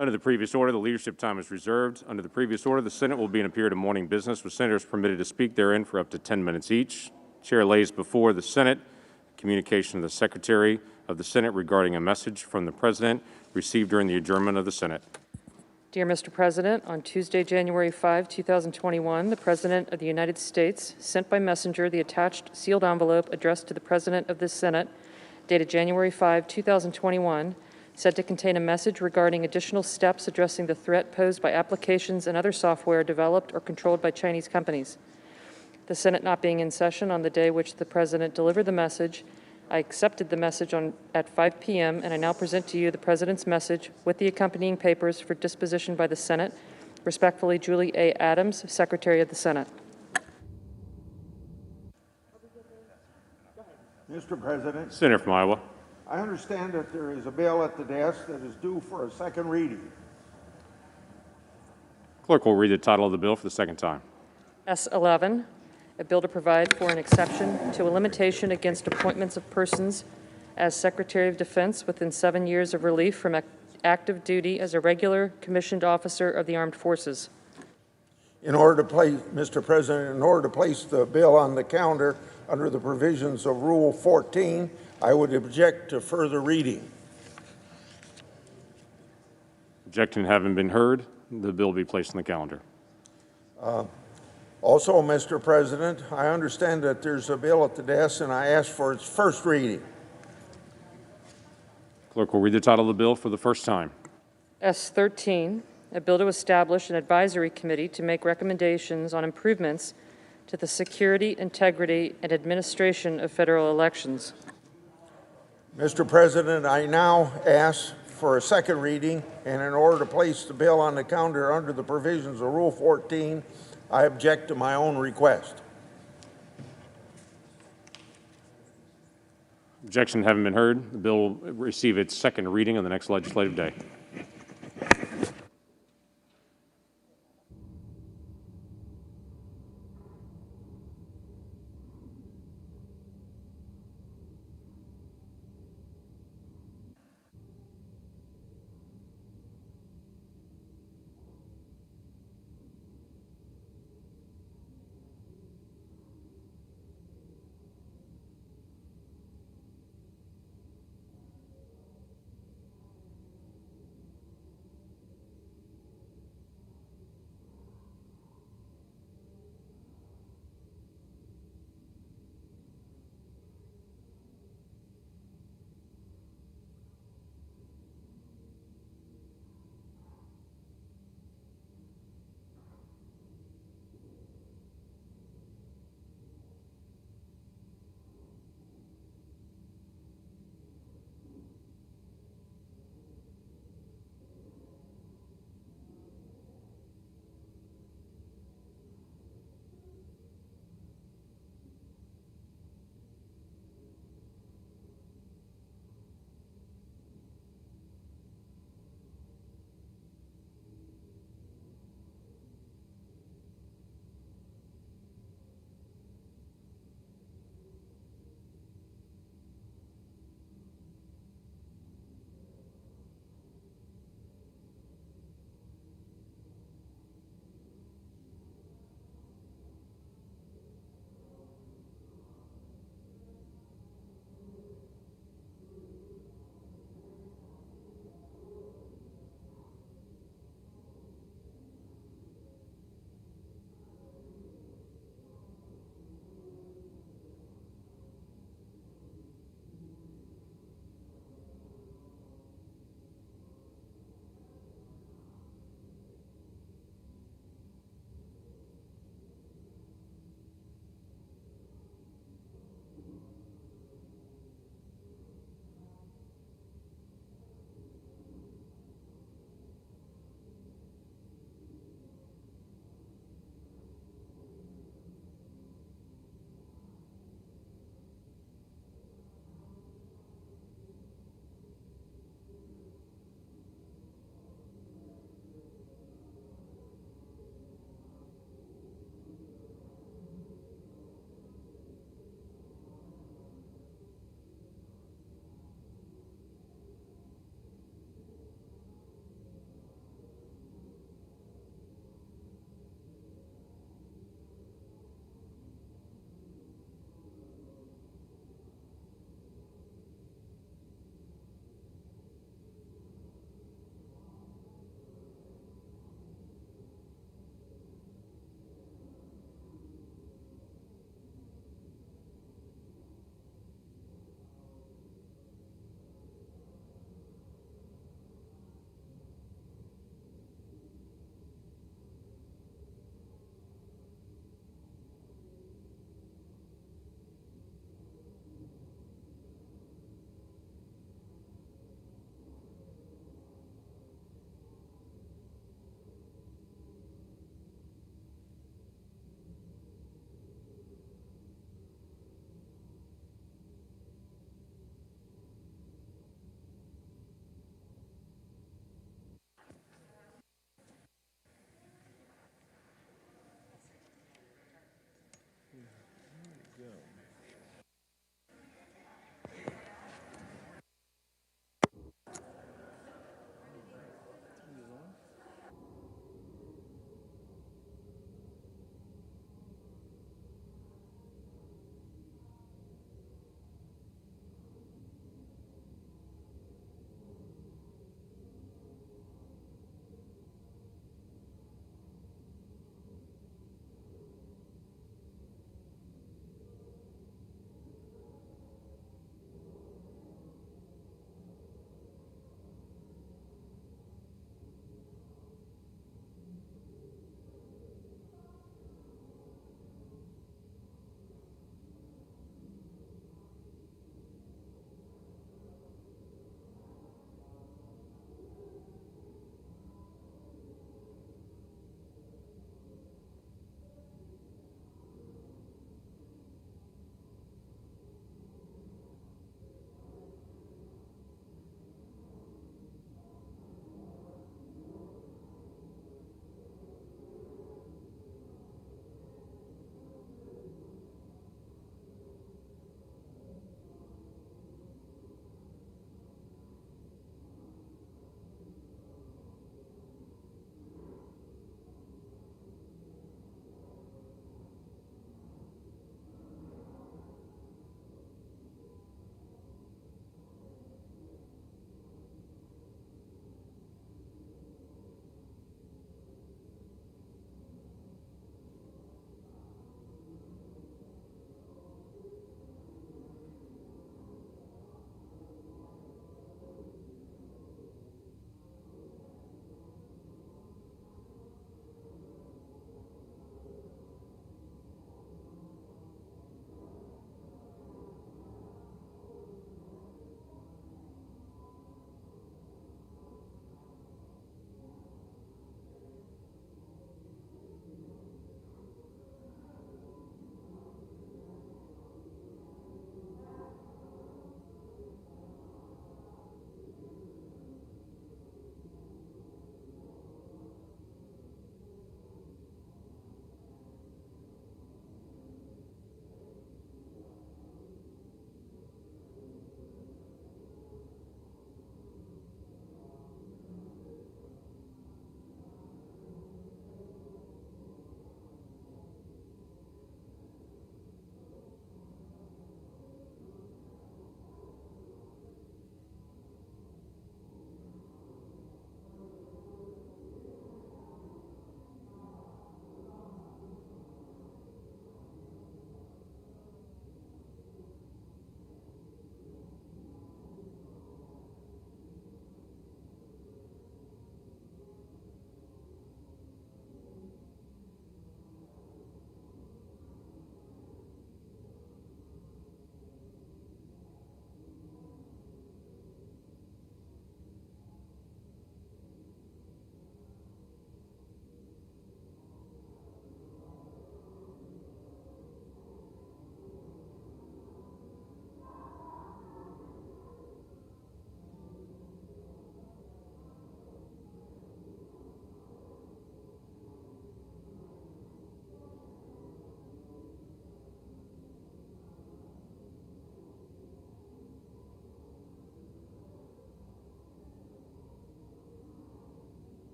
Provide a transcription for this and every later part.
Under the previous order, the leadership time is reserved. Under the previous order, the Senate will be in a period of morning business with senators permitted to speak therein for up to 10 minutes each. Chair lays before the Senate communication of the Secretary of the Senate regarding a message from the President received during the adjournment of the Senate. Dear Mr. President, on Tuesday, January 5, 2021, the President of the United States sent by messenger the attached sealed envelope addressed to the President of this Senate, dated January 5, 2021, said to contain a message regarding additional steps addressing the threat posed by applications and other software developed or controlled by Chinese companies. The Senate not being in session on the day which the President delivered the message, I accepted the message at 5 p.m., and I now present to you the President's message with the accompanying papers for disposition by the Senate. Respectfully, Julie A. Adams, Secretary of the Senate. Mr. President, Senator from Iowa. I understand that there is a bill at the desk that is due for a second reading. Clerk will read the title of the bill for the second time. S11, a bill to provide for an exception to a limitation against appointments of persons as Secretary of Defense within 7 years of relief from active duty as a regular commissioned officer of the Armed Forces. Mr. President, in order to place the bill on the calendar under the provisions of Rule 14, I would object to further reading. Objection having been heard, the bill will be placed on the calendar. Also, Mr. President, I understand that there's a bill at the desk, and I ask for its first reading. Clerk will read the title of the bill for the first time. S13, a bill to establish an advisory committee to make recommendations on improvements to the security, integrity, and administration of federal elections. Mr. President, I now ask for a second reading, and in order to place the bill on the calendar under the provisions of Rule 14, I object to my own request. Objection having been heard, the bill will receive its second reading on the next legislative day.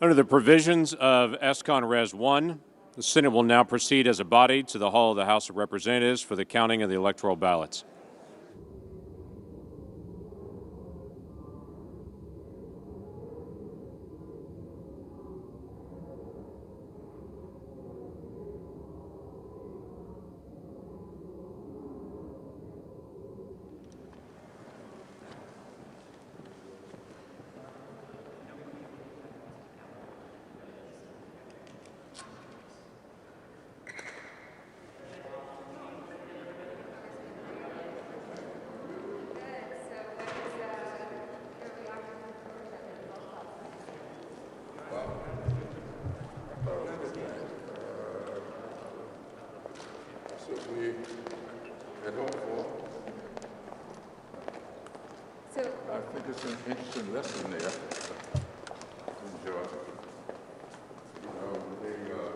Under the provisions of ESCON Res 1, the Senate will now proceed as a body to the Hall of the House of Representatives for the counting of the electoral ballots. I think it's an interesting lesson there. Enjoy. You know,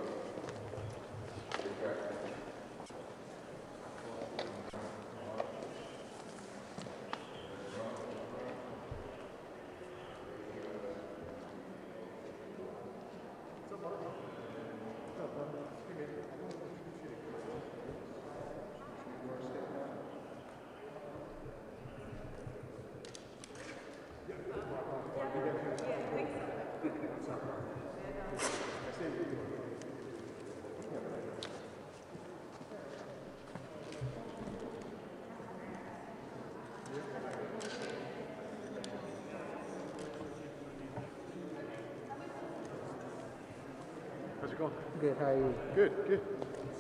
How's it going? Good, how are you? Good, good.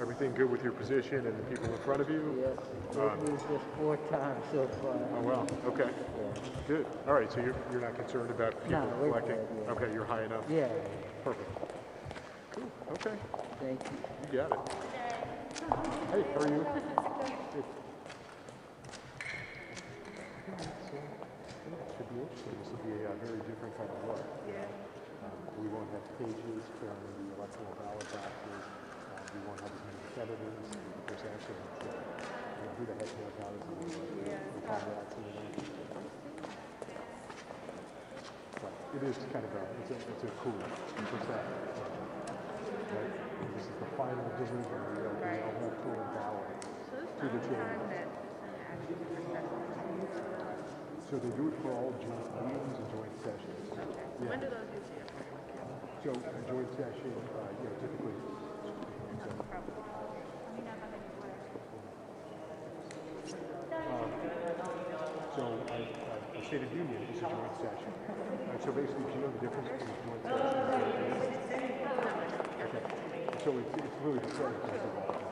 Everything good with your position and the people in front of you? Yes, this is just 4 times so far. Oh, wow. Okay. Good. All right, so you're not concerned about people No, we're collecting? good, yeah. Okay, you're high enough? Yeah, Perfect. Cool. Okay. thank you. You got it. Hey, how are you? Good. Should be interesting. This will be a very different kind of look. We won't have pages carrying the electoral ballot boxes. We won't have as many senators. There's actually, who the heck knows how this is going to work? But it is kind of it's a cool percent. Right? This is the final delivery of the electoral ballot to the chambers. So they do it for all joint meetings and joint sessions. Yeah. When do those usually occur? So a joint session, typically. So a State of Union is a joint session. So basically, do you know the difference between joint session and joint meeting? Okay. So it's really the president involved.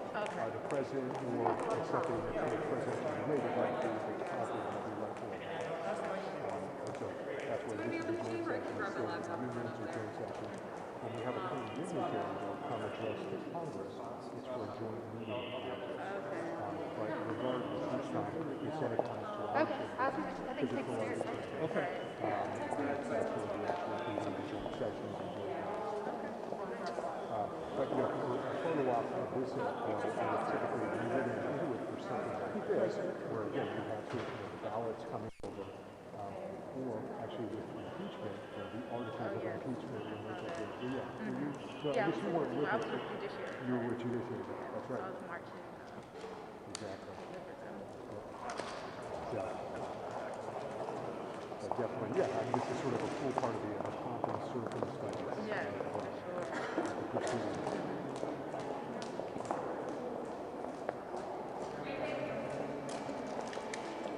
The president or it's something that the president can be related like the topic of the electoral. So that's what this is a joint session. So unions or joint sessions. When we have a clean dignitary that come address the Congress, it's for a joint meeting. But regardless, each time the Senate comes to our physical legislation. Okay. That's where we actually do the joint sessions and joint meetings. But a photo op of this typically we wouldn't do it for something like this, where again you have to the ballots coming over, or actually with impeachment, the articles of impeachment and those like this. Yeah, you weren't with I us. was with Judiciary. You were with Judiciary. That's right. I was marching. Exactly. Yeah. But definitely, yeah. I mean, this is sort of a cool part of the pomp and circumstance studies. Yeah, for sure.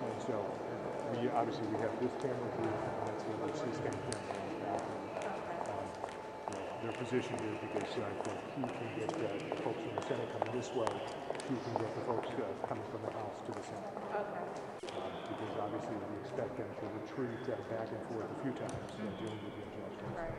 And so, obviously we have this camera here, and that's the C-SPAN camera in the back. They're positioned here because I think he can get the folks from the Senate coming this way, he can get the folks coming from the House to the Senate. Because obviously we expect them to retreat back and forth a few times dealing with the adjustments. Right.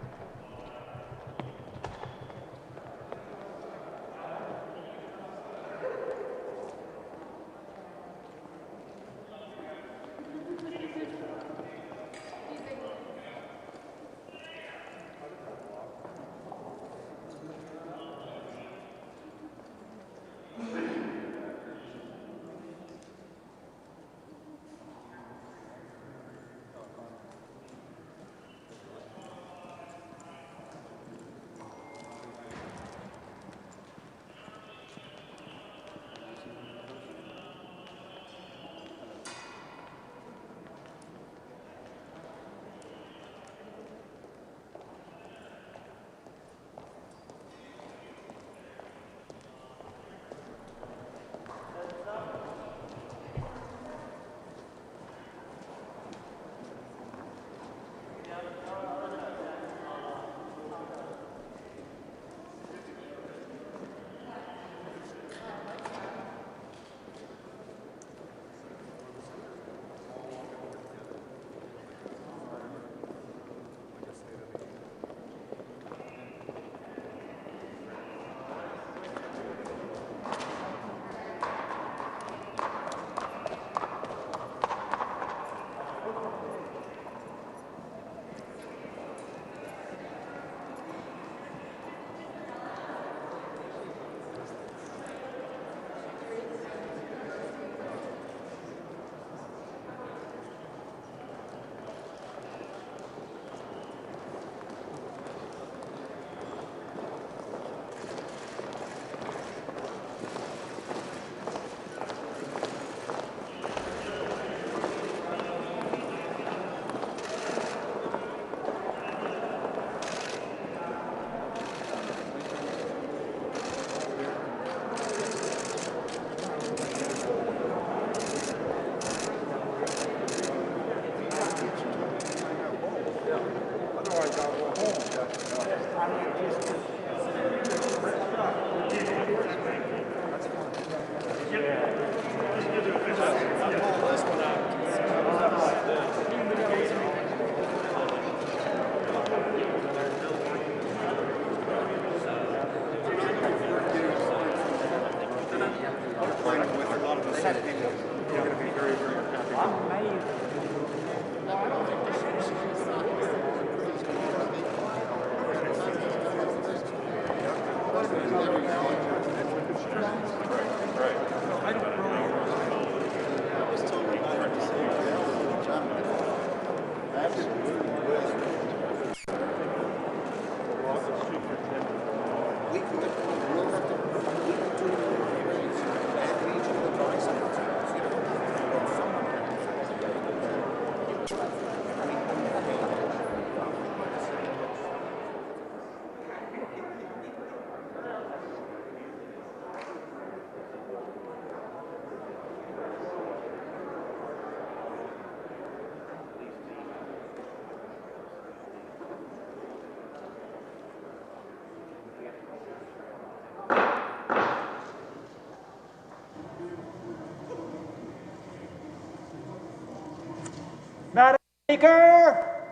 Madam Speaker,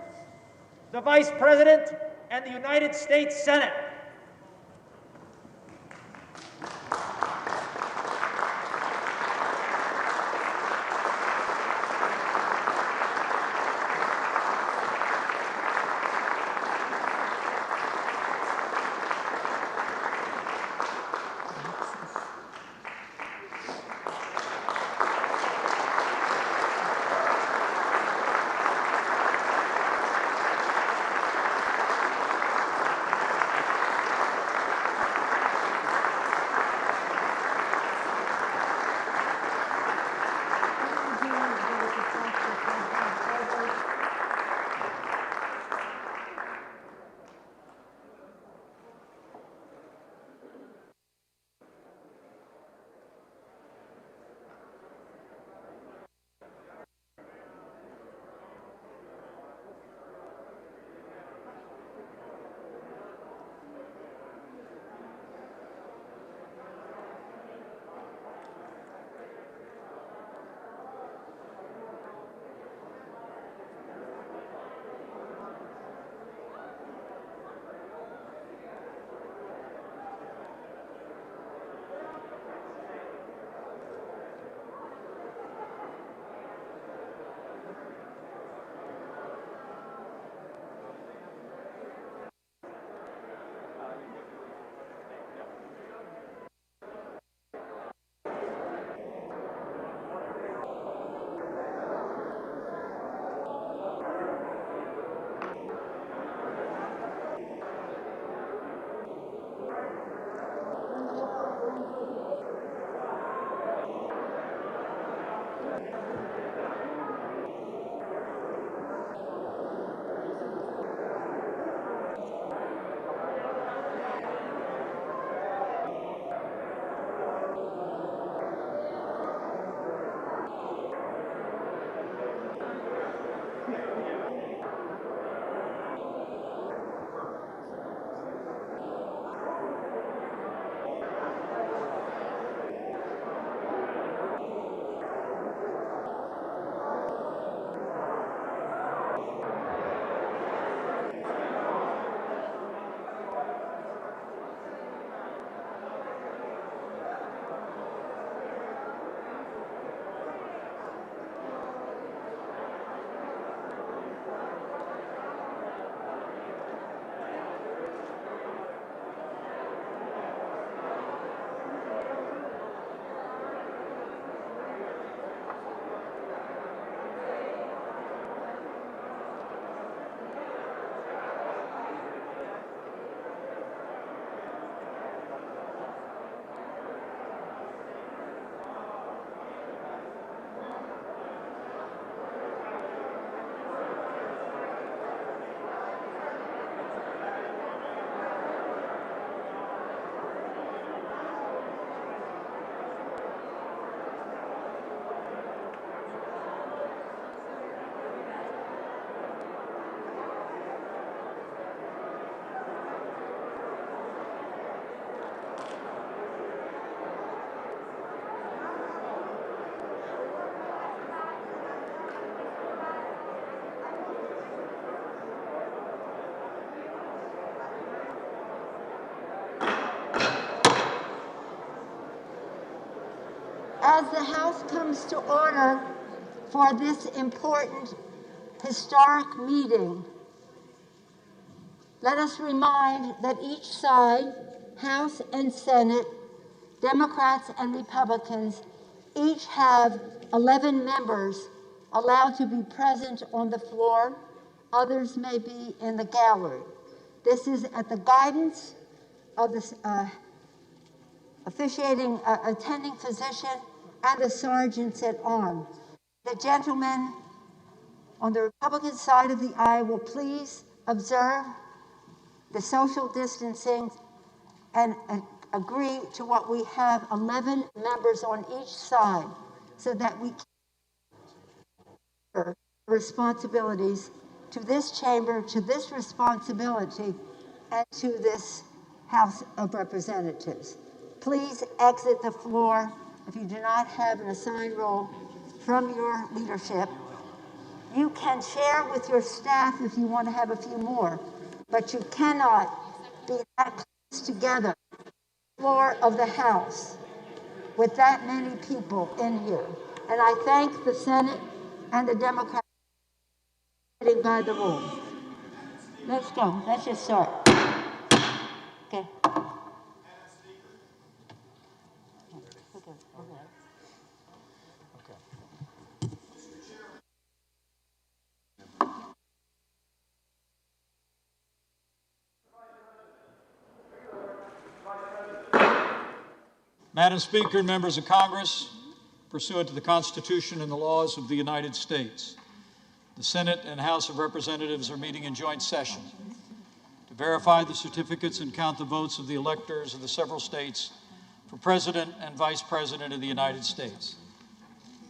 the Vice President, and the United States Senate. As the House comes to order for this important historic meeting, let us remind that each side, House and Senate, Democrats and Republicans, each have 11 members allowed to be present on the floor. Others may be in the gallery. This is at the guidance of the attending physician and the sergeants at arms. The gentleman on the Republican side of the aisle will please observe the social distancing and agree to what we have 11 members on each side so that we can responsibilities to this chamber, to this responsibility, and to this House of Representatives. Please exit the floor if you do not have an assigned role from your leadership. You can share with your staff if you want to have a few more, but you cannot be that close together, floor of the House, with that many people in here. And I thank the Senate and the Democrats for getting by the rules. Let's go. Let's just start. Okay. Madam Speaker and members of Congress, pursuant to the Constitution and the laws of the United States, the Senate and House of Representatives are meeting in joint session to verify the certificates and count the votes of the electors of the several states for President and Vice President of the United States.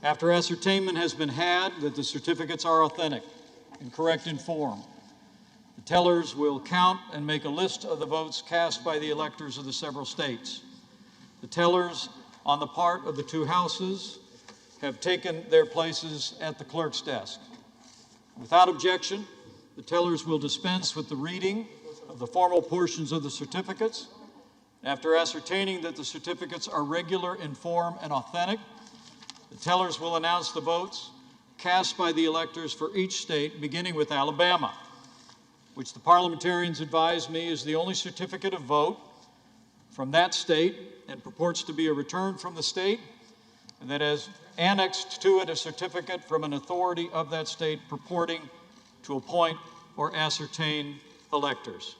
After ascertainment has been had that the certificates are authentic and correct in form, the tellers will count and make a list of the votes cast by the electors of the several states. The tellers on the part of the two houses have taken their places at the clerk's desk. Without objection, the tellers will dispense with the reading of the formal portions of the certificates. After ascertaining that the certificates are regular in form and authentic, the tellers will announce the votes cast by the electors for each state, beginning with Alabama, which the parliamentarians advise me is the only certificate of vote from that state and purports to be a return from the state, and that has annexed to it a certificate from an authority of that state purporting to appoint or ascertain electors.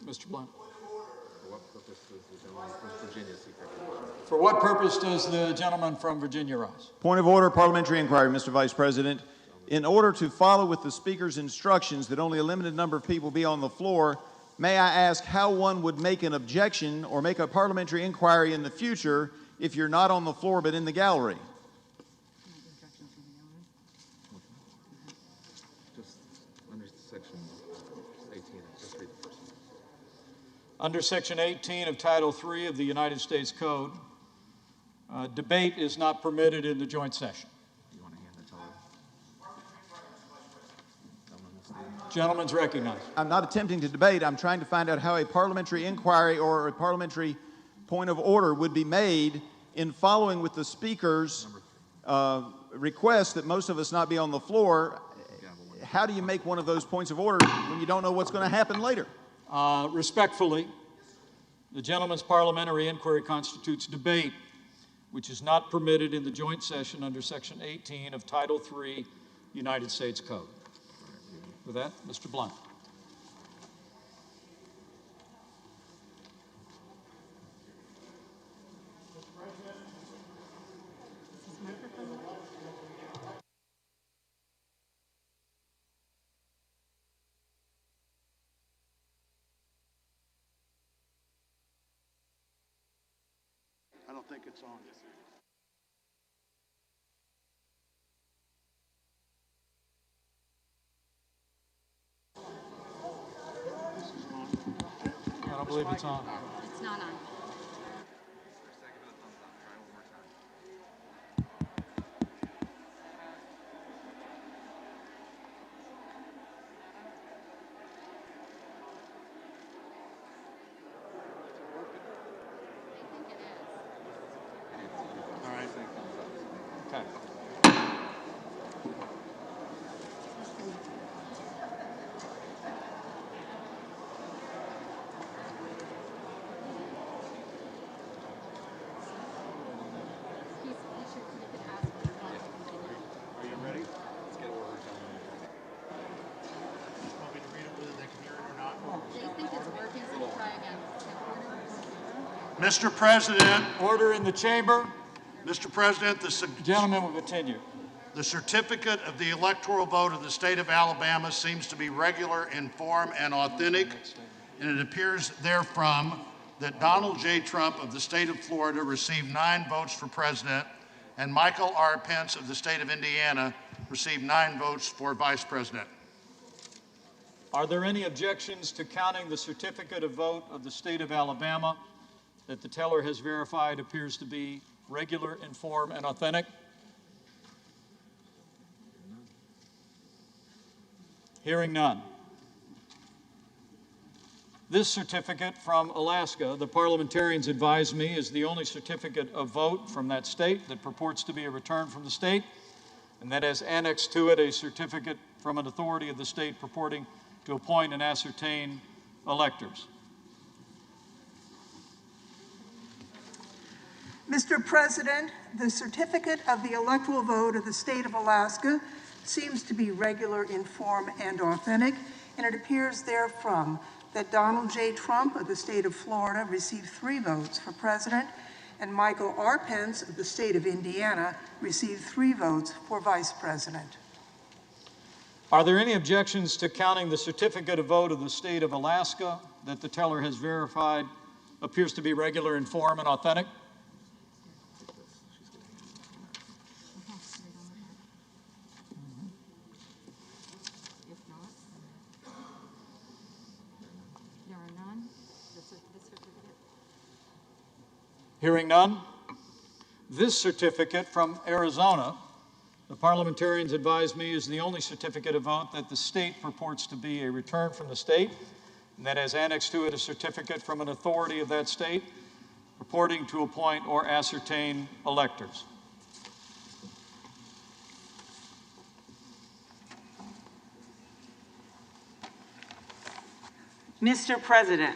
Mr. Blunt. For what purpose does the gentleman from Virginia rise? Point of order, parliamentary inquiry, Mr. Vice President. In order to follow with the Speaker's instructions that only a limited number of people be on the floor, may I ask how one would make an objection or make a parliamentary inquiry in the future if you're not on the floor but in the gallery? Just under section 18, just read the first one. Under Section 18 of Title III of the United States Code, debate is not permitted in the joint session. You want to hand it to Gentleman's recognized. I'm not attempting to debate. I'm trying to find out how a parliamentary inquiry or a parliamentary point of order would be made in following with the Speaker's request that most of us not be on the floor. How do you make one of those points of order when you don't know what's going to happen later? Respectfully, the gentleman's parliamentary inquiry constitutes debate, which is not permitted in the joint session under Section 18 of Title III United States Code. With that, Mr. Blunt. I don't think it's on. I don't believe it's on. It's not on. Mr. President, Order in the chamber. Mr. President, Gentlemen will continue. the certificate of the electoral vote of the state of Alabama seems to be regular in form and authentic, and it appears therefrom that Donald J. Trump of the state of Florida received 9 votes for president, and Michael R. Pence of the state of Indiana received 9 votes for vice president. Are there any objections to counting the certificate of vote of the state of Alabama that the teller has verified appears to be regular in form and authentic? Hearing none. This certificate from Alaska, the parliamentarians advise me, is the only certificate of vote from that state that purports to be a return from the state, and that has annexed to it a certificate from an authority of the state purporting to appoint and ascertain electors. Mr. President, the certificate of the electoral vote of the state of Alaska seems to be regular in form and authentic, and it appears therefrom that Donald J. Trump of the state of Florida received 3 votes for president, and Michael R. Pence of the state of Indiana received 3 votes for vice president. Are there any objections to counting the certificate of vote of the state of Alaska that the teller has verified appears to be regular in form and authentic? Hearing none, this certificate from Arizona, the parliamentarians advise me, is the only certificate of vote that the state purports to be a return from the state, and that has annexed to it a certificate from an authority of that state purporting to appoint or ascertain electors. Mr. President,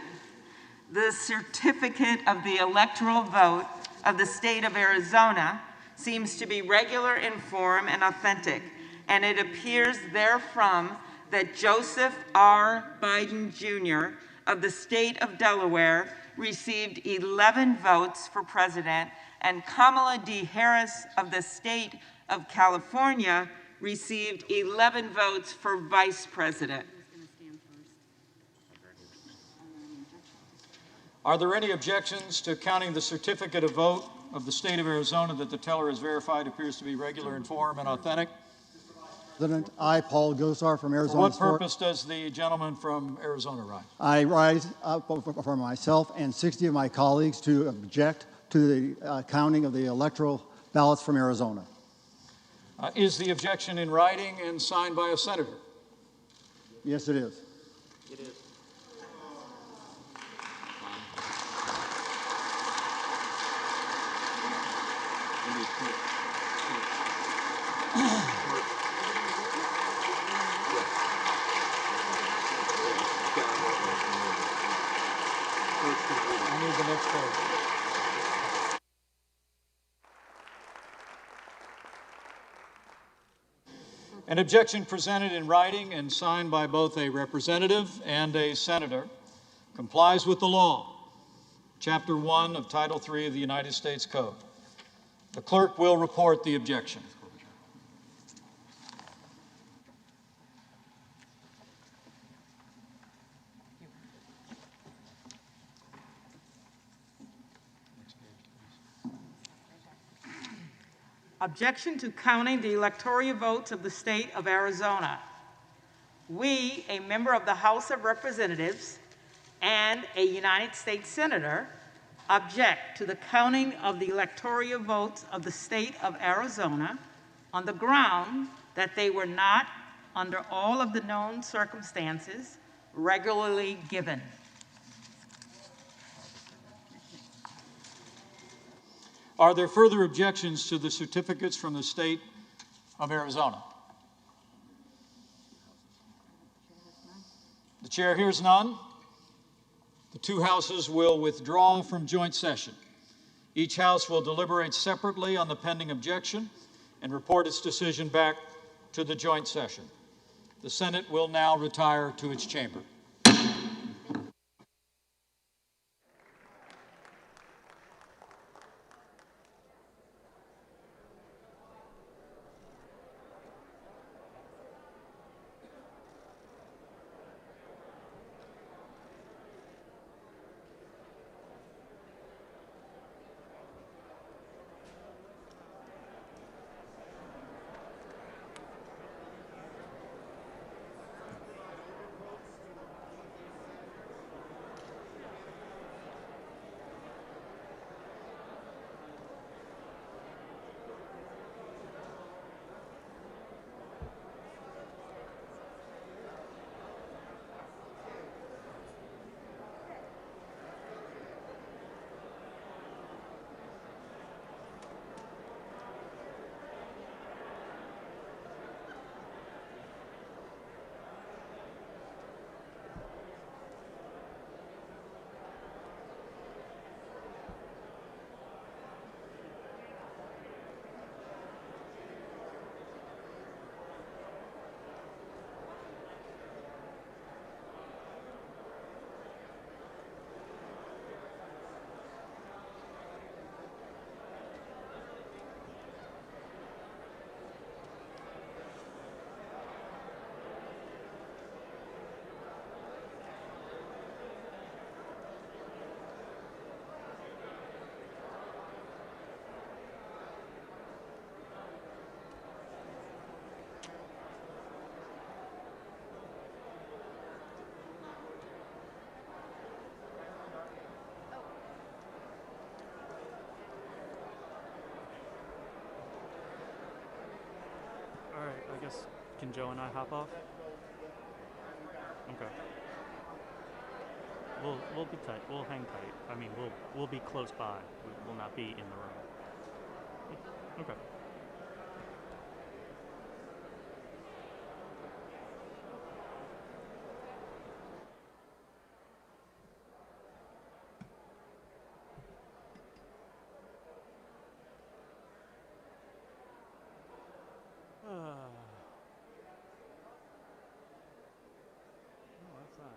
the certificate of the electoral vote of the state of Arizona seems to be regular in form and authentic, and it appears therefrom that Joseph R. Biden Jr. of the state of Delaware received 11 votes for president, and Kamala D. Harris of the state of California received 11 votes for vice president. Are there any objections to counting the certificate of vote of the state of Arizona that the teller has verified appears to be regular in form and authentic? President, I, Paul Gosar from Arizona. For what purpose does the gentleman from Arizona rise? I rise up for myself and 60 of my colleagues to object to the counting of the electoral ballots from Arizona. Is the objection in writing and signed by a senator? Yes, it is. It is. I need the next page. An objection presented in writing and signed by both a representative and a senator complies with the law, Chapter 1 of Title 3 of the United States Code. The clerk will report the objection. Objection to counting the electoral votes of the state of Arizona. We, a member of the House of Representatives and a United States Senator, object to the counting of the electoral votes of the state of Arizona on the ground that they were not, under all of the known circumstances, regularly given. Are there further objections to the certificates from the state of Arizona? The chair hears none. The 2 houses will withdraw from joint session. Each house will deliberate separately on the pending objection and report its decision back to the joint session. The Senate will now retire to its chamber. Can Joe and I hop off? Okay. We'll be tight. We'll hang tight. I mean, we'll be close by. We will not be in the room. Okay. Oh, that's not.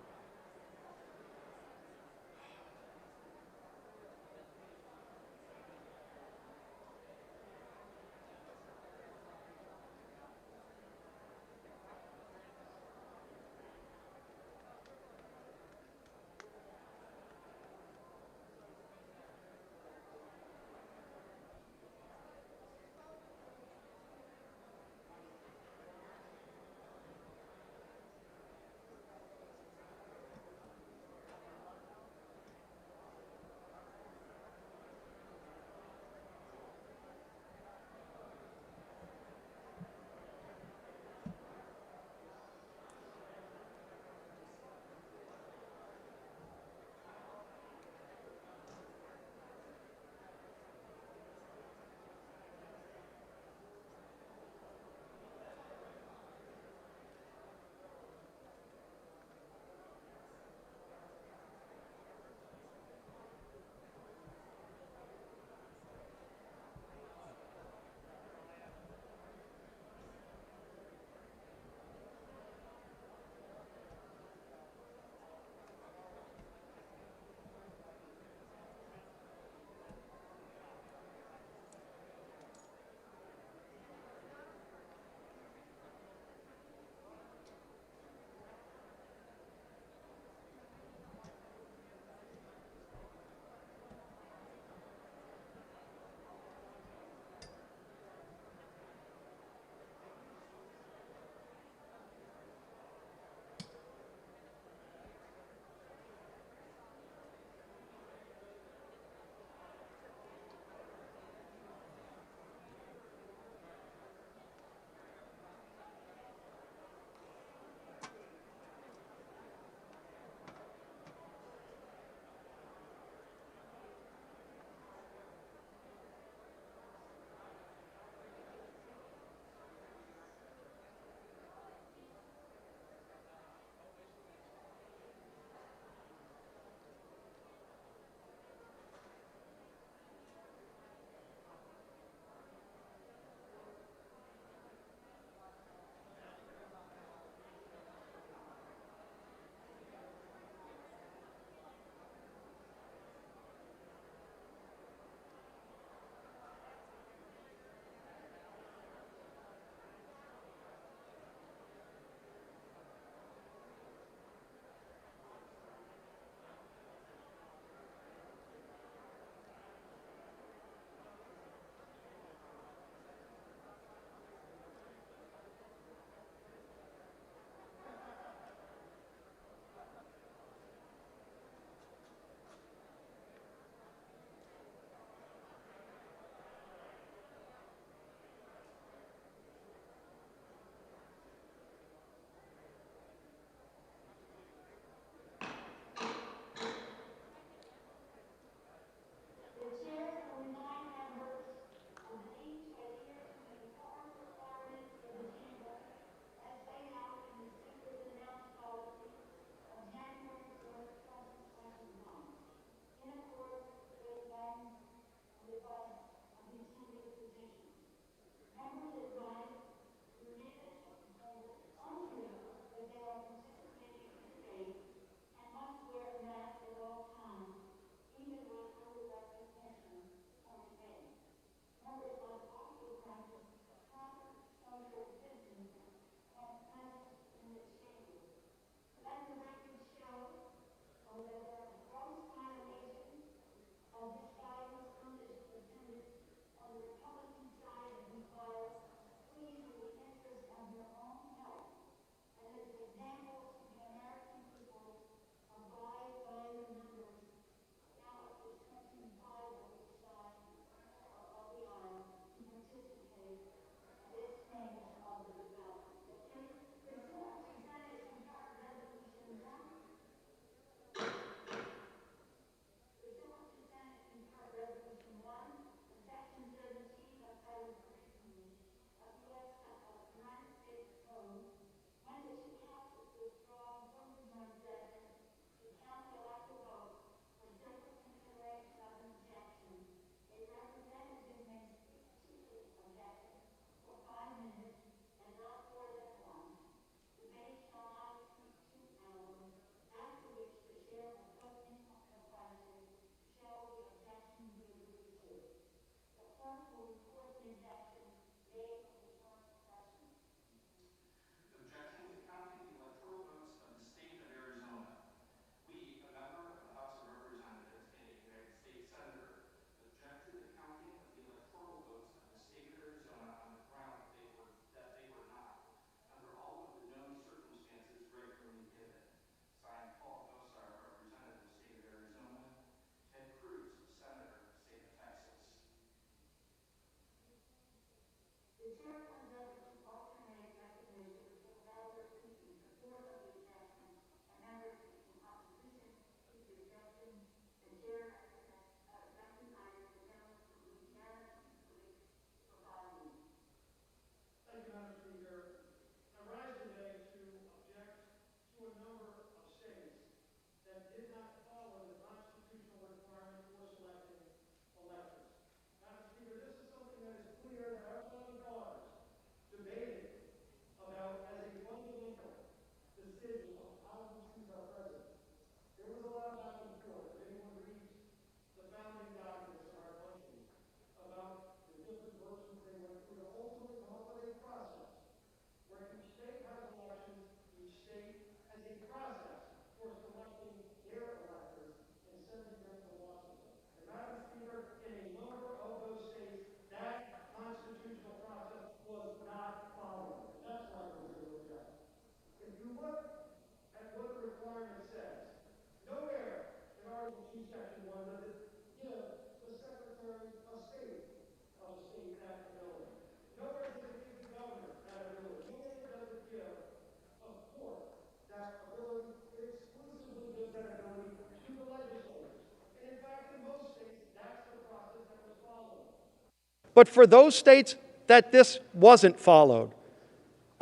but for those states that this wasn't followed.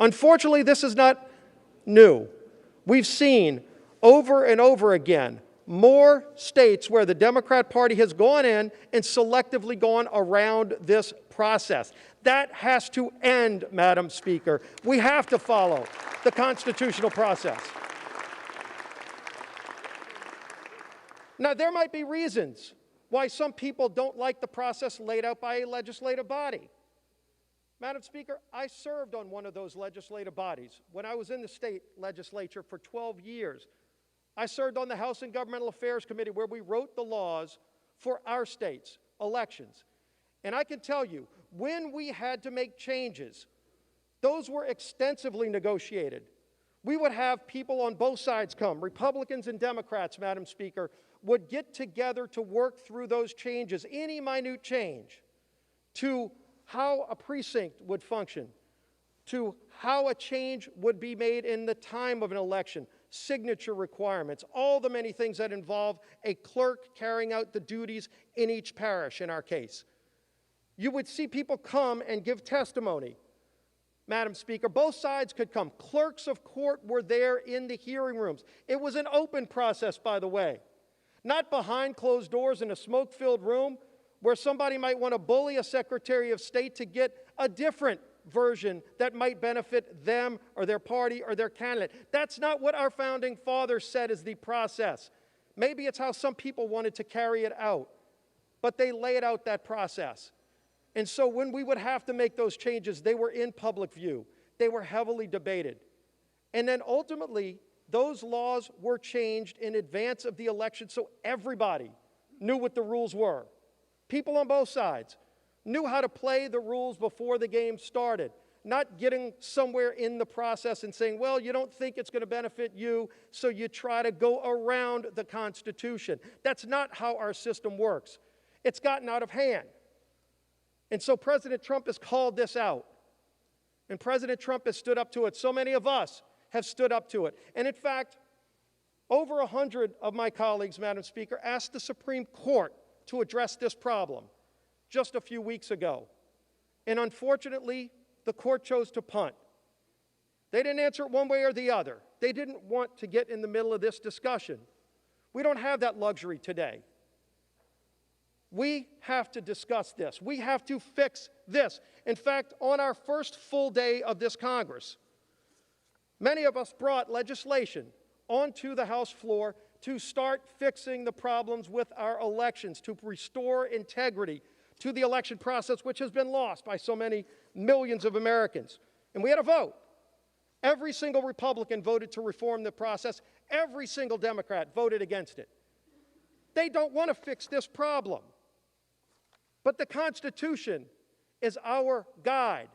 Unfortunately, this is not new. We've seen over and over again more states where the Democrat Party has gone in and selectively gone around this process. That has to end, Madam Speaker. We have to follow the constitutional process. Now, there might be reasons why some people don't like the process laid out by a legislative body. Madam Speaker, I served on one of those legislative bodies when I was in the state legislature for 12 years. I served on the House and Governmental Affairs Committee where we wrote the laws for our state's elections. And I can tell you, when we had to make changes, those were extensively negotiated. We would have people on both sides come, Republicans and Democrats, Madam Speaker, would get together to work through those changes, any minute change, to how a precinct would function, to how a change would be made in the time of an election, signature requirements, all the many things that involve a clerk carrying out the duties in each parish, in our case. You would see people come and give testimony. Madam Speaker, both sides could come. Clerks of court were there in the hearing rooms. It was an open process, by the way, not behind closed doors in a smoke-filled room where somebody might want to bully a Secretary of State to get a different version that might benefit them or their party or their candidate. That's not what our founding fathers said is the process. Maybe it's how some people wanted to carry it out, but they laid out that process. And so when we would have to make those changes, they were in public view. They were heavily debated. And then ultimately, those laws were changed in advance of the election so everybody knew what the rules were. People on both sides knew how to play the rules before the game started, not getting somewhere in the process and saying, well, you don't think it's going to benefit you, so you try to go around the Constitution. That's not how our system works. It's gotten out of hand. And so President Trump has called this out. And President Trump has stood up to it. So many of us have stood up to it. And in fact, over 100 of my colleagues, Madam Speaker, asked the Supreme Court to address this problem just a few weeks ago. And unfortunately, the court chose to punt. They didn't answer it one way or the other. They didn't want to get in the middle of this discussion. We don't have that luxury today. We have to discuss this. We have to fix this. In fact, on our first full day of this Congress, many of us brought legislation onto the House floor to start fixing the problems with our elections, to restore integrity to the election process, which has been lost by so many millions of Americans. And we had a vote. Every single Republican voted to reform the process. Every single Democrat voted against it. They don't want to fix this problem. But the Constitution is our guide.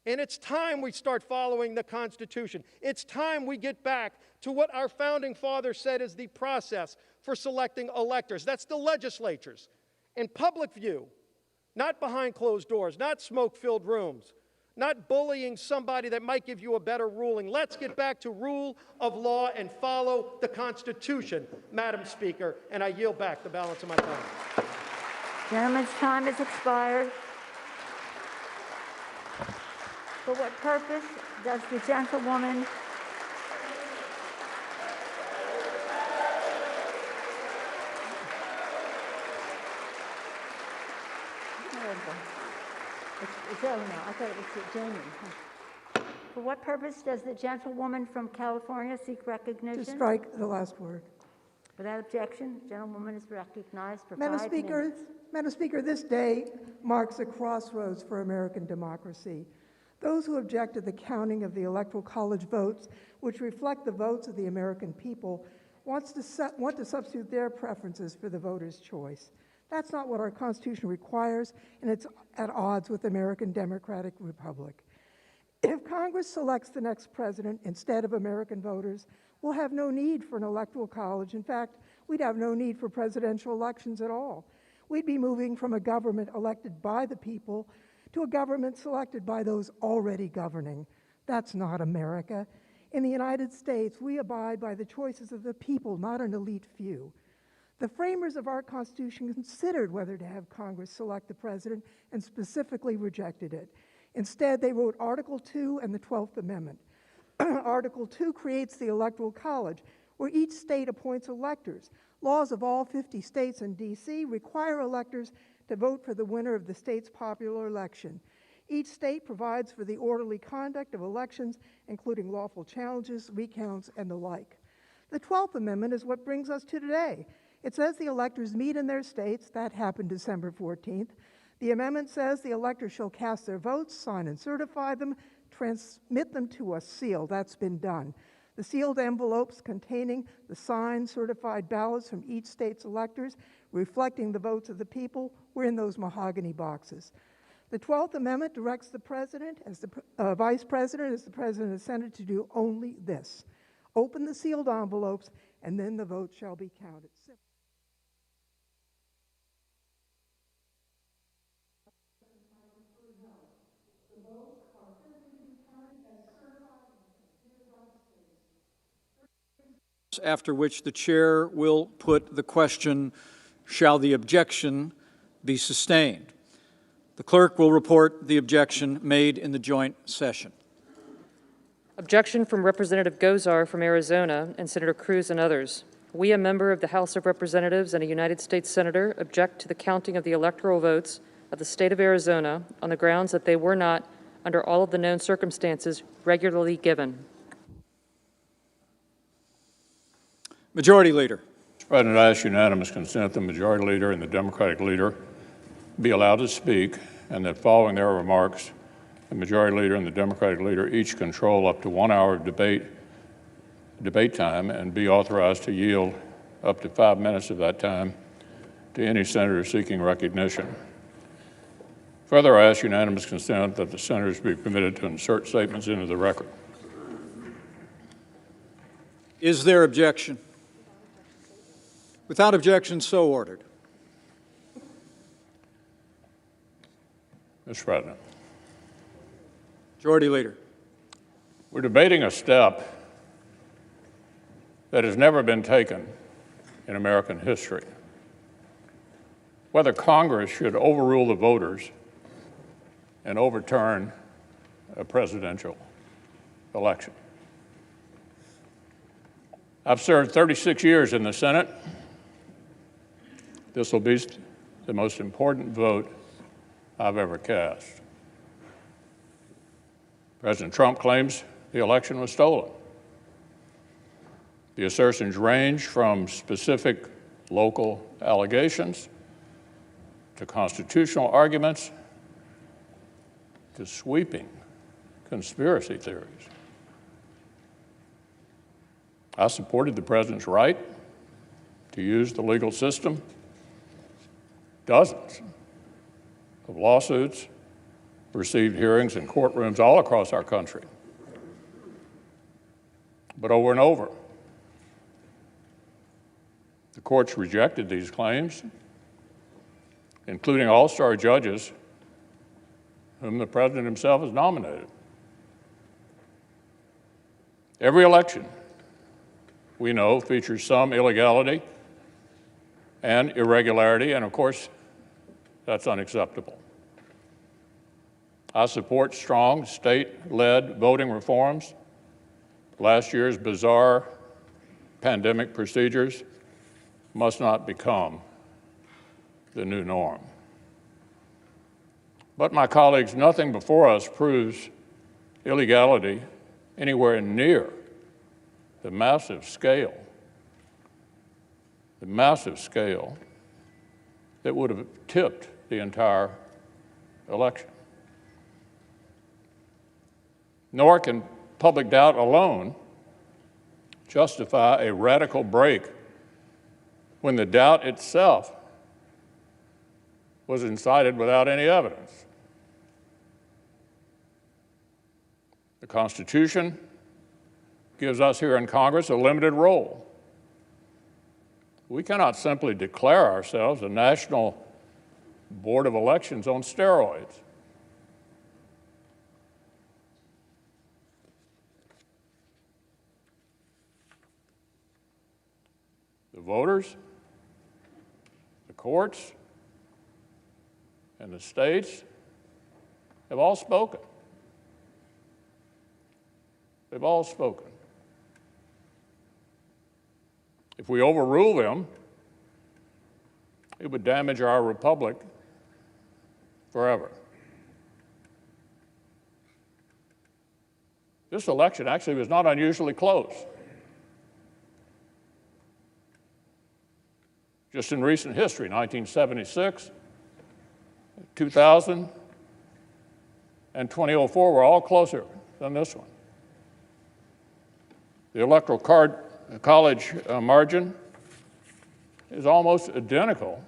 And it's time we start following the Constitution. It's time we get back to what our founding fathers said is the process for selecting electors. That's the legislatures. In public view, not behind closed doors, not smoke-filled rooms, not bullying somebody that might give you a better ruling. Let's get back to rule of law and follow the Constitution, Madam Speaker, and I yield back the balance of my time. Gentleman's time has expired. For what purpose does the gentlewoman It's over now. I thought it was adjourned. For what purpose does the gentlewoman from California seek recognition? To strike the last word. Without objection, the gentlewoman is recognized for Madam 5 Speaker, minutes. Madam Speaker, this day marks a crossroads for American democracy. Those who object to the counting of the Electoral College votes, which reflect the votes of the American people, want to substitute their preferences for the voter's choice. That's not what our Constitution requires, and it's at odds with the American Democratic Republic. If Congress selects the next president instead of American voters, we'll have no need for an electoral college. In fact, we'd have no need for presidential elections at all. We'd be moving from a government elected by the people to a government selected by those already governing. That's not America. In the United States, we abide by the choices of the people, not an elite few. The framers of our Constitution considered whether to have Congress select the president and specifically rejected it. Instead, they wrote Article 2 and the 12th Amendment. Article 2 creates the Electoral College, where each state appoints electors. Laws of all 50 states and D.C. require electors to vote for the winner of the state's popular election. Each state provides for the orderly conduct of elections, including lawful challenges, recounts, and the like. The 12th Amendment is what brings us to today. It says the electors meet in their states. That happened December 14th. The amendment says the electors shall cast their votes, sign and certify them, transmit them to a seal. That's been done. The sealed envelopes containing the signed, certified ballots from each state's electors, reflecting the votes of the people, were in those mahogany boxes. The 12th Amendment directs the President, as the Vice President, as the President of the Senate, to do only this: open the sealed envelopes, and then the vote shall be counted. After which the chair will put the question, shall the objection be sustained? The clerk will report the objection made in the joint session. Objection from Representative Gozar from Arizona and Senator Cruz and others. We, a member of the House of Representatives and a United States Senator, object to the counting of the electoral votes of the state of Arizona on the grounds that they were not, under all of the known circumstances, regularly given. Majority Leader. Mr. President, I ask unanimous consent the Majority Leader and the Democratic Leader be allowed to speak, and that following their remarks, the Majority Leader and the Democratic Leader each control up to 1 hour of debate time and be authorized to yield up to 5 minutes of that time to any senator seeking recognition. Further, I ask unanimous consent that the senators be permitted to insert statements into the record. Is there objection? Without objection, so ordered. Mr. President. Majority Leader. We're debating a step that has never been taken in American history. Whether Congress should overrule the voters and overturn a presidential election. I've served 36 years in the Senate. This will be the most important vote I've ever cast. President Trump claims the election was stolen. The assertions range from specific local allegations to constitutional arguments to sweeping conspiracy theories. I supported the president's right to use the legal system. Dozens of lawsuits received hearings in courtrooms all across our country. But over and over, the courts rejected these claims, including all-star judges whom the president himself has nominated. Every election, we know, features some illegality and irregularity, and of course, that's unacceptable. I support strong state-led voting reforms. Last year's bizarre pandemic procedures must not become the new norm. But my colleagues, nothing before us proves illegality anywhere near the massive scale that would have tipped the entire election. Nor can public doubt alone justify a radical break when the doubt itself was incited without any evidence. The Constitution gives us here in Congress a limited role. We cannot simply declare ourselves a national board of elections on steroids. The voters courts and the states have all spoken. They've all spoken. If we overrule them, it would damage our republic forever. This election actually was not unusually close. Just in recent history, 1976, 2000, and 2004 were all closer than this one. The Electoral College margin is almost identical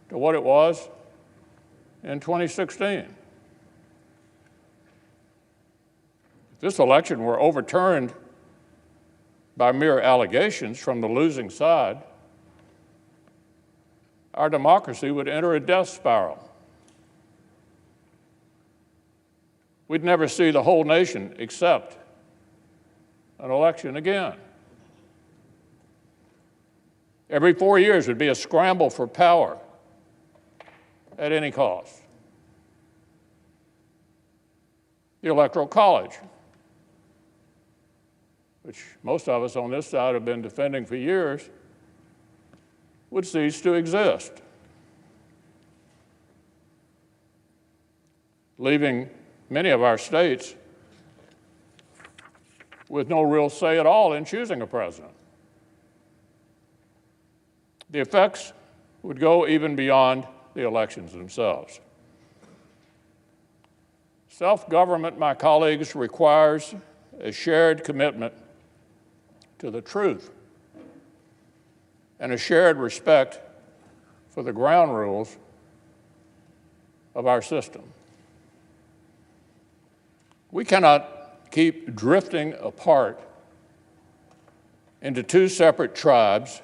to what it was in 2016. If this election were overturned by mere allegations from the losing side, our democracy would enter a death spiral. We'd never see the whole nation accept an election again. Every 4 years would be a scramble for power at any cost. The Electoral College, which most of us on this side have been defending for years, would cease to exist, leaving many of our states with no real say at all in choosing a president. The effects would go even beyond the elections themselves. Self-government, my colleagues, requires a shared commitment to the truth and a shared respect for the ground rules of our system. We cannot keep drifting apart into two separate tribes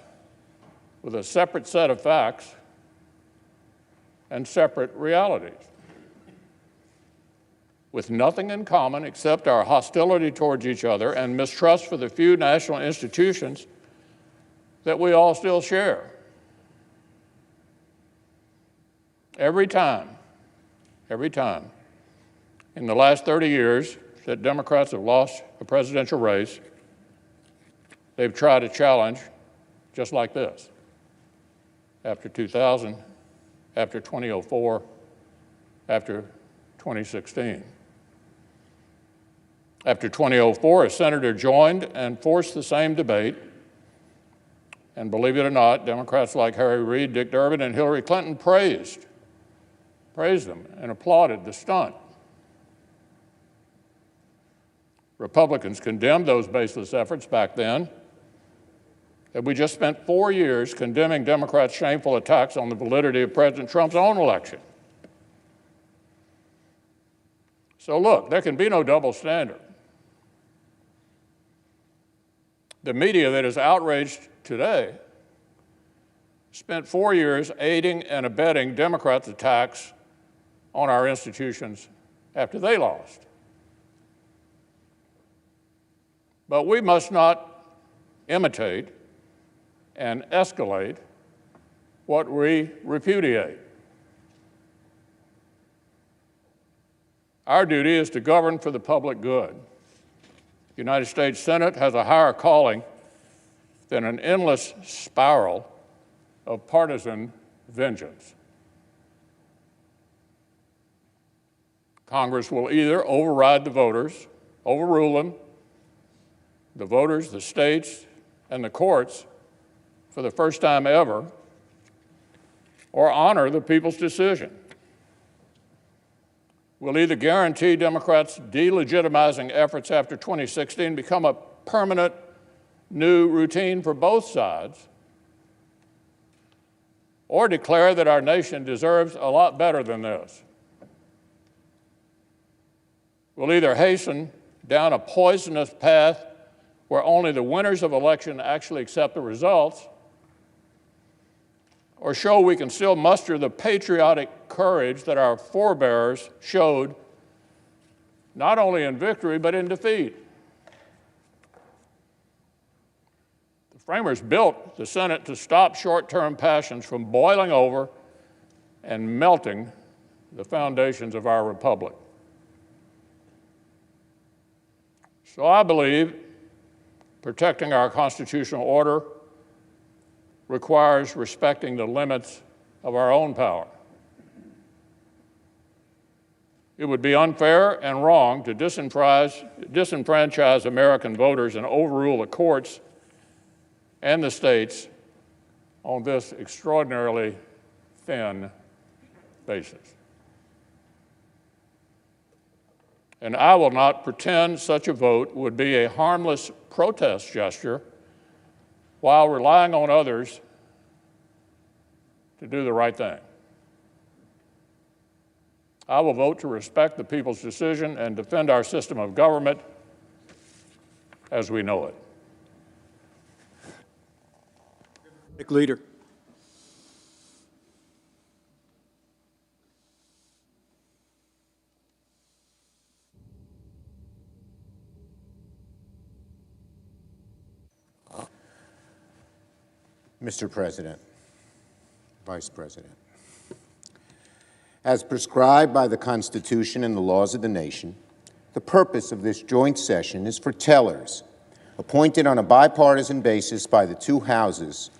with a separate set of facts and separate realities, with nothing in common except our hostility towards each other and mistrust for the few national institutions that we all still share. Every time in the last 30 years that Democrats have lost a presidential race, they've tried a challenge just like this. After 2000, after 2004, after 2016. After 2004, a senator joined and forced the same debate. And believe it or not, Democrats like Harry Reid, Dick Durbin, and Hillary Clinton praised them and applauded the stunt. Republicans condemned those baseless efforts back then, and we just spent 4 years condemning Democrats' shameful attacks on the validity of President Trump's own election. So look, there can be no double standard. The media that is outraged today spent 4 years aiding and abetting Democrats' attacks on our institutions after they lost. But we must not imitate and escalate what we repudiate. Our duty is to govern for the public good. The United States Senate has a higher calling than an endless spiral of partisan vengeance. Congress will either override the voters, overrule them, the voters, the states, and the courts for the first time ever, or honor the people's decision. Will either guarantee Democrats' delegitimizing efforts after 2016 become a permanent new routine for both sides, or declare that our nation deserves a lot better than this. We'll either hasten down a poisonous path where only the winners of election actually accept the results, or show we can still muster the patriotic courage that our forebears showed not only in victory but in defeat. The framers built the Senate to stop short-term passions from boiling over and melting the foundations of our republic. So I believe protecting our constitutional order requires respecting the limits of our own power. It would be unfair and wrong to disenfranchise American voters and overrule the courts and the states on this extraordinarily thin basis. And I will not pretend such a vote would be a harmless protest gesture while relying on others to do the right thing. I will vote to respect the people's decision and defend our system of government as we know it. Leader. Mr. President, Vice President, as prescribed by the Constitution and the laws of the nation, the purpose of this joint session is for tellers, appointed on a bipartisan basis by the two houses,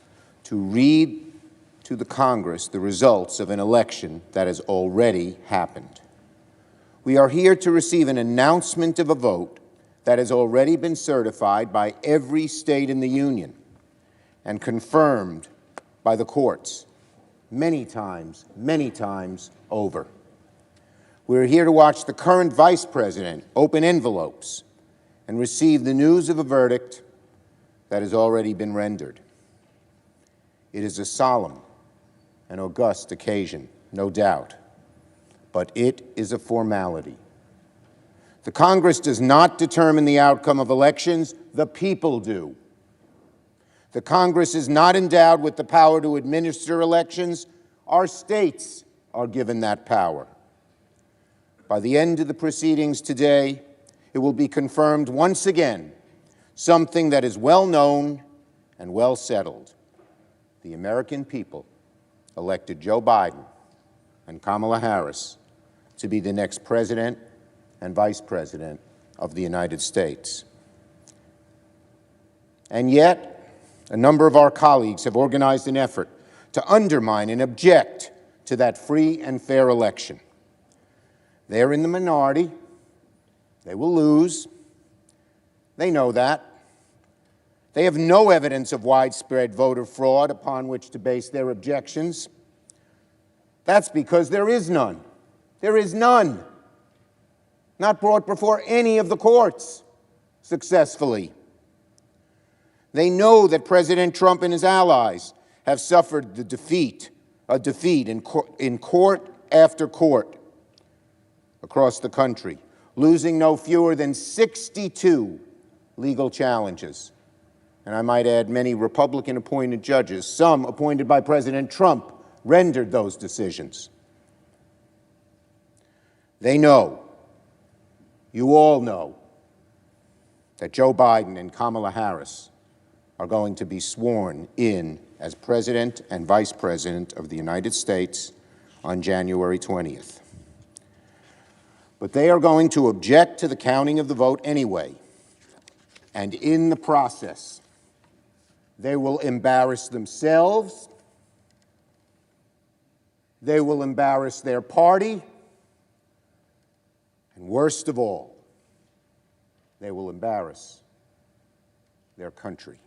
to read to the Congress the results of an election that has already happened. We are here to receive an announcement of a vote that has already been certified by every state in the Union and confirmed by the courts many times over. We're here to watch the current Vice President open envelopes and receive the news of a verdict that has already been rendered. It is a solemn and august occasion, no doubt, but it is a formality. The Congress does not determine the outcome of elections, the people do. The Congress is not endowed with the power to administer elections. Our states are given that power. By the end of the proceedings today, it will be confirmed once again something that is well known and well settled. The American people elected Joe Biden and Kamala Harris to be the next President and Vice President of the United States. And yet, a number of our colleagues have organized an effort to undermine and object to that free and fair election. They're in the minority. They will lose. They know that. They have no evidence of widespread voter fraud upon which to base their objections. That's because there is none. There is none. Not brought before any of the courts successfully. They know that President Trump and his allies have suffered a defeat in court after court across the country, losing no fewer than 62 legal challenges. And I might add, many Republican-appointed judges, some appointed by President Trump, rendered those decisions. They know, you all know, that Joe Biden and Kamala Harris are going to be sworn in as President and Vice President of the United States on January 20th. But they are going to object to the counting of the vote anyway. And in the process, they will embarrass themselves, they will embarrass their party, and worst of all, they will embarrass their country.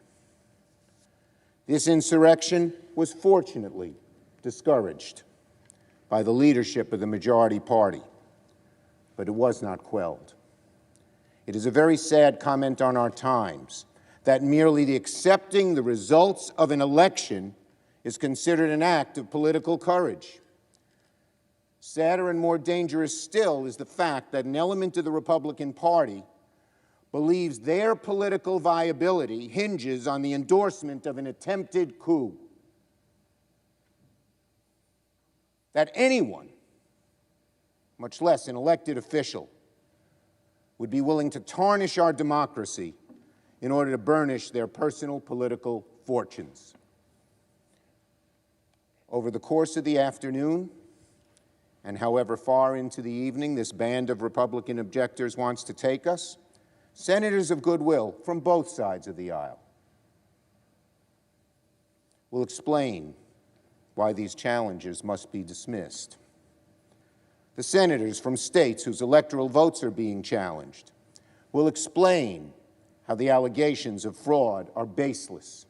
This insurrection was fortunately discouraged by the leadership of the majority party, but it was not quelled. It is a very sad comment on our times that merely the accepting the results of an election is considered an act of political courage. Sadder and more dangerous still is the fact that an element of the Republican Party believes their political viability hinges on the endorsement of an attempted coup. That anyone, much less an elected official, would be willing to tarnish our democracy in order to burnish their personal political fortunes. Over the course of the afternoon, and however far into the evening this band of Republican objectors wants to take us, senators of goodwill from both sides of the aisle will explain why these challenges must be dismissed. The senators from states whose electoral votes are being challenged will explain how the allegations of fraud are baseless.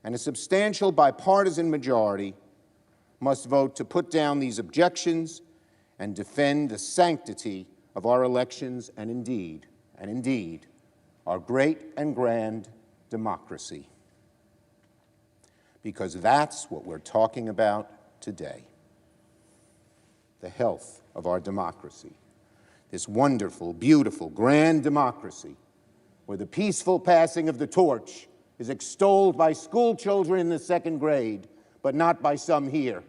And a substantial bipartisan majority must vote to put down these objections and defend the sanctity of our elections and indeed, our great and grand democracy. Because that's what we're talking about today. The health of our democracy. This wonderful, beautiful, grand democracy where the peaceful passing of the torch is extolled by school children in the second grade, but not by some here.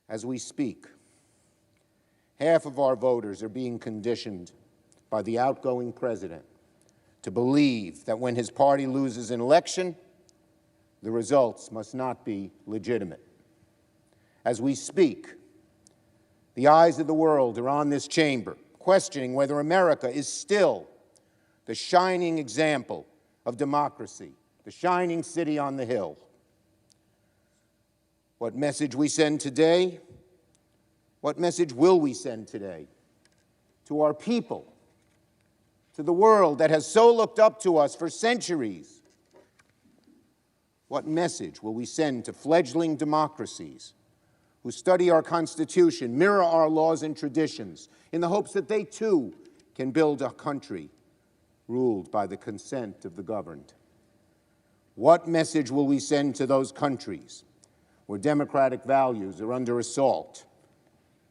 As we speak, half of our voters are being conditioned by the outgoing president to believe that when his party loses an election, the results must not be legitimate. As we speak, the eyes of the world are on this chamber, questioning whether America is still the shining example of democracy, the shining city on the hill. What message we send today? What message will we send today to our people, to the world that has so looked up to us for centuries? What message will we send to fledgling democracies who study our Constitution, mirror our laws and traditions, in the hopes that they too can build a country ruled by the consent of the governed? What message will we send to those countries where democratic values are under assault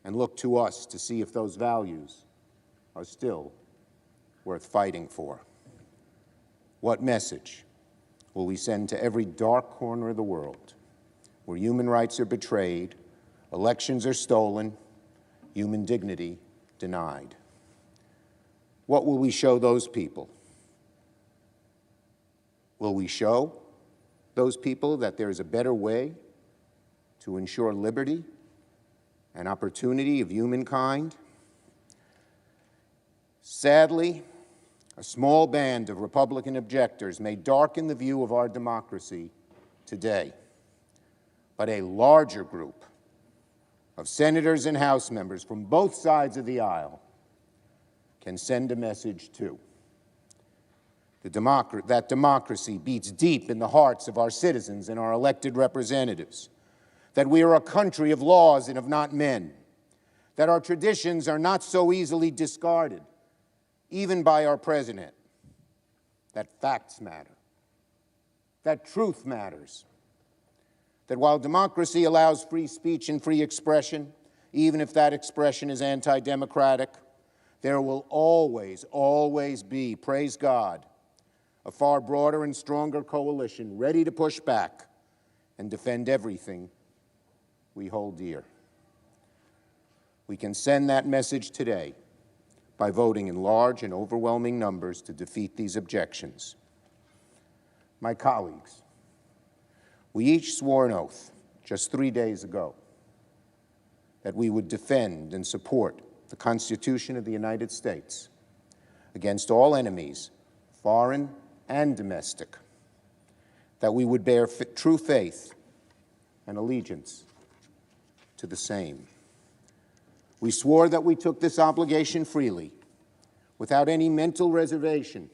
and look to us to see if those values are still worth fighting for? What message will we send to every dark corner of the world where human rights are betrayed, elections are stolen, human dignity denied? What will we show those people? Will we show those people that there is a better way to ensure liberty and opportunity of humankind? Sadly, a small band of Republican objectors may darken the view of our democracy today, but a larger group of senators and House members from both sides of the aisle can send a message too. That democracy beats deep in the hearts of our citizens and our elected representatives, that we are a country of laws and of not men, that our traditions are not so easily discarded, even by our president, that facts matter, that truth matters, that while democracy allows free speech and free expression, even if that expression is anti-democratic, there will always, always be, praise God, a far broader and stronger coalition ready to push back and defend everything we hold dear. We can send that message today by voting in large and overwhelming numbers to defeat these objections. My colleagues, we each swore an oath just 3 days ago that we would defend and support the Constitution of the United States against all enemies, foreign and domestic, that we would bear true faith and allegiance to the same. We swore that we took this obligation freely, without any mental reservation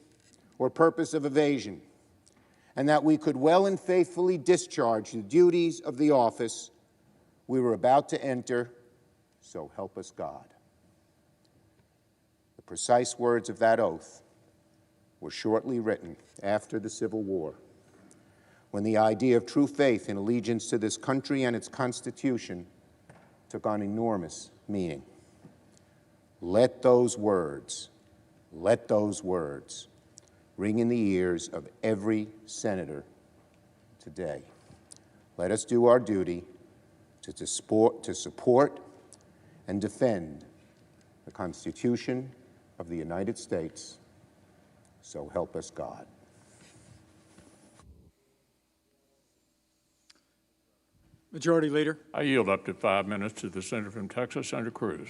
or purpose of evasion, and that we could well and faithfully discharge the duties of the office we were about to enter, so help us God. The precise words of that oath were shortly written after the Civil War, when the idea of true faith and allegiance to this country and its Constitution took on enormous meaning. Let those words ring in the ears of every senator today. Let us do our duty to support and defend the Constitution of the United States. So help us God. Majority Leader. I yield up to 5 minutes to the senator from Texas, Senator Cruz.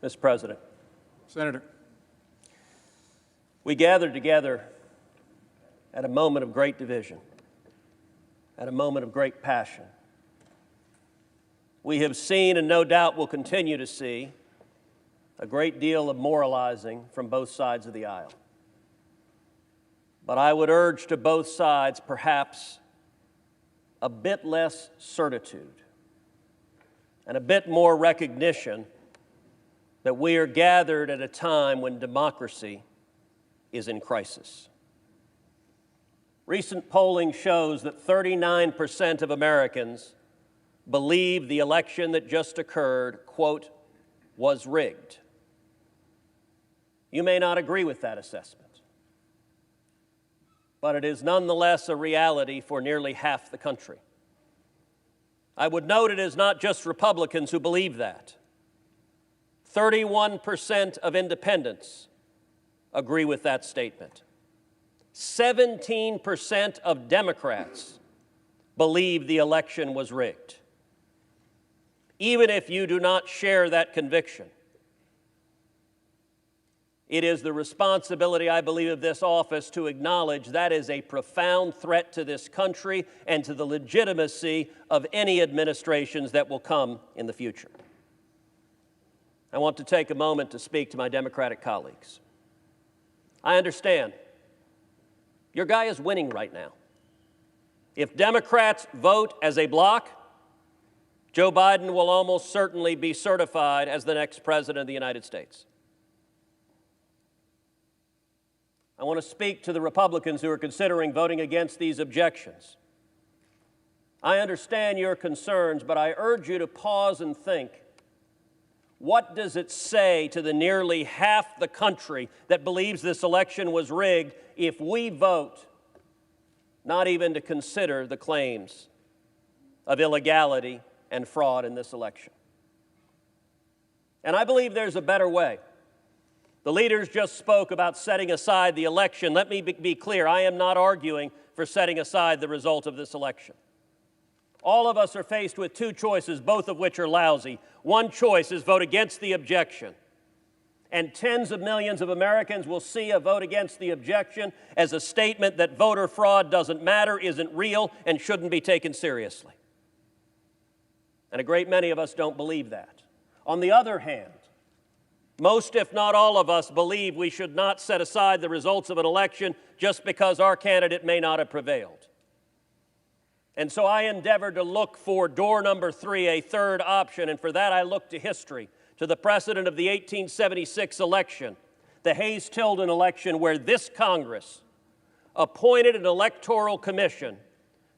Mr. President. Senator. We gathered together at a moment of great division, at a moment of great passion. We have seen, and no doubt will continue to see, a great deal of moralizing from both sides of the aisle. But I would urge to both sides perhaps a bit less certitude and a bit more recognition that we are gathered at a time when democracy is in crisis. Recent polling shows that 39% of Americans believe the election that just occurred, quote, was rigged. You may not agree with that assessment, but it is nonetheless a reality for nearly half the country. I would note it is not just Republicans who believe that. 31% of independents agree with that statement. 17% of Democrats believe the election was rigged. Even if you do not share that conviction, it is the responsibility, I believe, of this office to acknowledge that is a profound threat to this country and to the legitimacy of any administrations that will come in the future. I want to take a moment to speak to my Democratic colleagues. I understand your guy is winning right now. If Democrats vote as a bloc, Joe Biden will almost certainly be certified as the next president of the United States. I want to speak to the Republicans who are considering voting against these objections. I understand your concerns, but I urge you to pause and think. What does it say to the nearly half the country that believes this election was rigged if we vote not even to consider the claims of illegality and fraud in this election? And I believe there's a better way. The leaders just spoke about setting aside the election. Let me be clear, I am not arguing for setting aside the result of this election. All of us are faced with two choices, both of which are lousy. One choice is vote against the objection. And tens of millions of Americans will see a vote against the objection as a statement that voter fraud doesn't matter, isn't real, and shouldn't be taken seriously. And a great many of us don't believe that. On the other hand, most, if not all of us, believe we should not set aside the results of an election just because our candidate may not have prevailed. And so I endeavored to look for door number 3, a third option, and for that I looked to history, to the precedent of the 1876 election, the Hayes-Tilden election, where this Congress appointed an electoral commission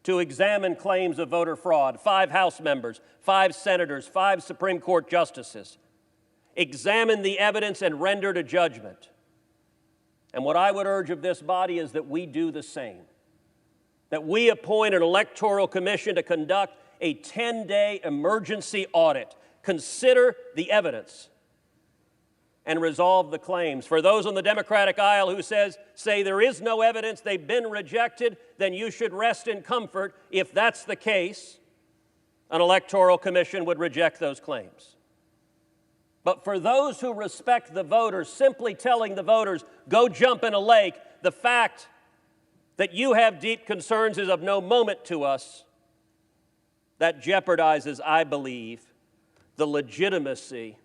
to examine claims of voter fraud. 5 House members, 5 senators, 5 Supreme Court justices examined the evidence and rendered a judgment. And what I would urge of this body is that we do the same. That we appoint an electoral commission to conduct a 10-day emergency audit, consider the evidence, and resolve the claims. For those on the Democratic aisle who say there is no evidence, they've been rejected, then you should rest in comfort. If that's the case, an electoral commission would reject those claims. But for those who respect the voters, simply telling the voters, go jump in a lake, the fact that you have deep concerns is of no moment to us. That jeopardizes, I believe, the legitimacy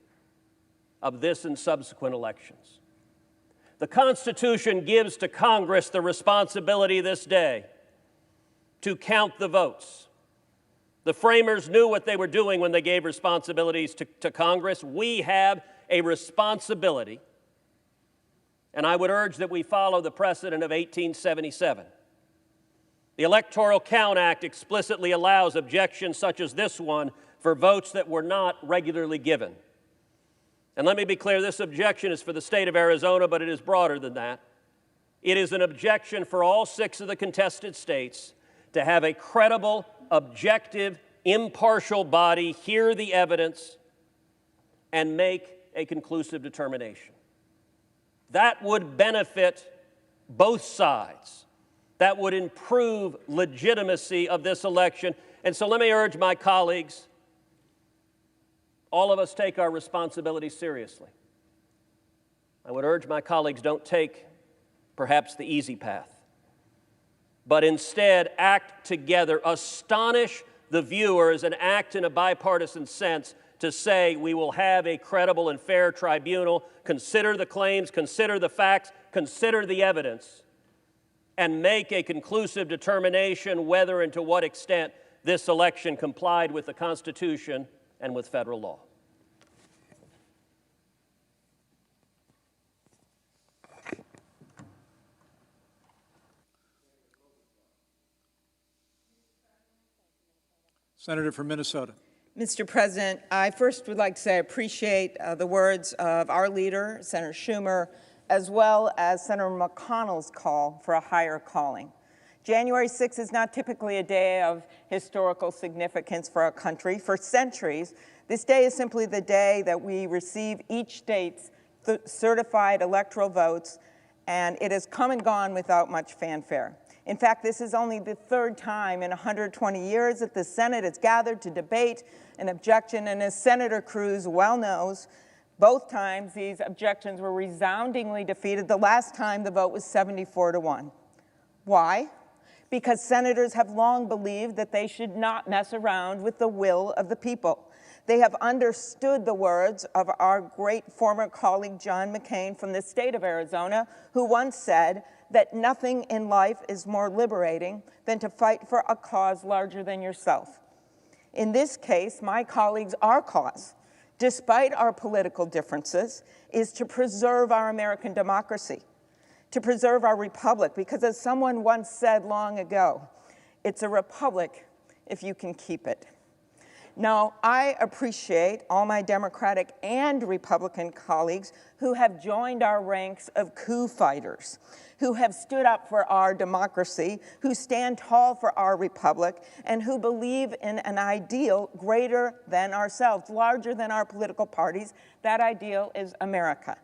of this and subsequent elections. The Constitution gives to Congress the responsibility this day to count the votes. The framers knew what they were doing when they gave responsibilities to Congress. We have a responsibility, and I would urge that we follow the precedent of 1877. The Electoral Count Act explicitly allows objections such as this one for votes that were not regularly given. And let me be clear, this objection is for the state of Arizona, but it is broader than that. It is an objection for all 6 of the contested states to have a credible, objective, impartial body hear the evidence and make a conclusive determination. That would benefit both sides. That would improve legitimacy of this election. And so let me urge my colleagues, all of us take our responsibility seriously. I would urge my colleagues, don't take perhaps the easy path, but instead act together, astonish the viewers, and act in a bipartisan sense to say we will have a credible and fair tribunal, consider the claims, consider the facts, consider the evidence, and make a conclusive determination whether and to what extent this election complied with the Constitution and with federal law. Senator from Minnesota. Mr. President, I first would like to say I appreciate the words of our leader, Senator Schumer, as well as Senator McConnell's call for a higher calling. January 6th is not typically a day of historical significance for our country. For centuries, this day is simply the day that we receive each state's certified electoral votes, and it has come and gone without much fanfare. In fact, this is only the third time in 120 years that the Senate has gathered to debate an objection, and as Senator Cruz well knows, both times these objections were resoundingly defeated. The last time the vote was 74-1. Why? Because senators have long believed that they should not mess around with the will of the people. They have understood the words of our great former colleague John McCain from the state of Arizona, who once said that nothing in life is more liberating than to fight for a cause larger than yourself. In this case, my colleagues, our cause, despite our political differences, is to preserve our American democracy, to preserve our republic, because as someone once said long ago, it's a republic if you can keep it. Now, I appreciate all my Democratic and Republican colleagues who have joined our ranks of coup fighters, who have stood up for our democracy, who stand tall for our republic, and who believe in an ideal greater than ourselves, larger than our political parties. That ideal is America.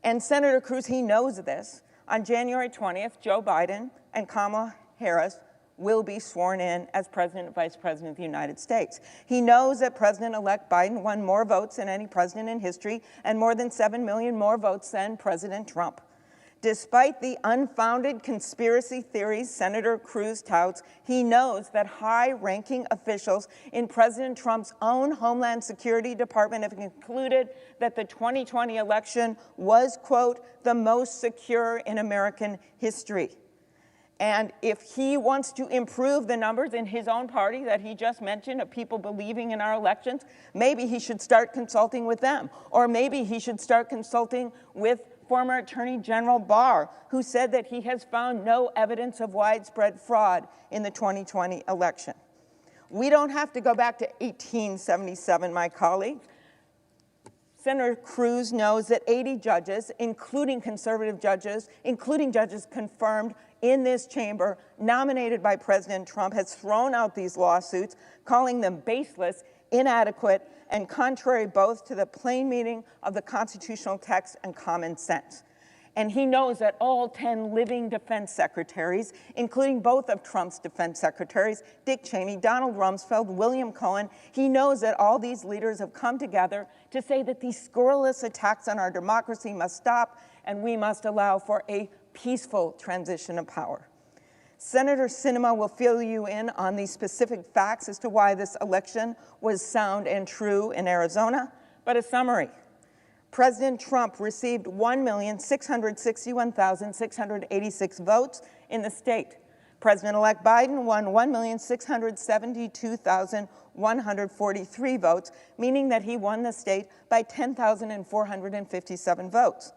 And Senator Cruz, he knows this. On January 20th, Joe Biden and Kamala Harris will be sworn in as President and Vice President of the United States. He knows that President-elect Biden won more votes than any president in history and more than 7 million more votes than President Trump. Despite the unfounded conspiracy theories Senator Cruz touts, he knows that high-ranking officials in President Trump's own Homeland Security Department have concluded that the 2020 election was, quote, the most secure in American history. And if he wants to improve the numbers in his own party that he just mentioned of people believing in our elections, maybe he should start consulting with them. Or maybe he should start consulting with former Attorney General Barr, who said that he has found no evidence of widespread fraud in the 2020 election. We don't have to go back to 1877, my colleague. Senator Cruz knows that 80 judges, including conservative judges, including judges confirmed in this chamber, nominated by President Trump, has thrown out these lawsuits, calling them baseless, inadequate, and contrary both to the plain meaning of the constitutional text and common sense. And he knows that all 10 living defense secretaries, including both of Trump's defense secretaries, Dick Cheney, Donald Rumsfeld, William Cohen, he knows that all these leaders have come together to say that these scurrilous attacks on our democracy must stop, and we must allow for a peaceful transition of power. Senator Sinema will fill you in on the specific facts as to why this election was sound and true in Arizona, but a summary. President Trump received 1,661,686 votes in the state. President-elect Biden won 1,672,143 votes, meaning that he won the state by 10,457 votes.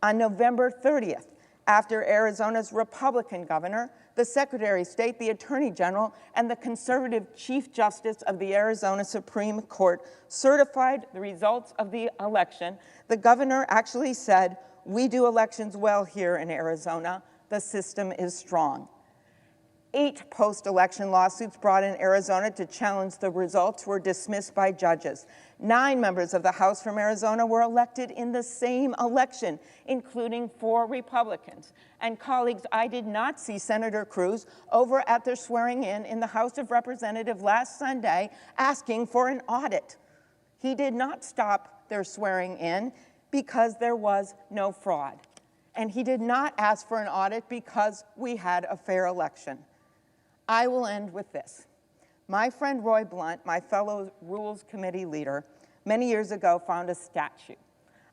On November 30th, after Arizona's Republican governor, the Secretary of State, the Attorney General, and the conservative Chief Justice of the Arizona Supreme Court certified the results of the election, the governor actually said, "We do elections well here in Arizona. The system is strong." 8 post-election lawsuits brought in Arizona to challenge the results were dismissed by judges. 9 members of the House from Arizona were elected in the same election, including 4 Republicans. And colleagues, I did not see Senator Cruz over at their swearing-in in the House of Representatives last Sunday asking for an audit. He did not stop their swearing-in because there was no fraud. And he did not ask for an audit because we had a fair election. I will end with this. My friend Roy Blunt, my fellow Rules Committee leader, many years ago found a statue,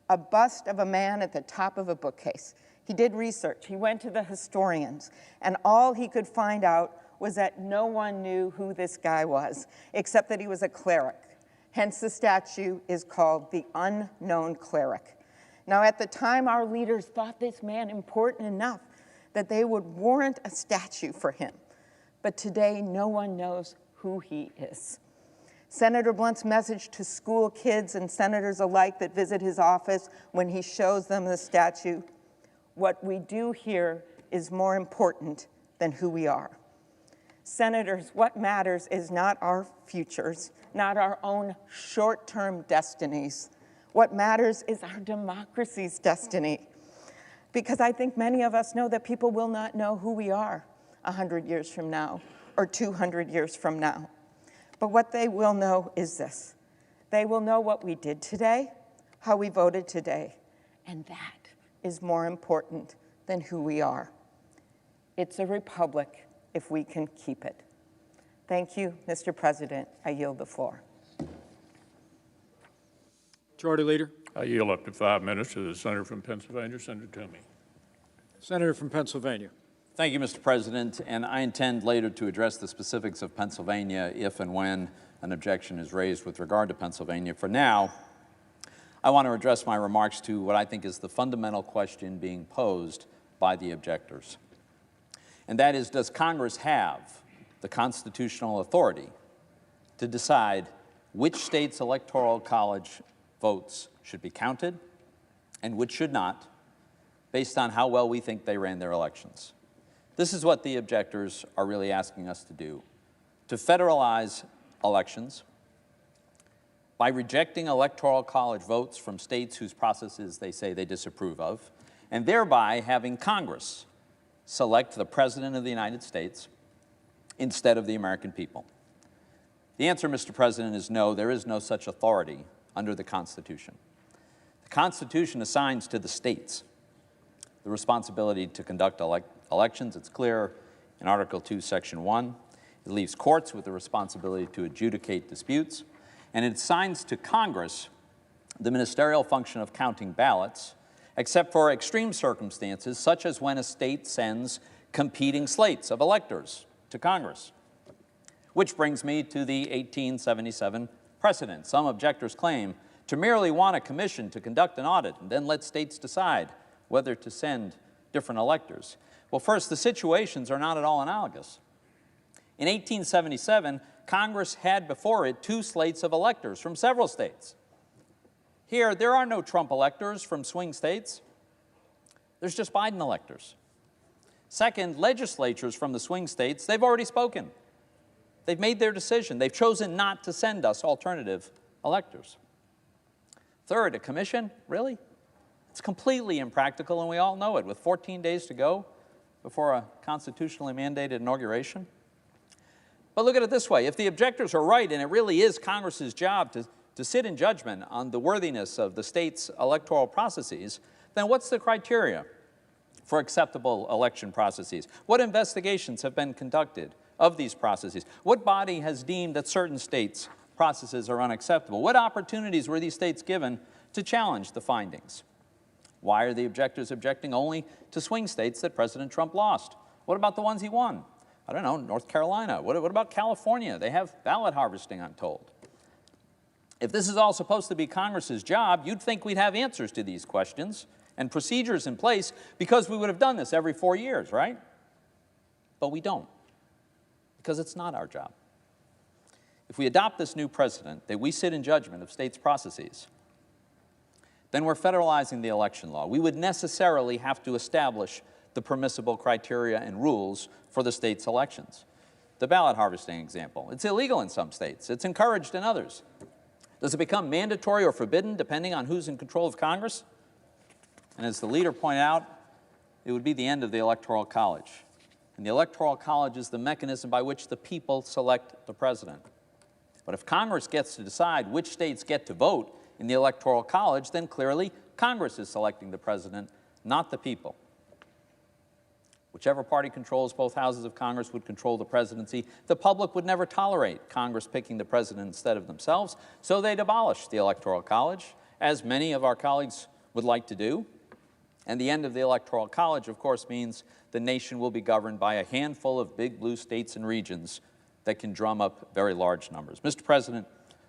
a bust of a man at the top of a bookcase. He did research. He went to the historians, and all he could find out was that no one knew who this guy was, except that he was a cleric. Hence, the statue is called the Unknown Cleric. Now, at the time, our leaders thought this man important enough that they would warrant a statue for him. But today, no one knows who he is. Senator Blunt's message to school kids and senators alike that visit his office when he shows them the statue, what we do here is more important than who we are. Senators, what matters is not our futures, not our own short-term destinies. What matters is our democracy's destiny. Because I think many of us know that people will not know who we are 100 years from now or 200 years from now. But what they will know is this. They will know what we did today, how we voted today, and that is more important than who we are. It's a republic if we can keep it. Thank you, Mr. President. I yield the floor. Majority Leader. I yield up to 5 minutes to the senator from Pennsylvania, Senator Toomey. Senator from Pennsylvania. Thank you, Mr. President, and I intend later to address the specifics of Pennsylvania if and when an objection is raised with regard to Pennsylvania. For now, I want to address my remarks to what I think is the fundamental question being posed by the objectors. And that is, does Congress have the constitutional authority to decide which states' electoral college votes should be counted and which should not, based on how well we think they ran their elections? This is what the objectors are really asking us to do, to federalize elections by rejecting electoral college votes from states whose processes they say they disapprove of, and thereby having Congress select the President of the United States instead of the American people. The answer, Mr. President, is no, there is no such authority under the Constitution. The Constitution assigns to the states the responsibility to conduct elections. It's clear in Article 2, Section 1. It leaves courts with the responsibility to adjudicate disputes, and it assigns to Congress the ministerial function of counting ballots, except for extreme circumstances, such as when a state sends competing slates of electors to Congress. Which brings me to the 1877 precedent. Some objectors claim to merely want a commission to conduct an audit and then let states decide whether to send different electors. Well, first, the situations are not at all analogous. In 1877, Congress had before it 2 slates of electors from several states. Here, there are no Trump electors from swing states. There's just Biden electors. Second, legislatures from the swing states, they've already spoken. They've made their decision. They've chosen not to send us alternative electors. Third, a commission? Really? It's completely impractical, and we all know it, with 14 days to go before a constitutionally mandated inauguration. But look at it this way. If the objectors are right, and it really is Congress's job to sit in judgment on the worthiness of the state's electoral processes, then what's the criteria for acceptable election processes? What investigations have been conducted of these processes? What body has deemed that certain states' processes are unacceptable? What opportunities were these states given to challenge the findings? Why are the objectors objecting only to swing states that President Trump lost? What about the ones he won? I don't know, North Carolina. What about California? They have ballot harvesting, I'm told. If this is all supposed to be Congress's job, you'd think we'd have answers to these questions and procedures in place because we would have done this every 4 years, right? But we don't, because it's not our job. If we adopt this new precedent that we sit in judgment of states' processes, then we're federalizing the election law. We would necessarily have to establish the permissible criteria and rules for the state's elections. The ballot harvesting example. It's illegal in some states. It's encouraged in others. Does it become mandatory or forbidden depending on who's in control of Congress? And as the leader pointed out, it would be the end of the Electoral College. And the Electoral College is the mechanism by which the people select the president. But if Congress gets to decide which states get to vote in the Electoral College, then clearly Congress is selecting the president, not the people. Whichever party controls both houses of Congress would control the presidency. The public would never tolerate Congress picking the president instead of themselves, so they'd abolish the Electoral College, as many of our colleagues would like to do. And the end of the Electoral College, of course, means the nation will be governed by a handful of big blue states and regions that can drum up very large numbers. Mr. President,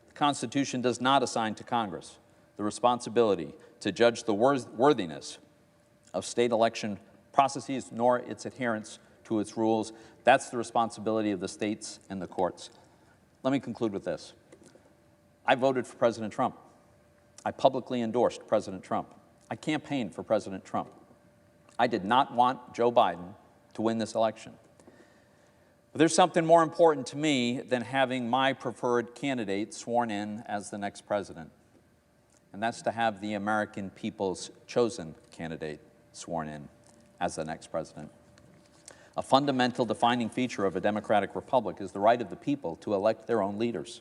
the Constitution does not assign to Congress the responsibility to judge the worthiness of state election processes, nor its adherence to its rules. That's the responsibility of the states and the courts. Let me conclude with this. I voted for President Trump. I publicly endorsed President Trump. I campaigned for President Trump. I did not want Joe Biden to win this election. But there's something more important to me than having my preferred candidate sworn in as the next president, and that's to have the American people's chosen candidate sworn in as the next president. A fundamental defining feature of a democratic republic is the right of the people to elect their own leaders.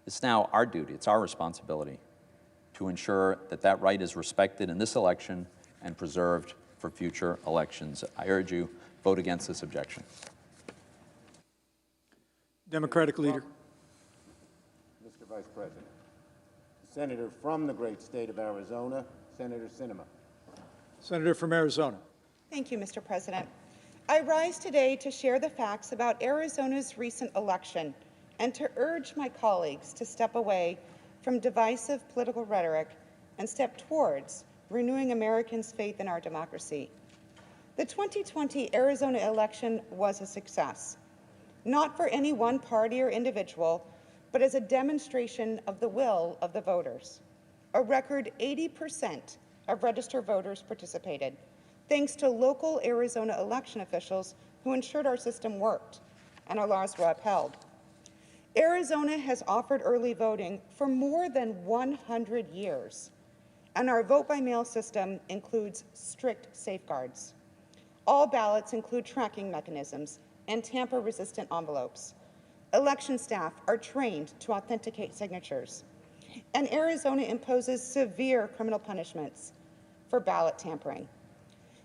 It's now our duty, it's our responsibility to ensure that that right is respected in this election and preserved for future elections. I urge you, vote against this objection. Democratic leader. Mr. Vice President. Senator from the great state of Arizona, Senator Sinema. Senator from Arizona. Thank you, Mr. President. I rise today to share the facts about Arizona's recent election and to urge my colleagues to step away from divisive political rhetoric and step towards renewing Americans' faith in our democracy. The 2020 Arizona election was a success, not for any one party or individual, but as a demonstration of the will of the voters. A record 80% of registered voters participated, thanks to local Arizona election officials who ensured our system worked and our laws were upheld. Arizona has offered early voting for more than 100 years, and our vote-by-mail system includes strict safeguards. All ballots include tracking mechanisms and tamper-resistant envelopes. Election staff are trained to authenticate signatures, and Arizona imposes severe criminal punishments for ballot tampering.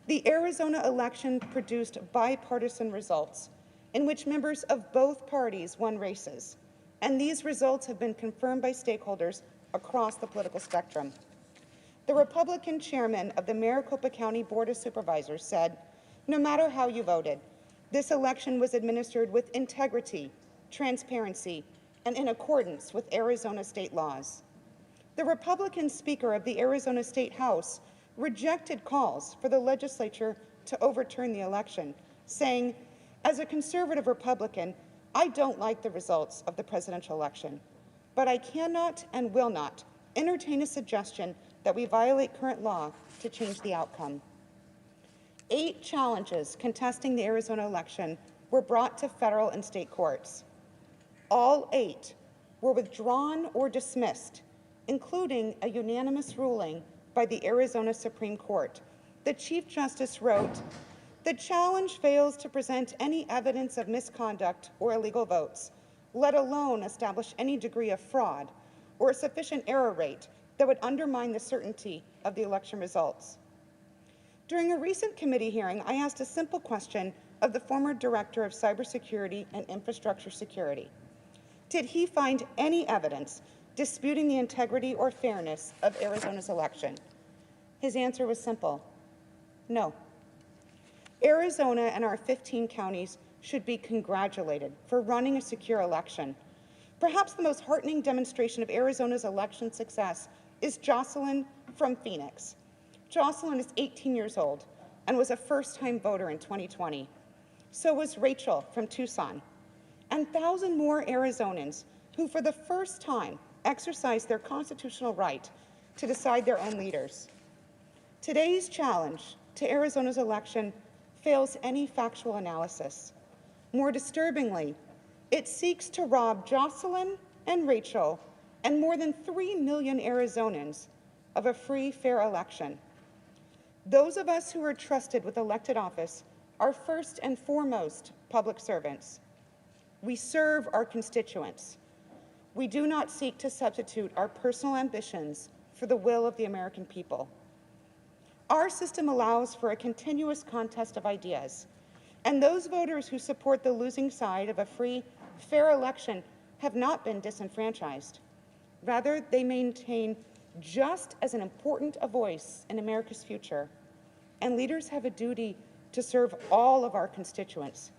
The Arizona election produced bipartisan results in which members of both parties won races, and these results have been confirmed by stakeholders across the political spectrum. The Republican chairman of the Maricopa County Board of Supervisors said, "No matter how you voted, this election was administered with integrity, transparency, and in accordance with Arizona state laws." The Republican Speaker of the Arizona State House rejected calls for the legislature to overturn the election, saying, "As a conservative Republican, I don't like the results of the presidential election, but I cannot and will not entertain a suggestion that we violate current law to change the outcome." 8 challenges contesting the Arizona election were brought to federal and state courts. All 8 were withdrawn or dismissed, including a unanimous ruling by the Arizona Supreme Court. The Chief Justice wrote, "The challenge fails to present any evidence of misconduct or illegal votes, let alone establish any degree of fraud or a sufficient error rate that would undermine the certainty of the election results." During a recent committee hearing, I asked a simple question of the former Director of Cybersecurity and Infrastructure Security. Did he find any evidence disputing the integrity or fairness of Arizona's election? His answer was simple: no. Arizona and our 15 counties should be congratulated for running a secure election. Perhaps the most heartening demonstration of Arizona's election success is Jocelyn from Phoenix. Jocelyn is 18 years old and was a first-time voter in 2020. So was Rachel from Tucson, and 1,000 more Arizonans who for the first time exercised their constitutional right to decide their own leaders. Today's challenge to Arizona's election fails any factual analysis. More disturbingly, it seeks to rob Jocelyn and Rachel and more than 3 million Arizonans of a free, fair election. Those of us who are trusted with elected office are first and foremost public servants. We serve our constituents. We do not seek to substitute our personal ambitions for the will of the American people. Our system allows for a continuous contest of ideas, and those voters who support the losing side of a free, fair election have not been disenfranchised. Rather, they maintain just as important a voice in America's future, and leaders have a duty to serve all of our constituents,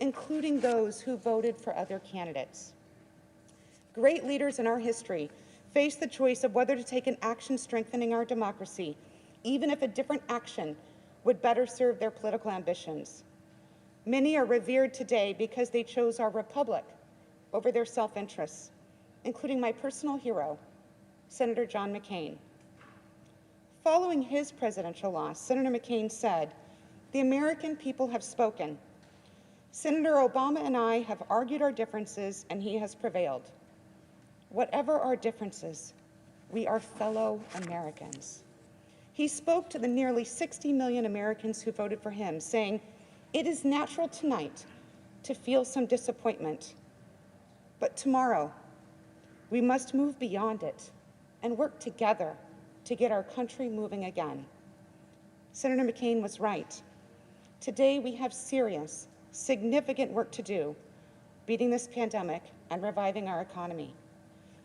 including those who voted for other candidates. Great leaders in our history face the choice of whether to take an action strengthening our democracy, even if a different action would better serve their political ambitions. Many are revered today because they chose our republic over their self-interests, including my personal hero, Senator John McCain. Following his presidential loss, Senator McCain said, "The American people have spoken. Senator Obama and I have argued our differences, and he has prevailed. Whatever our differences, we are fellow Americans." He spoke to the nearly 60 million Americans who voted for him, saying, "It is natural tonight to feel some disappointment, but tomorrow we must move beyond it and work together to get our country moving again." Senator McCain was right. Today we have serious, significant work to do, beating this pandemic and reviving our economy.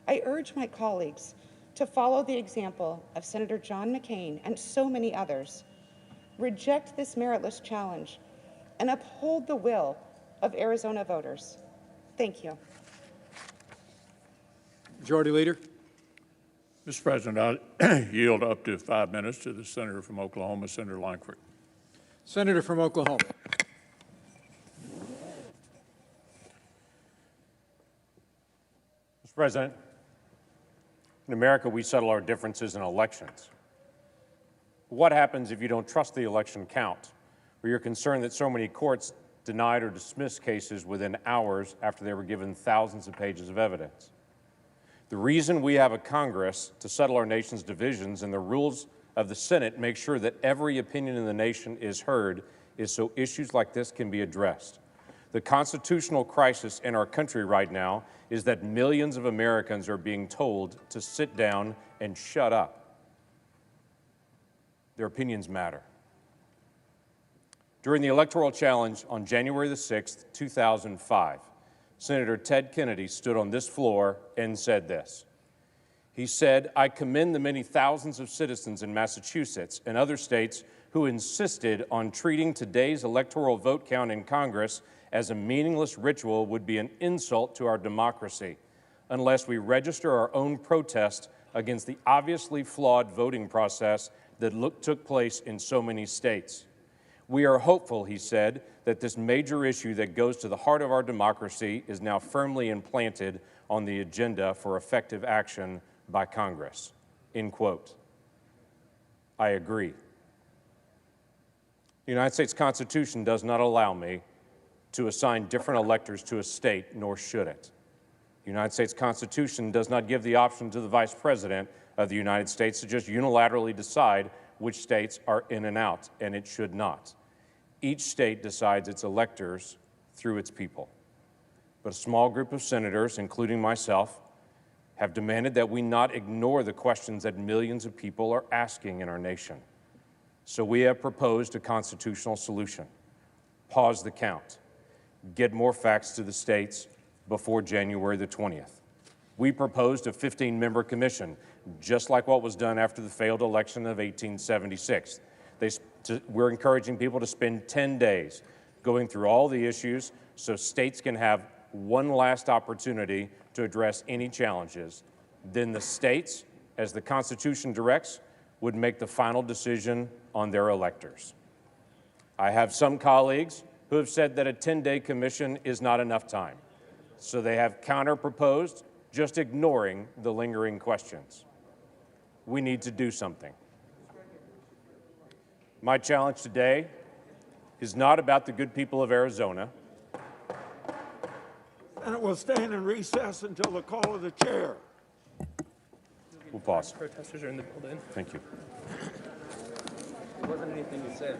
I urge my colleagues to follow the example of Senator John McCain and so many others, reject this meritless challenge, and uphold the will of Arizona voters. Thank you. Majority Leader. Mr. President, I yield up to 5 minutes to the senator from Oklahoma, Senator Lankford. Senator from Oklahoma. Mr. President, in America, we settle our differences in elections. What happens if you don't trust the election count, or you're concerned that so many courts denied or dismissed cases within hours after they were given thousands of pages of evidence? The reason we have a Congress to settle our nation's divisions and the rules of the Senate make sure that every opinion in the nation is heard is so issues like this can be addressed. The constitutional crisis in our country right now is that millions of Americans are being told to sit down and shut up. Their opinions matter. During the electoral challenge on January the 6th, 2005, Senator Ted Kennedy stood on this floor and said this. He said, "I commend the many thousands of citizens in Massachusetts and other states who insisted on treating today's electoral vote count in Congress as a meaningless ritual would be an insult to our democracy unless we register our own protest against the obviously flawed voting process that took place in so many states. We are hopeful," he said, "that this major issue that goes to the heart of our democracy is now firmly implanted on the agenda for effective action by Congress." End quote. I agree. The United States Constitution does not allow me to assign different electors to a state, nor should it. The United States Constitution does not give the option to the Vice President of the United States to just unilaterally decide which states are in and out, and it should not. Each state decides its electors through its people. But a small group of senators, including myself, have demanded that we not ignore the questions that millions of people are asking in our nation. So we have proposed a constitutional solution. Pause the count. Get more facts to the states before January the 20th. We proposed a 15-member commission, just like what was done after the failed election of 1876. We're encouraging people to spend 10 days going through all the issues so states can have one last opportunity to address any challenges. Then the states, as the Constitution directs, would make the final decision on their electors. I have some colleagues who have said that a 10-day commission is not enough time, so they have counter-proposed, just ignoring the lingering questions. We need to do something. My challenge today is not about the good people of Arizona. And it will stand in recess until the call of the chair. We'll pause. Protesters are in the building. Thank you. There wasn't anything to say.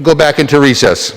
go back into recess.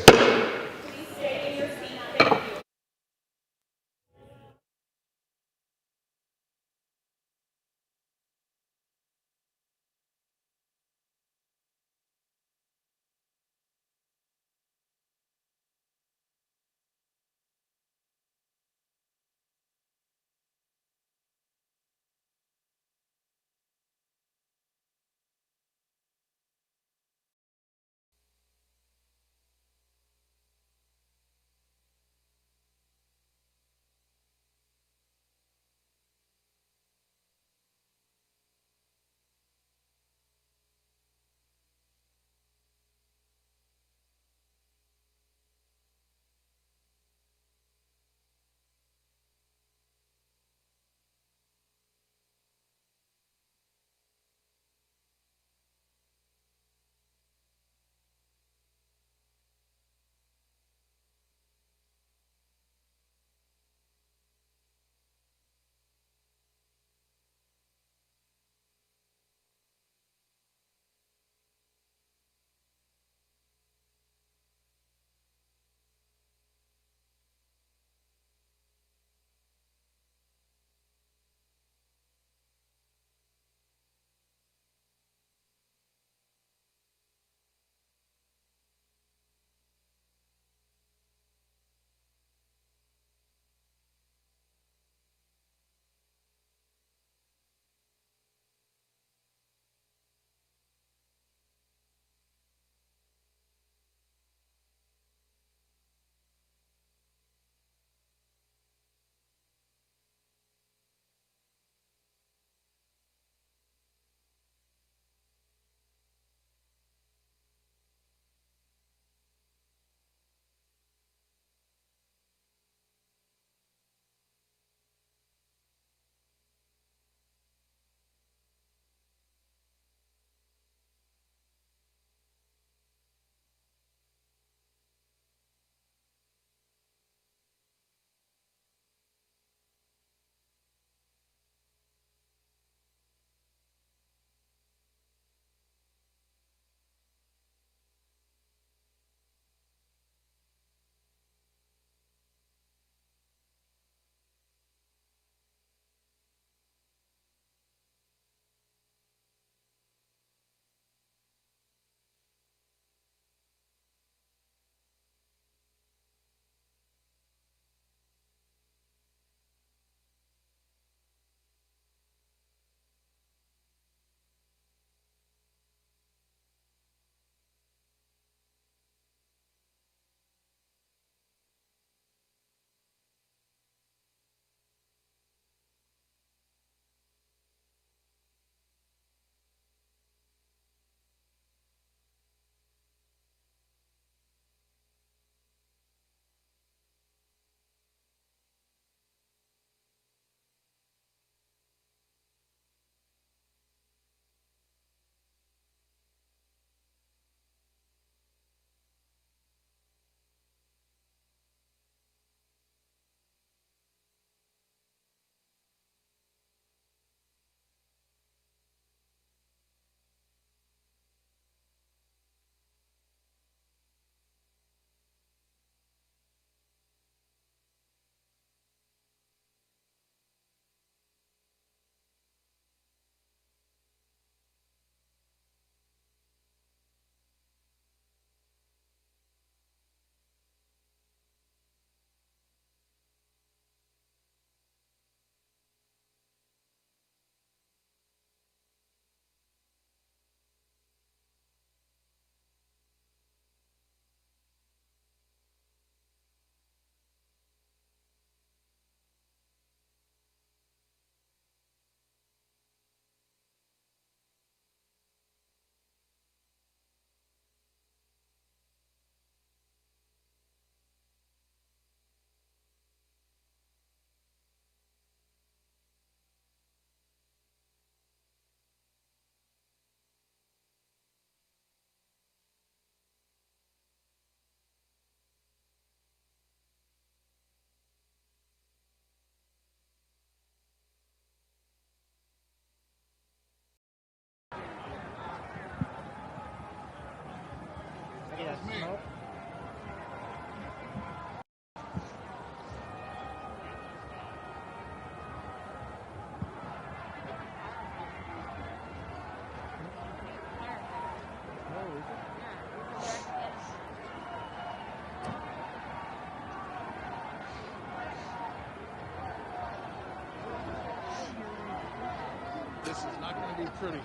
This is not going to be pretty.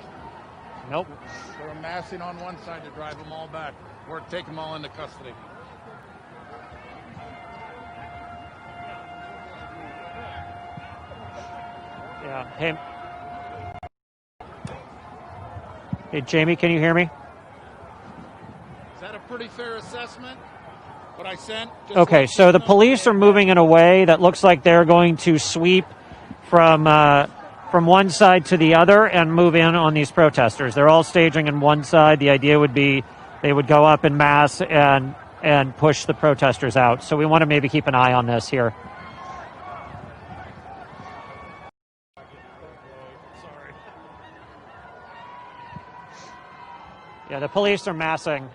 Nope. They're amassing on one side to drive them all back or take them all into custody. Yeah. Hey. Hey, Jamie, can you hear me? Is that a pretty fair assessment? What I sent? Okay, so the police are moving in a way that looks like they're going to sweep from one side to the other and move in on these protesters. They're all staging on one side. The idea would be they would go up en masse and push the protesters out. So we want to maybe keep an eye on this here. Yeah, the police are massing.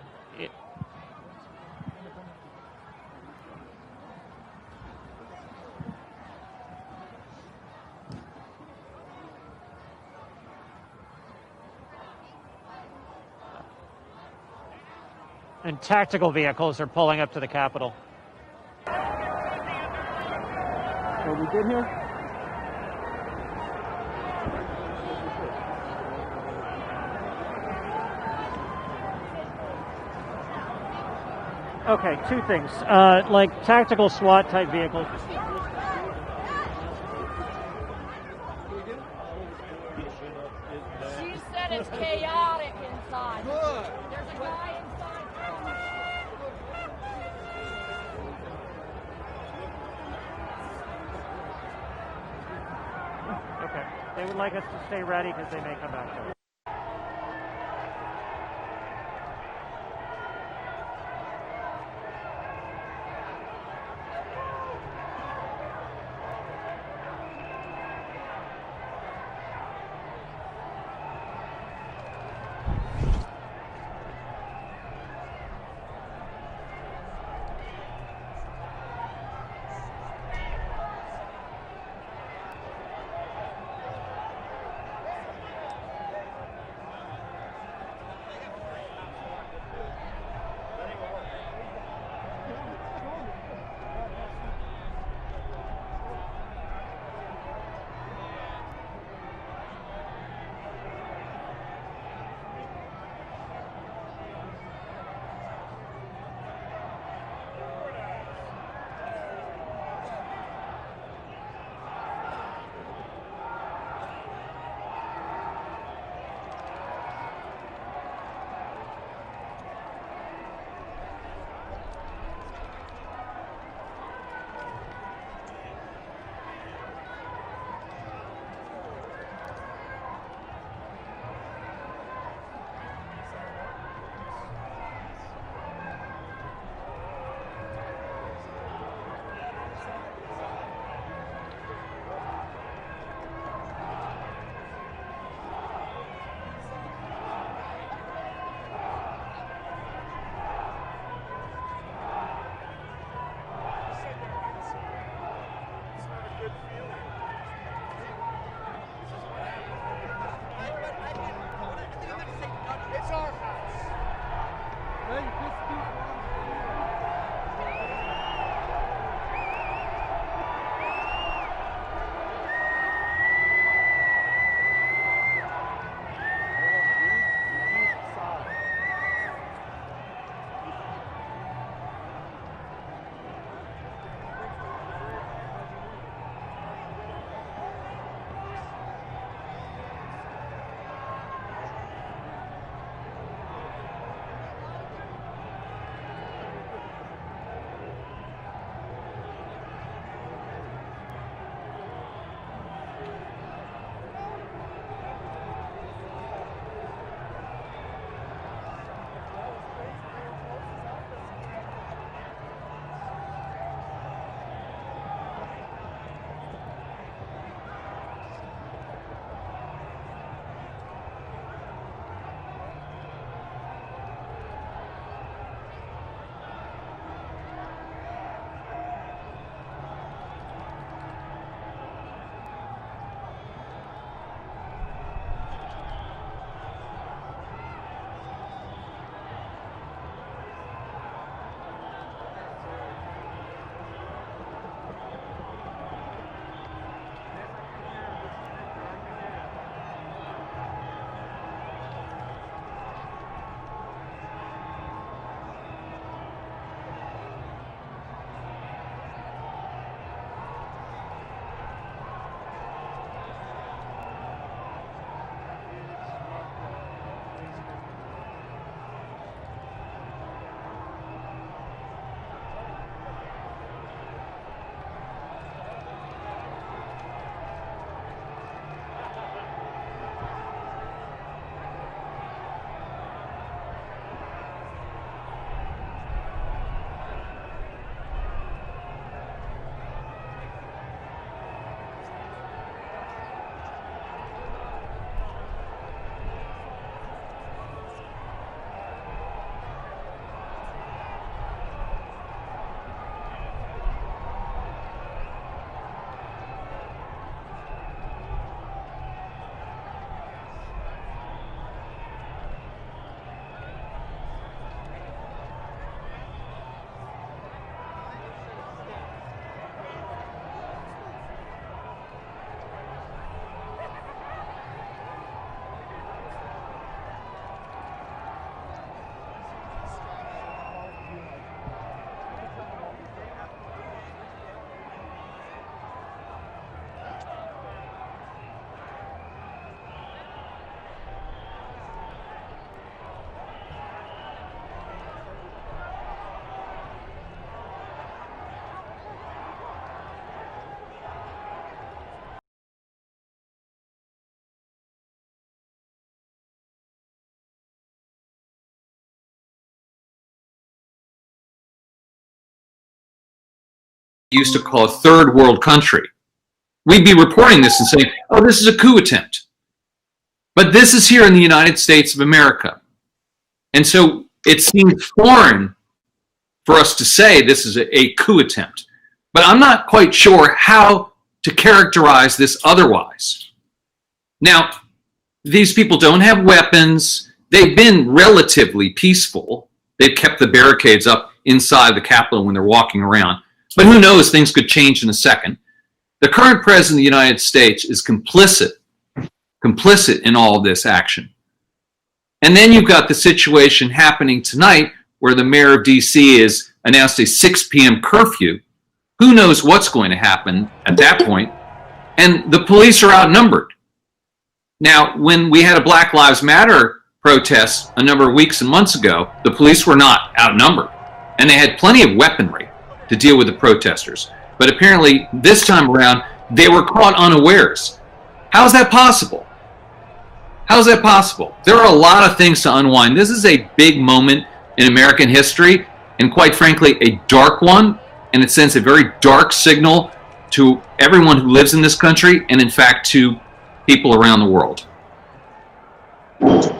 And tactical vehicles are pulling up to the Capitol. Are we good here? Okay, two things. Like tactical SWAT type vehicles. She said it's chaotic inside. Good. There's a guy inside. Okay. They would like us to stay ready because they may come back to us. used to call a third world country. We'd be reporting this and saying, oh, this is a coup attempt. But this is here in the United States of America. And so it seems foreign for us to say this is a coup attempt. But I'm not quite sure how to characterize this otherwise. Now, these people don't have weapons. They've been relatively peaceful. They've kept the barricades up inside the Capitol when they're walking around. But who knows, things could change in a second. The current president of the United States is complicit in all of this action. And then you've got the situation happening tonight where the mayor of D.C. has announced a 6 p.m. curfew. Who knows what's going to happen at that point? And the police are outnumbered. Now, when we had a Black Lives Matter protest a number of weeks and months ago, the police were not outnumbered. And they had plenty of weaponry to deal with the protesters. But apparently, this time around, they were caught unawares. How is that possible? How is that possible? There are a lot of things to unwind. This is a big moment in American history, and quite frankly, a dark one, and it sends a very dark signal to everyone who lives in this country, and in fact, to people around the world.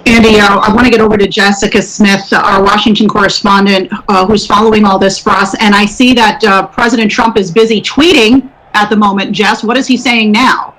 Andy, I want to get over to Jessica Smith, our Washington correspondent, who's following all this for us. And I see that President Trump is busy tweeting at the moment. Jess, what is he saying now?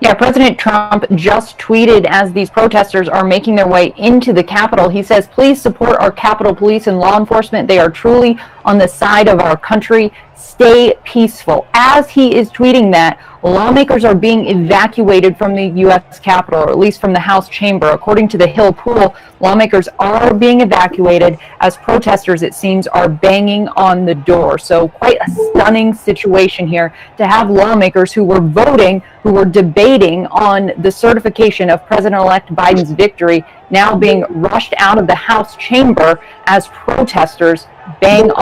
Yeah, President Trump just tweeted as these protesters are making their way into the Capitol. He says, please support our Capitol Police and law enforcement. They are truly on the side of our country. Stay peaceful. As he is tweeting that, lawmakers are being evacuated from the U.S. Capitol, or at least from the House chamber. According to the Hill poll, lawmakers are being evacuated as protesters, it seems, are banging on the door. So quite a stunning situation here to have lawmakers who were voting, who were debating on the certification of President-elect Biden's victory, now being rushed out of the House chamber as protesters bang on.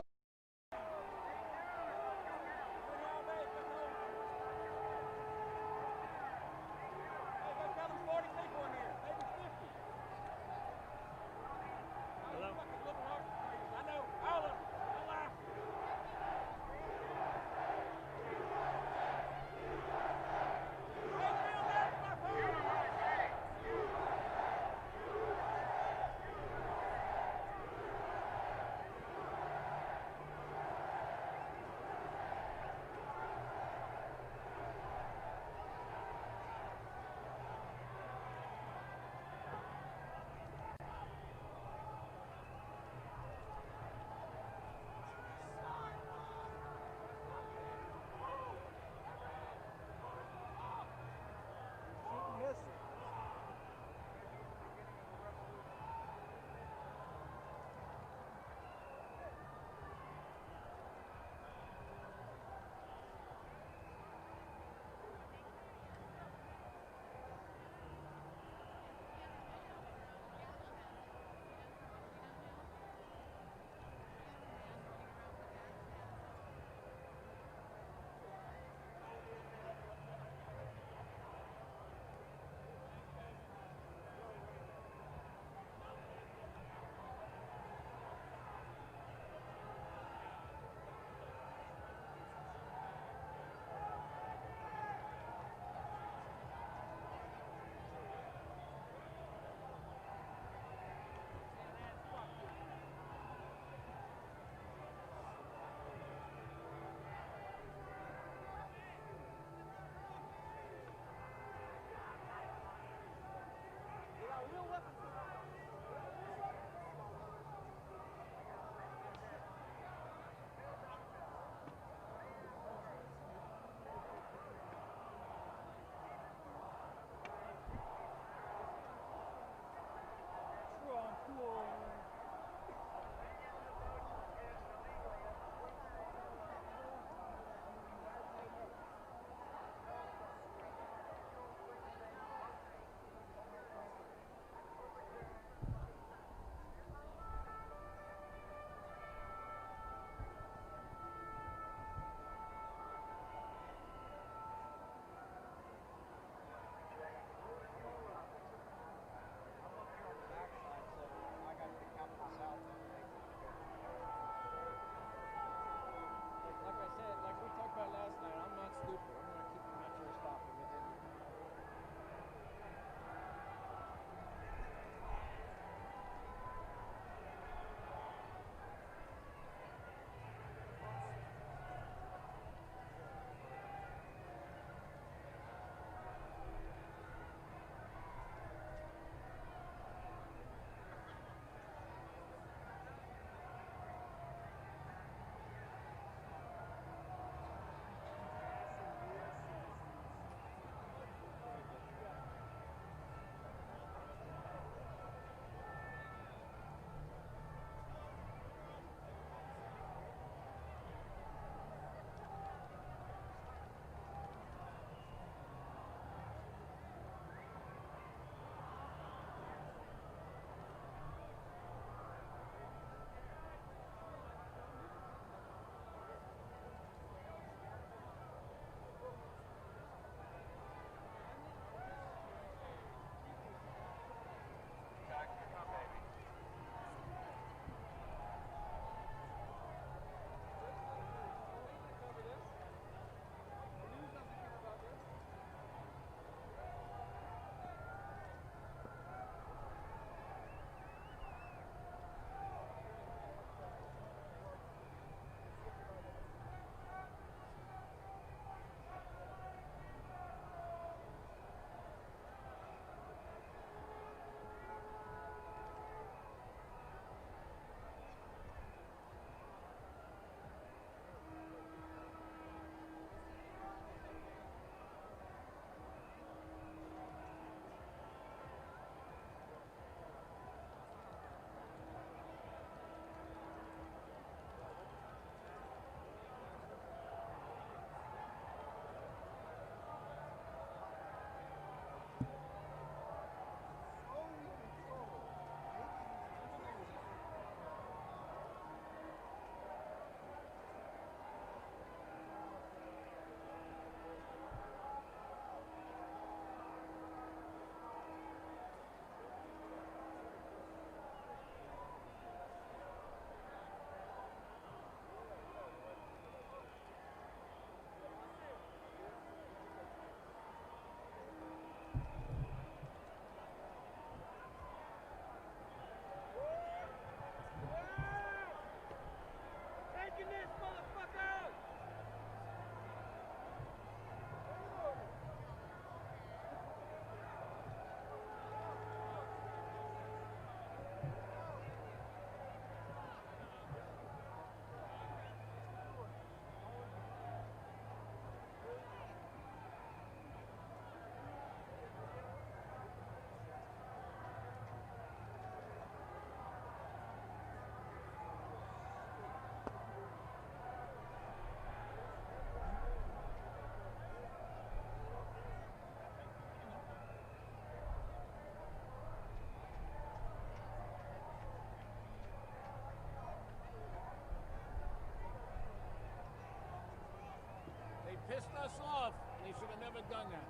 us off, and he should have never done that.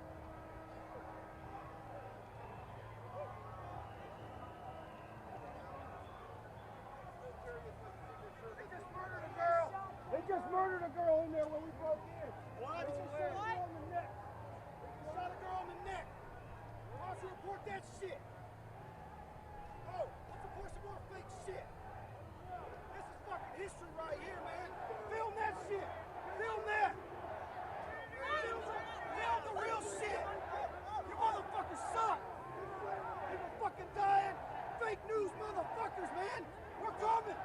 They just murdered a girl in there when we broke in. What? They just shot a girl in the neck. They just shot a girl in the neck. Why don't you report that shit? Oh, let's report some more fake shit. This is fucking history right here, man. Film that shit. Film that. Film the real shit. You motherfuckers suck. People fucking dying. Fake news motherfuckers, man. We're coming.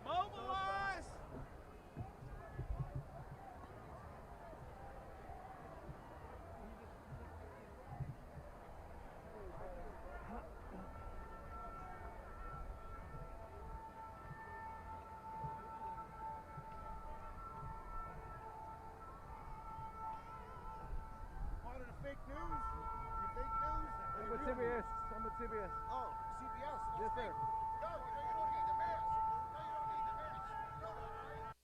Mobilize! Part of the fake news? You fake news? I'm with CBS. I'm with CBS. Oh, CBS? Yes, sir. No, you don't need the mask. No, you don't need the mask. You know that, right?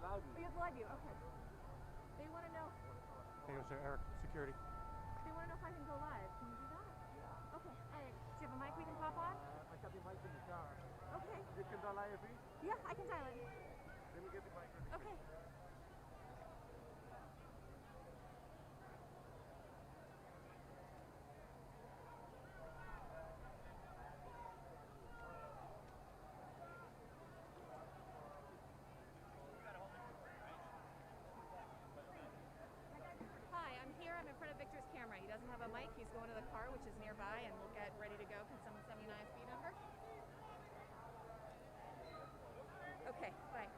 live view. Oh, you have live view, okay. They want to know. Hey, Mr. Eric, security. They want to know if I can go live. Can you do that? Yeah. Okay, all right. Do you have a mic we can pop on? I got the mic in the car. Okay. You can dial IFE? Yeah, I can dial it. Let me get the mic ready. Okay. Hi, I'm here. I'm in front of Victor's camera. He doesn't have a mic. He's going to the car, which is nearby, and we'll get ready to go. Can someone send me an IFB number? Okay, bye.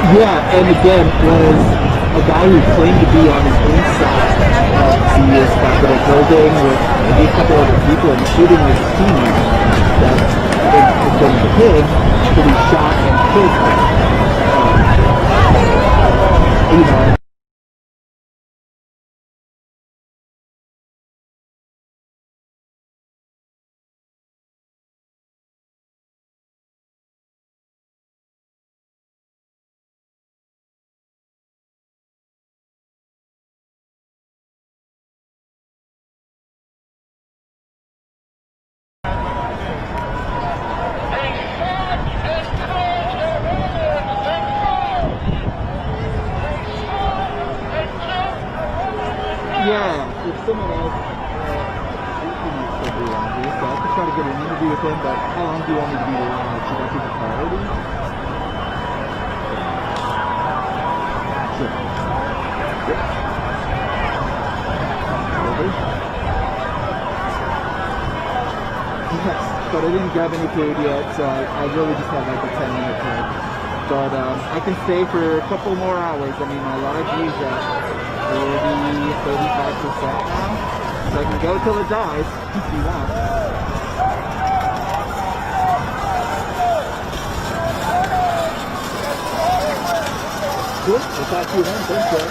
Yeah, and again, was a guy who claimed to be on the inside of the Capitol building with maybe a couple other people, including his teammates, that, according to him, that he shot and killed him. You know. Yeah, if someone else could be around here, so I could try to get an interview with him, but how long do you want me to be around? Should that be the priority? Sure. Yep. Yes, but I didn't grab any food yet, so I really just have like a 10-minute break. But I can stay for a couple more hours. I mean, my library's at 35% now, so I can go till it dies if you want. Cool, we'll talk to you then. Thanks, Joe.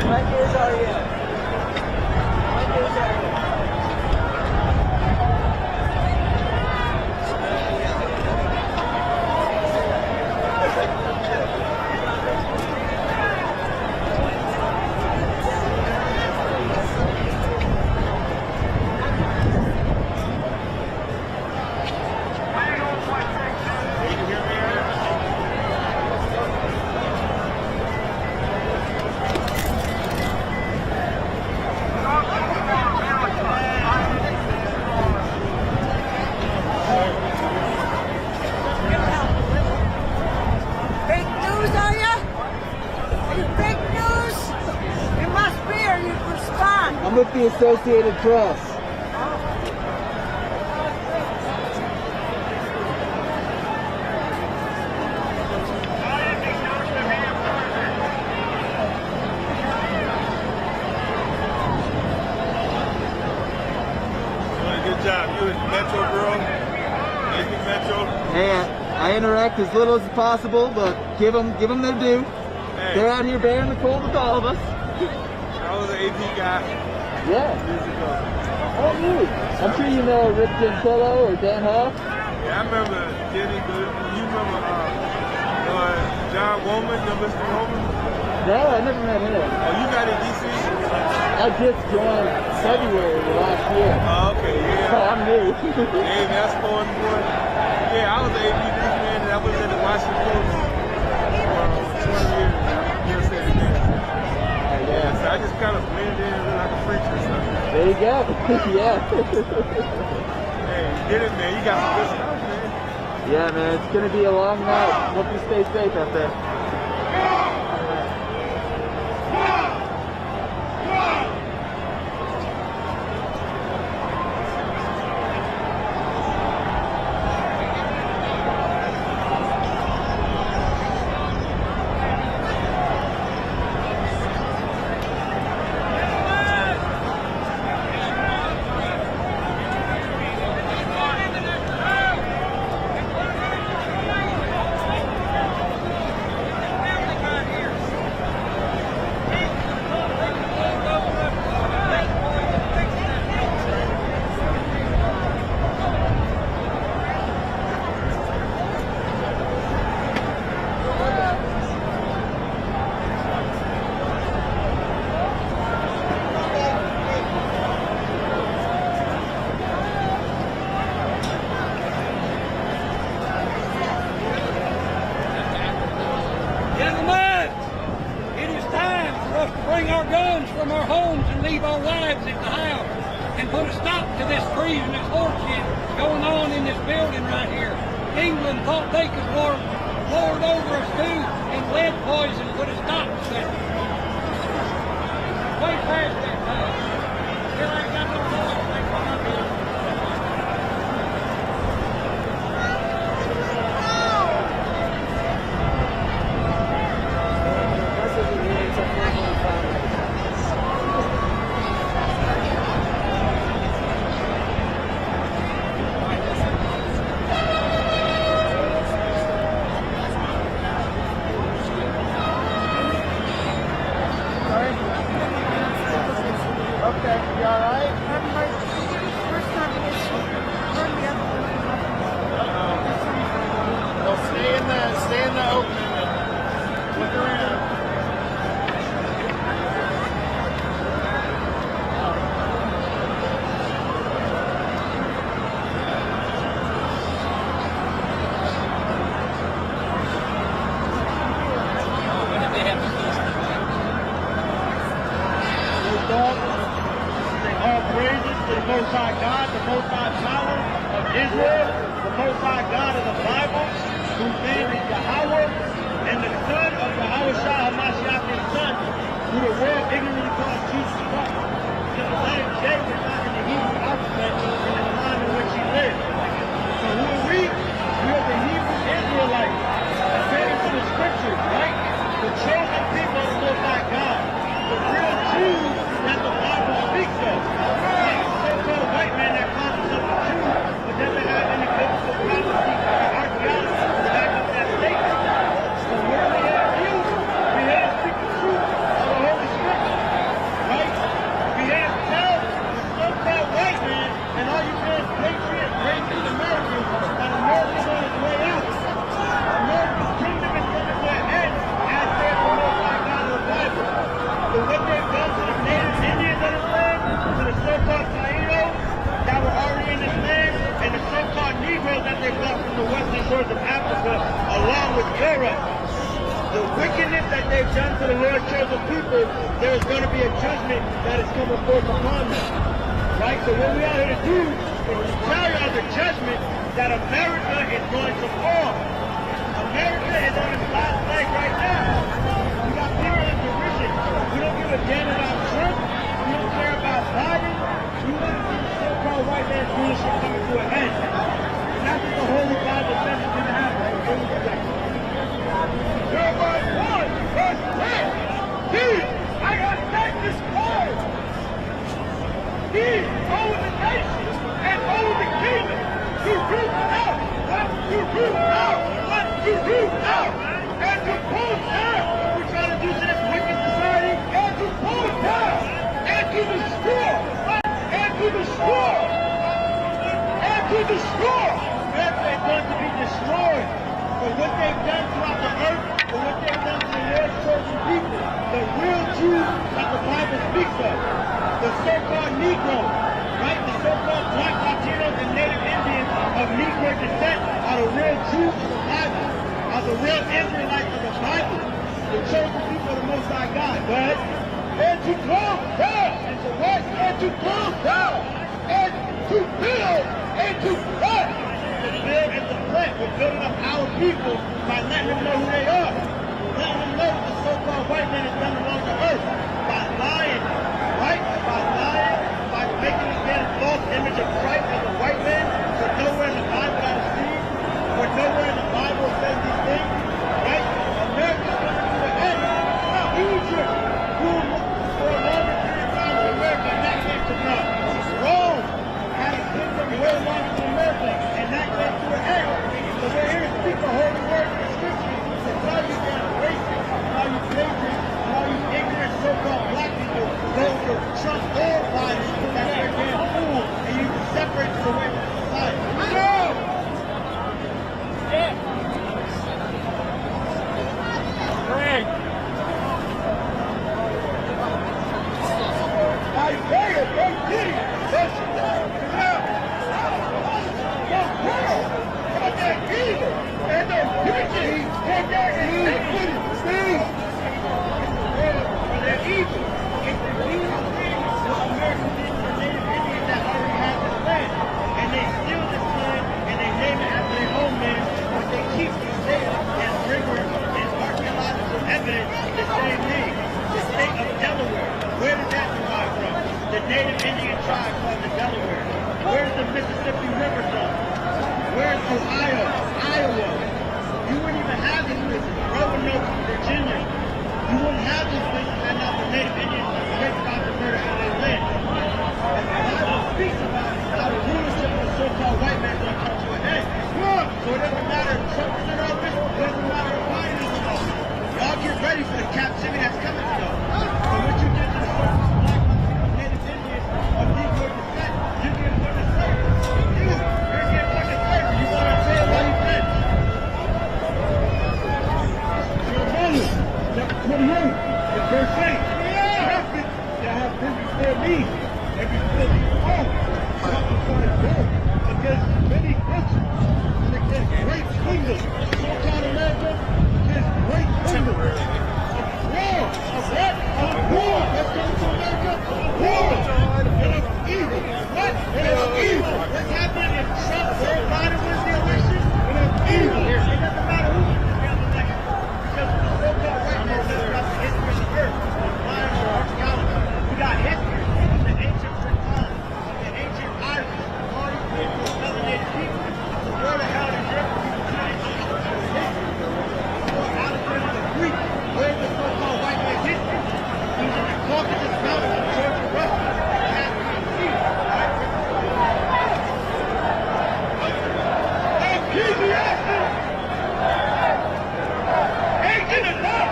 What news are you? What news are you? Fake news, are you? Are you fake news? You must be, or you respond. I'm with the Associated Press. Good job. You was Metro girl. Maybe Metro. Hey, I interact as little as possible, but give them their due. Hey. They're out here bearing the cold with all of us. I was an AP guy. Yeah. Years ago. Oh, you. I'm sure you know Rick Gentillo or Dan Huff. Yeah, I remember Jenny Good. You remember John Woman, you know Mr. Woman? No, I never met him. Oh, you got in DC? I just joined February last year. Oh, okay, yeah. So I'm new. Hey, that's fun, boy. Yeah, I was an AP newsman and I was at the Washington Post for 20 years. USA Today. Yeah, so I just kind of blended in like a preacher or something. There you go. Yeah. Hey, you did it, man. You got some good stuff, man. Yeah, man. It's going to be a long night. Hope you stay safe out there. Gentlemen, it is time for us to bring our guns from our homes and leave our wives at the house and put a stop to this treasonous horseshit going on in this building right here. England thought they could lord over us too, and lead poison put a stop to that. Way past that time. Here I got no voice. They come up here. Okay, you alright? So stay in the opening and look around. All praises to the Most High God, the Most High power of Israel, the Most High God of the Bible, whose name is Yahweh, and the Son of Yahweh Shah HaMashiach, his Son, who the world ignorantly calls Jesus Christ. Because the letter J was not in the Hebrew alphabet in the time in which he lived. So who are we? We are the Hebrew Israelites, according to the scriptures, right? The chosen people of the Most High God, the real Jews that the Bible speaks of. Not the so-called white man that calls himself a Jew, but doesn't have any biblical prophecy or wickedness that they've done to the Lord's chosen people, there is going to be a judgment that is coming forth upon them. Right? So what we are here to do is to tell y'all the judgment that America is going to fall. America is on its last leg right now. We got people in derision. We don't give a damn about Trump. We don't care about Biden. We want to see the so-called white man's leadership coming to an end. And that's what the Holy Bible says is going to happen. Jeremiah 1, verse 10. He, I got set this word. He owns the nation and owns the kingdom. To root out, what to root out, what to root out, and to pull down. We're trying to do to this wicked society, and to pull down, and to destroy, and to destroy, and to destroy. They're going to be destroyed for what they've done throughout the earth, for what they've done to the Lord's chosen people, the real Jews that the Bible speaks of, the so-called Negroes, right? The so-called Black Latinos and Native Indians of Negro descent are the real Jews of the Bible, are the real Israelites of the Bible, the chosen people of the Most High God. But and to close down, and to what? And to close down, and to build, and to plant. To build and to plant. We're building up our people by letting them know who they are, letting them know what the so-called white man has done along the earth, by lying, right? By lying, by making again a false image of Christ as a white man, for nowhere in the Bible that is seen, for nowhere in the Bible says these things, right? America's coming to an end. Now, Egypt ruled for a longer period of time than America, and that came to naught. Rome had a kingdom way longer than America, and that came to an end. So we're here to speak the holy word of the scriptures to tell you that racist, all you patriots, all you ignorant so-called black people, those who Trump or Biden, that they're damn fool, and you separate them away from society. No! Yeah. Great. Isaiah 13, verse 12. For their evil and their wicked and their iniquity. For their evil. It's the evil thing that Americans did to the Native Indians that already had this land. And they steal this land and they name it after their homeland, but they keep these data and rigorous and archaeological evidence the same name. The state of Delaware. Where did that derive from? The Native Indian tribe called the Delaware. Where's the Mississippi River from? Where's Ohio? Iowa? You wouldn't even have these places. Roanoke, Virginia. You wouldn't have these places had not the Native Indians raped about the murder of their land. And the Bible speaks about how the rulership of the so-called white man is going to come to an end. So it doesn't matter if Trump is in office, it doesn't matter if Biden is in office. Y'all get ready for the captivity that's coming to y'all. So what you did to the so-called black Native Indians of Negro descent, you get put to slavery. You're getting put to slavery. You want to tell why you did. Jeremiah, chapter 28, in verse 8. Prophets that have been before me, and before these all, prophesied war against many countries, and against great kingdoms. So-called America, against great kingdoms. War, of what? Of war. Let's go to America. War. And of evil. What? And of evil. What's happening if Trump or Biden wins the election? And of evil. It doesn't matter who wins the election. Because the so-called white man says about the history of the earth. Lying or archaeology. We got history of the ancient Britons, of the ancient Irish, all these people, melanated people. So where the hell did your history? Or Alexander the Greek. Where's the so-called white man's history? He's in the Caucasus Mountains of Georgia, Russia. Ecclesiastes! Ancient enough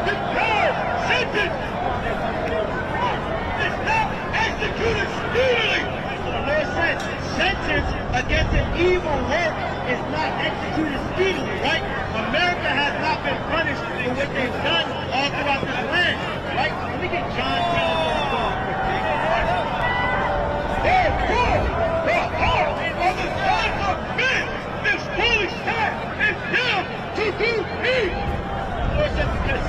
to guard sentence! It's not executed speedily! So the Lord says, sentence against an evil work is not executed speedily, right? America has not been punished for what they've done all throughout this land, right? Let me get John telling us quickly. Therefore, the heart of the Son of Men is fully set and down to do evil. The Lord says, because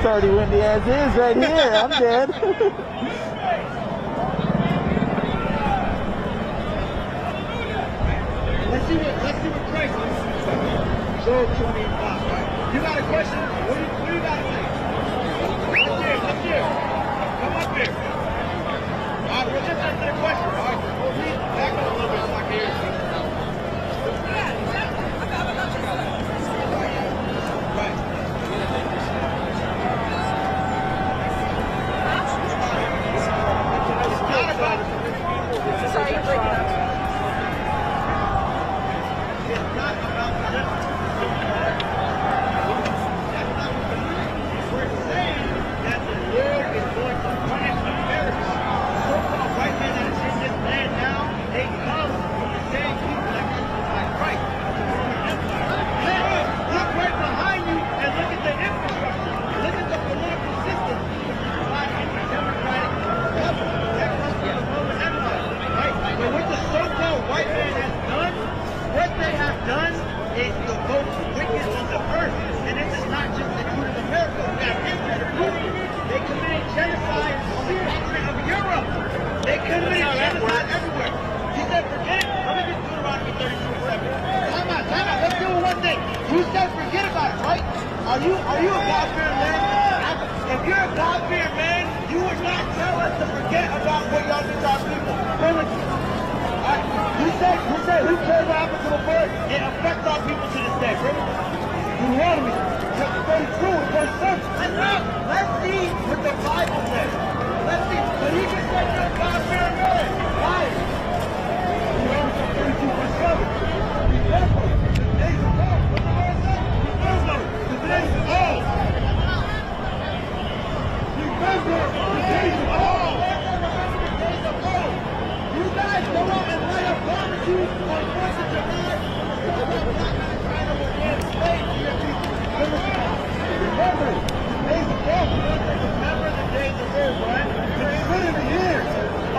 already windy as is right here. I'm dead. Let's see what Christ is. Job 25, right? You got a question? What do you got to say? Let's hear. Come up here. All right, we'll just answer the question, all right? We'll read back up a little bit so I can hear you. Sorry, you're breaking up. Are you a God-fearing man? If you're a God-fearing man, you would not tell us to forget about what y'all did to our people. You say who cares what happened to the bird? It affects our people to this day. Deuteronomy 32 and verse 6. Let's see what the Bible says. Let's see. But he just said you're a God-fearing man. Why? Deuteronomy 32 verse 7. Remember the days of old. What the Lord said? Remember the days of old. Remember the days of old. You guys go out and light up barbecues on 4th of July. Remember the days of old. Remember the days of old, right? Consider the years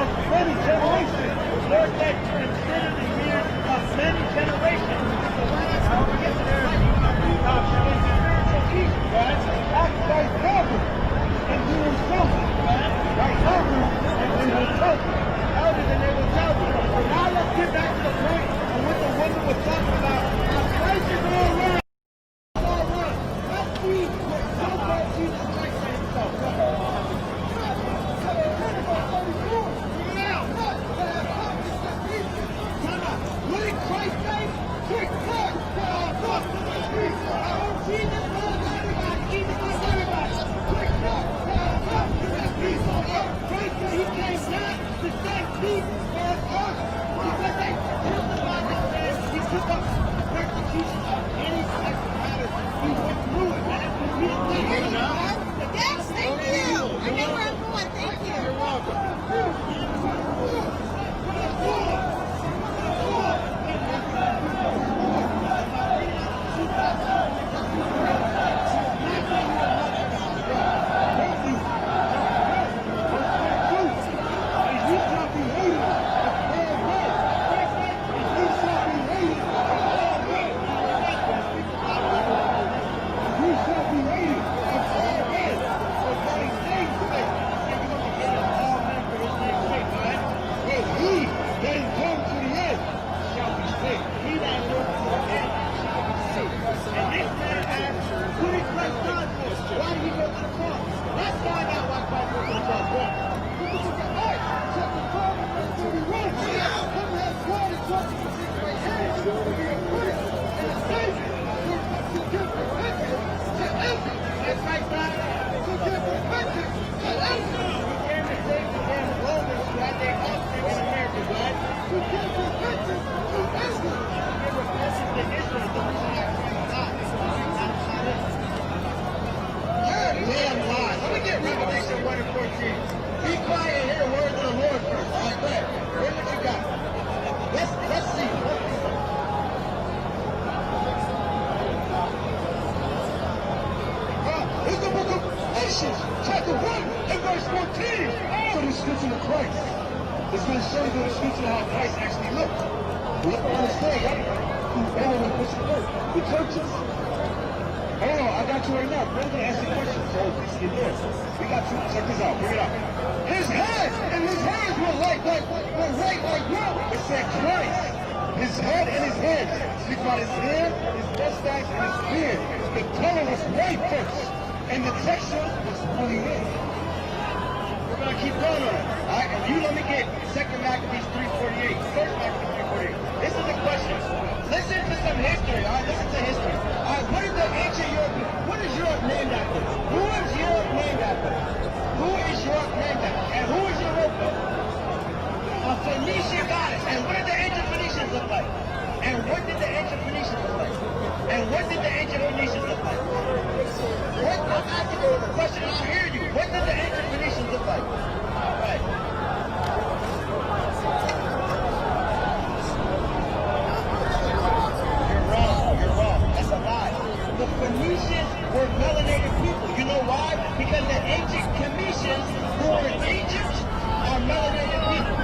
of many generations. Lord said, consider the years of many generations. So why not how we get there? Spiritual Jesus, right? Acts by Calvary and do himself, right? By Calvary and himself. Elder than they will tell you. So now let's get back to the point of what the woman was talking about. Now Christ is all right. All right. Let's see what so-called Jesus Christ said himself. What did Christ say? Trick, trick. Jesus loves everybody. Jesus loves everybody. Trick, trick. Christ said he came back to set peace on earth. Because they crucified him and he took up persecution of any sex matters. He went through it. He didn't Yes, thank you. I know where I'm going. Thank you. You're welcome. Be quiet and hear the words of the Lord first. All right, go ahead. Here's what you got. Let's see. It's the book of Galatians, chapter 1 and verse 14. So the description of Christ is going to show you the description of how Christ actually looked. We have to understand, right? Who everyone puts the churches. Hold on, I got you right now. Brother, ask the question. So, get this. We got you. Check this out. Bring it up. His head and his hands were right like what? It said Christ. His head and his hands. Speak about his hair, his mustache, and his beard. The color was white first, and the texture was fully red. We're gonna keep going on it. All right, and you let me get 2nd Maccabees 3:48, 1st Maccabees 3:48. This is the question. Listen to some history. All right, listen to history. All right, what is the ancient Europe? What is Europe named after? Who is Europe named after? Who is Europe named after? And who is Europa? A Phoenician goddess. And what did the ancient Phoenicians look like? And what did the ancient Phoenicians look like? And what did the ancient Phoenicians look like? I'm asking you the question. I hear you. What did the ancient Phoenicians look like? All right. You're wrong. That's a lie. The Phoenicians were melanated people. You know why? Because the ancient Cometians who were in Egypt are melanated people.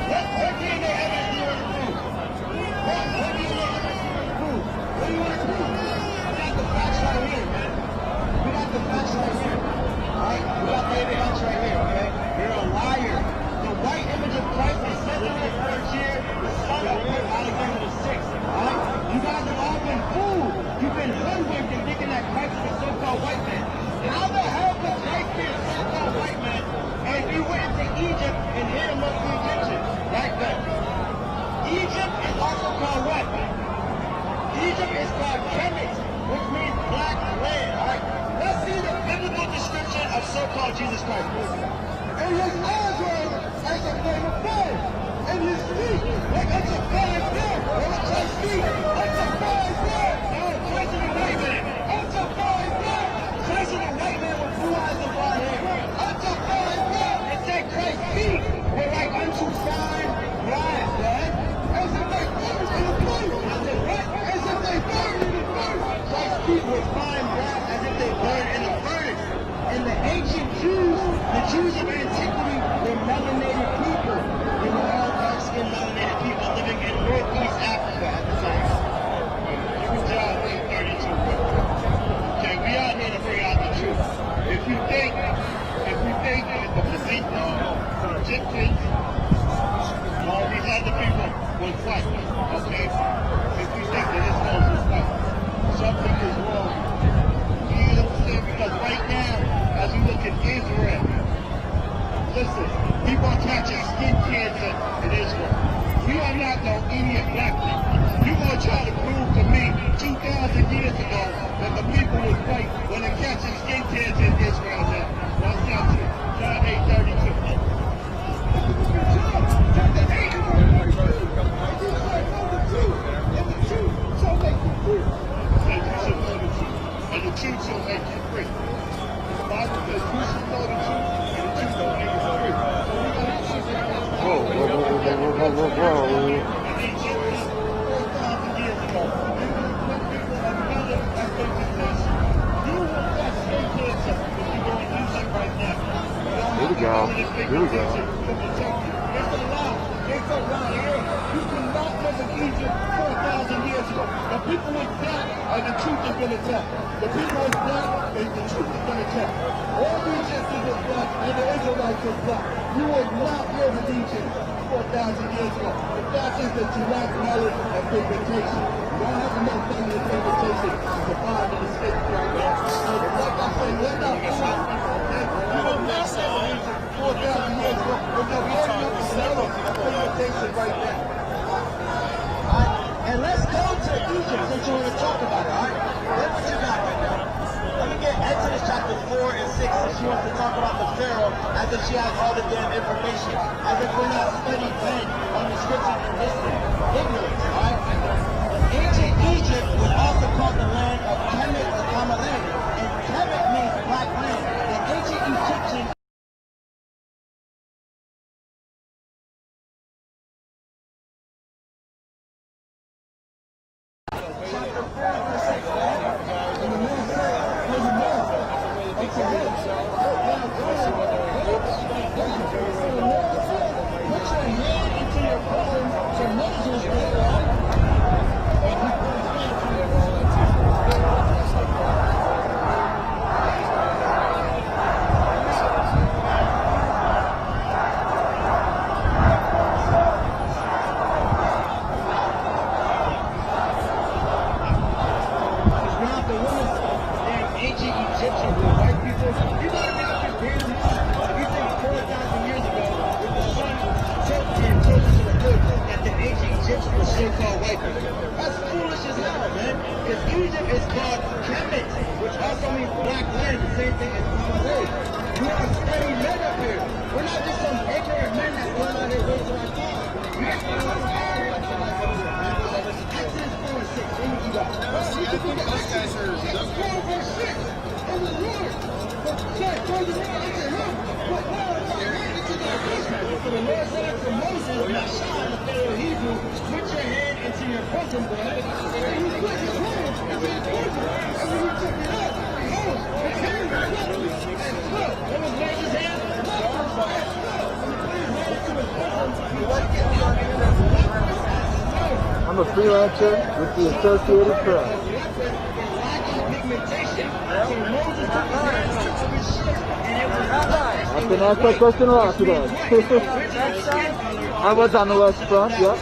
What DNA evidence do you want to prove? What DNA evidence do you want to prove? What do you want to prove? We got the facts right here, man. We got the facts right here. Alright? We got the facts right here, okay? You're a liar. The white image of Christ is centered first year, the son of Alexander VI. Alright? You guys have all been fooled. You've been hoodwinked in thinking that Christ is a so-called white man. How the hell could Christ be a so-called white man and you went into Egypt and hid amongst the Egyptians? Right there. Egypt is also called what? Egypt is called Kemet, which means black land. Alright? Let's see the biblical description of so-called Jesus Christ. And his eyes were as a flame of fire, and his feet like unto fire there. What's Christ's feet? Unto fire there. Christ is a white man. Unto fire there. Christ is a white man with blue eyes and blonde hair. Unto fire there. It said Christ's feet were like unto fine brass, man. As if they burned in the fire. As if they burned in the fire. Christ's feet were fine brass, as if they burned in the furnace. And the ancient Jews, the Jews of antiquity, were melanated people. They were all dark-skinned melanated people living in Northeast Africa at the time. You can tell 832. Okay, we out here to bring out the truth. If you think that the Egyptians, all these other people was white, okay? If you think that this goes was white, something is wrong. Do you understand? Because right now, as we look at Israel, listen, people are catching skin cancer in Israel. We are not no idiot black people. You're going to try to prove to me 2,000 years ago that the people was white when they're catching skin cancer in Israel now. That's not true. John 8:32. Chapter 8 is on the truth. The truth. And the truth shall make you free. And you should know the truth. And the truth shall make you free. The Bible says you should know the truth, and the truth shall make you free. So we got to see that. Whoa. And Egypt 4,000 years ago. Here we go. Here we go. It's a lie. It's a lie. You cannot live in Egypt 4,000 years ago. The people with that and the truth is going to tell. The people with that and the truth is going to tell. All Egypt is black and the Israelites is black. You would not live in Egypt 4,000 years ago. The fact is that you lack knowledge and pigmentation. You don't have enough money and pigmentation to find in the state right now. So like I said, let not you don't mess up in Egypt 4,000 years ago. But no, we're talking about pigmentation right now. And let's go to Egypt since you want to talk about it, alright? Look what you got right now. Let me get Exodus chapter 4 and 6 since she wants to talk about the Pharaoh as if she has all the damn information. As if we're not studying then on the scriptures and listening. Ignorance, alright? Ancient Egypt was also called the land of Kemet or Kamaland. And Kemet means black land. The ancient Egyptians to intervention for so-called white people. That's foolish as hell, man. Because Egypt is called Kemet, which also means black land, the same thing as Palestine. We are steady men up here. We're not just some ignorant men that run out here wasting our time. We have to run hard like somebody else. Exodus 4:6. What would you got? Exodus 4:6. And the Lord, said, go to the Lord unto him, but now it's our hand into their bosom. So the Lord said unto Moses, not Shah, the Pharaoh Hebrew, put your hand into your bosom, boy. And he put his hand into his bosom. And when he took it up, behold, his hand was up. And look, what was Moses' hand? Moses' hand. And he put his hand into his bosom. He took it up. I'm a freelancer with the Associated Press. I've been asked that question a lot today. I was on the West Front, yep.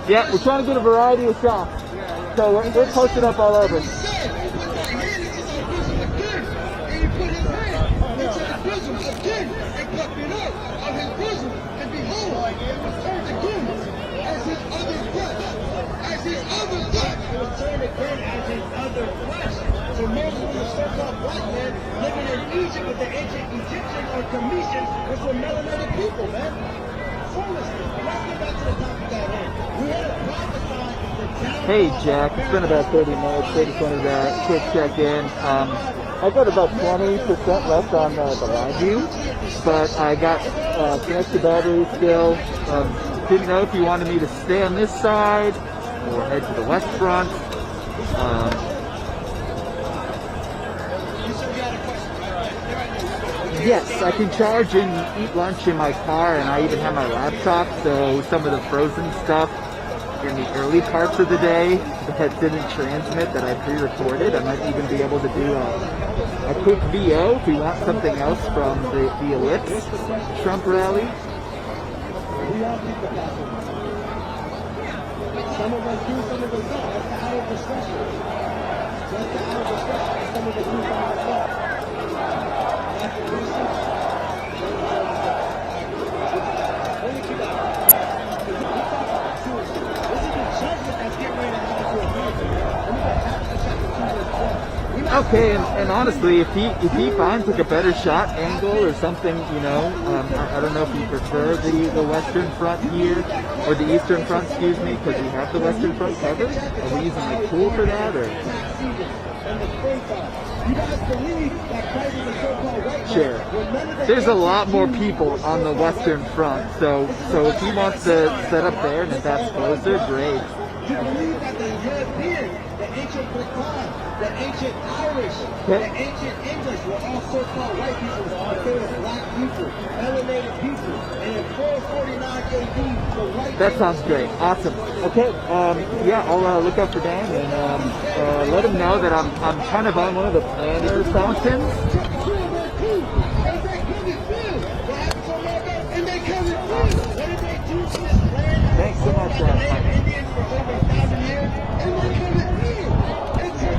Yeah, we're trying to get a variety of shots. So we're posted up all over. So Moses was a so-called black man living in Egypt with the ancient Egyptians or Cometians, which were melanated people, man. Foolishly. Let's get back to the topic at hand. We had a prophesy. Hey Jack, it's been about 30 minutes, 30, 20 minutes, quick check-in. I got about 20% left on the live view, but I got some extra batteries still. Didn't know if you wanted me to stay on this side or head to the West Front. Yes, I can charge and eat lunch in my car, and I even have my laptop, so some of the frozen stuff in the early parts of the day that didn't transmit that I pre-recorded, I might even be able to do a quick VO if we want something else from the Ellipse Trump rally. Some of us do, some of us don't. That's the out of discussion. That's the out of discussion. Some of us do, some of us don't. That's the research. What would you got? This is the judgment that's getting ready to happen to America. And we got Habakkuk chapter 2:12. Okay, and honestly, if he finds like a better shot angle or something, you know, I don't know if you prefer the Western Front here or the Eastern Front, excuse me, because we have the Western Front covered. Are we using like pool for that or? Sure. There's a lot more people on the Western Front, so if he wants to set up there and if that's closer, great. You believe that the European, the ancient Breton, the ancient Irish, the ancient English were all so-called white people, but they were black people, melanated people, and in 449 AD, the white. That sounds great. Awesome. Okay. Yeah, I'll look up for Dan and let him know that I'm kind of on one of the planner fountains. Thanks so much, Indians for over 1,000 years, and they couldn't feel. It took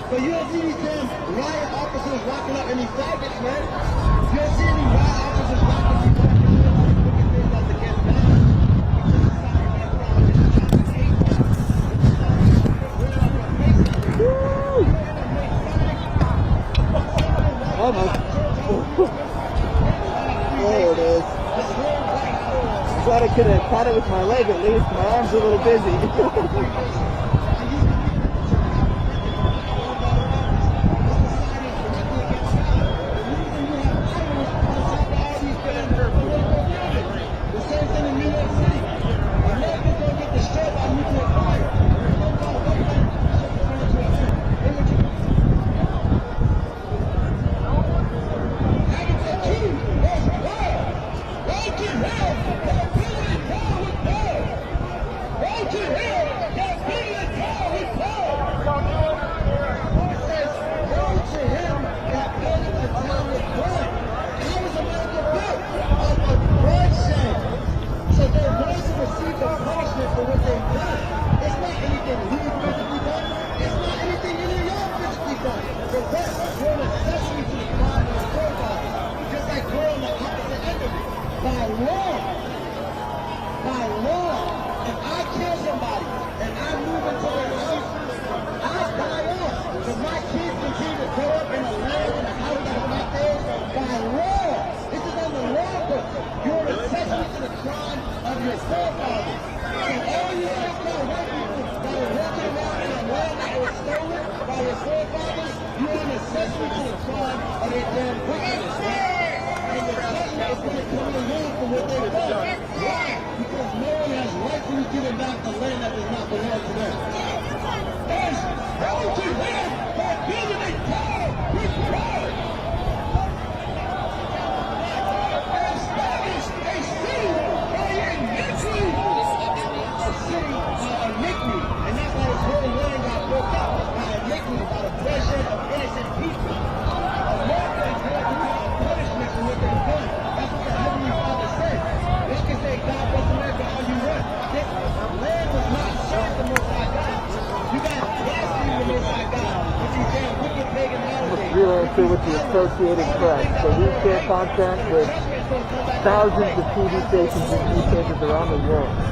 But you don't see these damn riot officers locking up any faggots, man. You don't see any riot officers locking people up. Looking things to get back. almost. There it is. I'm glad I could have caught it with my leg at least. My arm's a little busy. With the Associated Press. So we share content with thousands of TV stations and newspapers around the world.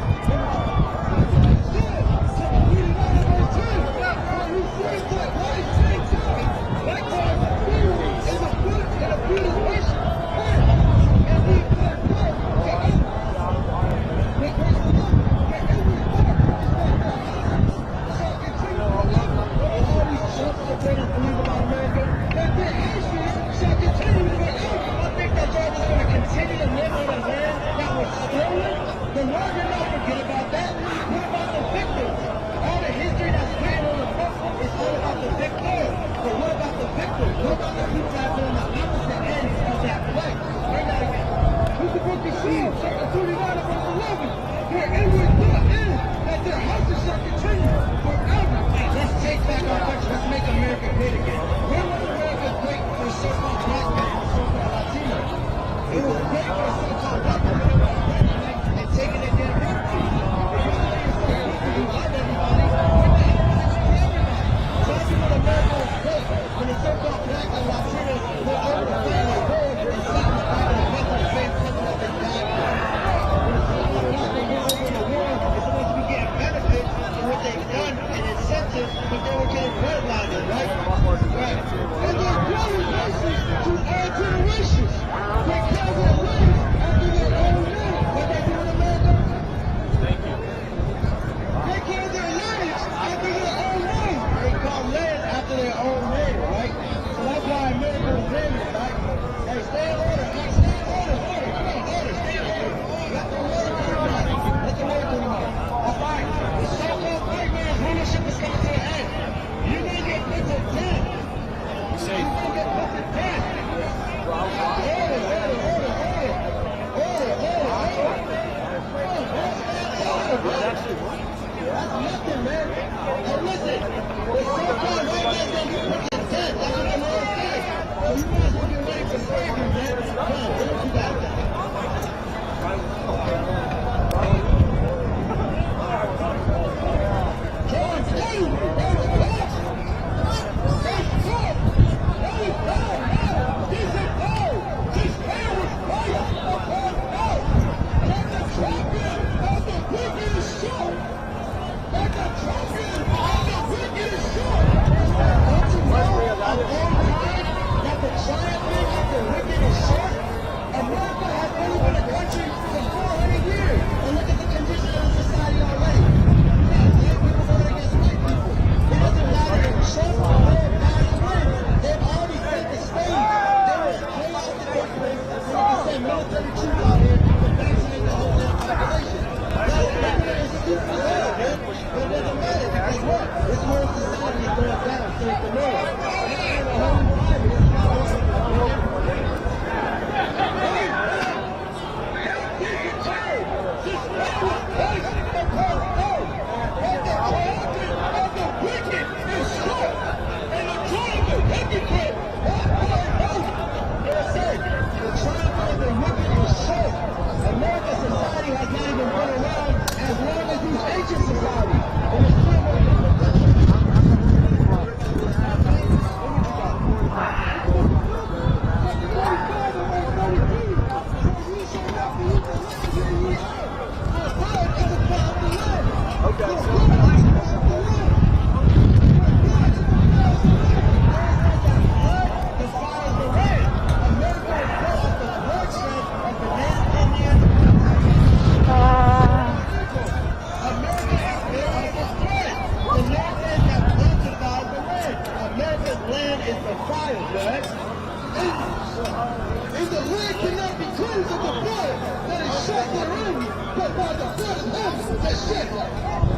And the land cannot be cleansed of the blood that is shed therein, but by the blood of him that shed it.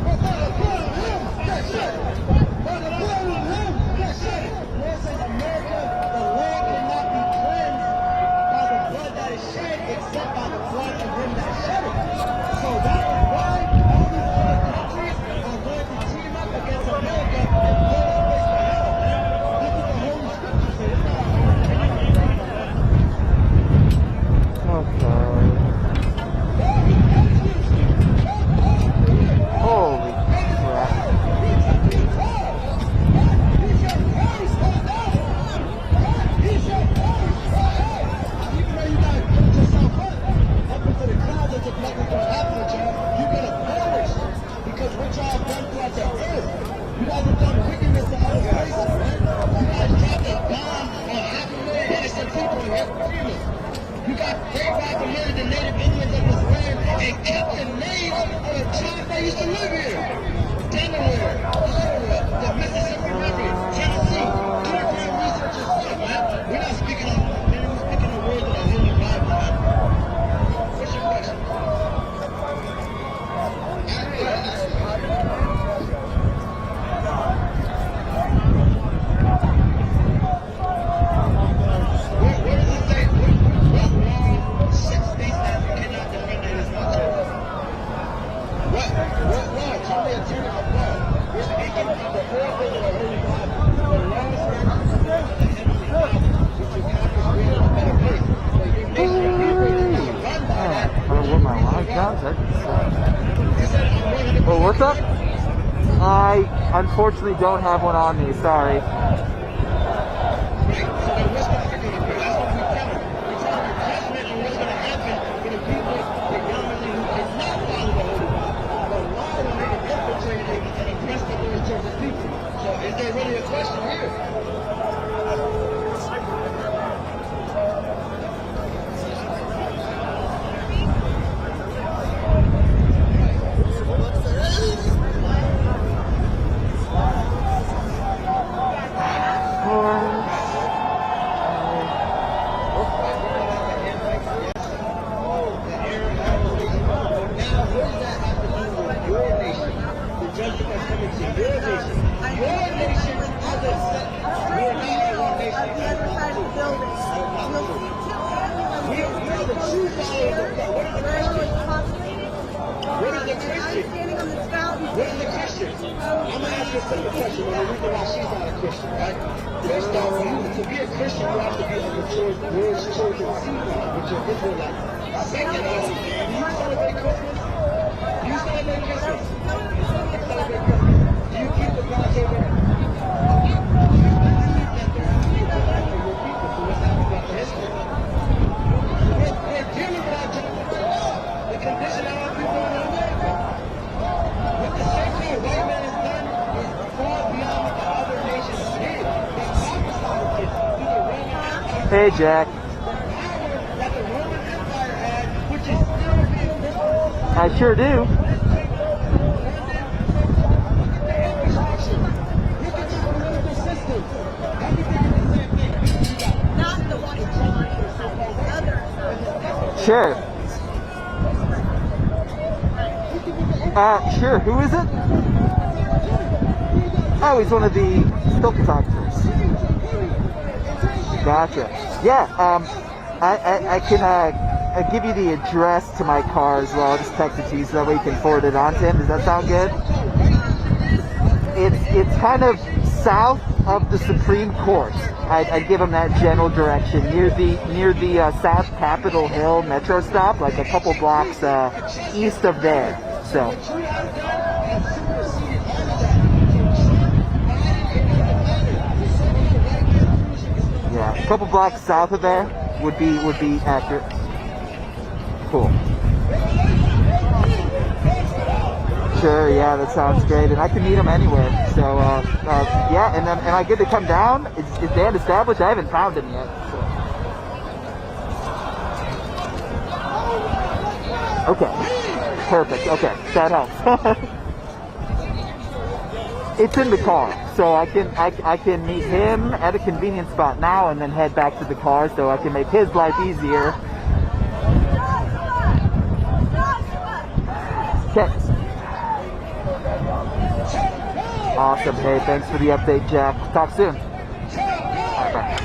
But by the blood of him that shed it. By the blood of him that shed it. Lord says, America, the land cannot be cleansed by the blood that is shed, except by the blood of him that shed it. So that is why all these other countries are going to team up against America and blow that place to hell, man. This is the Holy Scripture. It's not our own opinion. Holy crap. You got they robbed and murdered the native Indians of this land and kept the names of the tribes that used to live here. Delaware, Iowa, the Mississippi River, Tennessee. Do your damn research yourself, man. We're not speaking of, man, we're speaking the words of the Holy Bible, man. What's your question? Where does it say? What law states that you cannot defend it as much as? What law? Tell me a term of law. We're speaking of the oracles of the Holy Bible. The law statutes of the heavenly Father, which you Congress created a better place. So your nation, you're going to run by that. I don't know what my live sounds like. Well, what's up? I unfortunately don't have one on me, sorry. So is there really a question here? Hey, Jack. I sure do. Sure. Sure. Who is it? Oh, he's one of the still photographers. Gotcha. Yeah, I can give you the address to my car as well. I'll just text it to you so that way you can forward it on to him. Does that sound good? It's kind of south of the Supreme Court. I'd give him that general direction near the South Capitol Hill metro stop, like a couple blocks east of there. So. Yeah, a couple blocks south of there would be accurate. Cool. Sure, yeah, that sounds great, and I can meet him anywhere. So, yeah, and am I good to come down? Is Dan established? I haven't found him yet. So. Okay, perfect. Okay, that helps. It's in the car, So I can meet him at a convenient spot now and then head back to the car so I can make his life easier. Okay. Awesome. Hey, thanks for the update, Jack. Talk soon. All right, bye.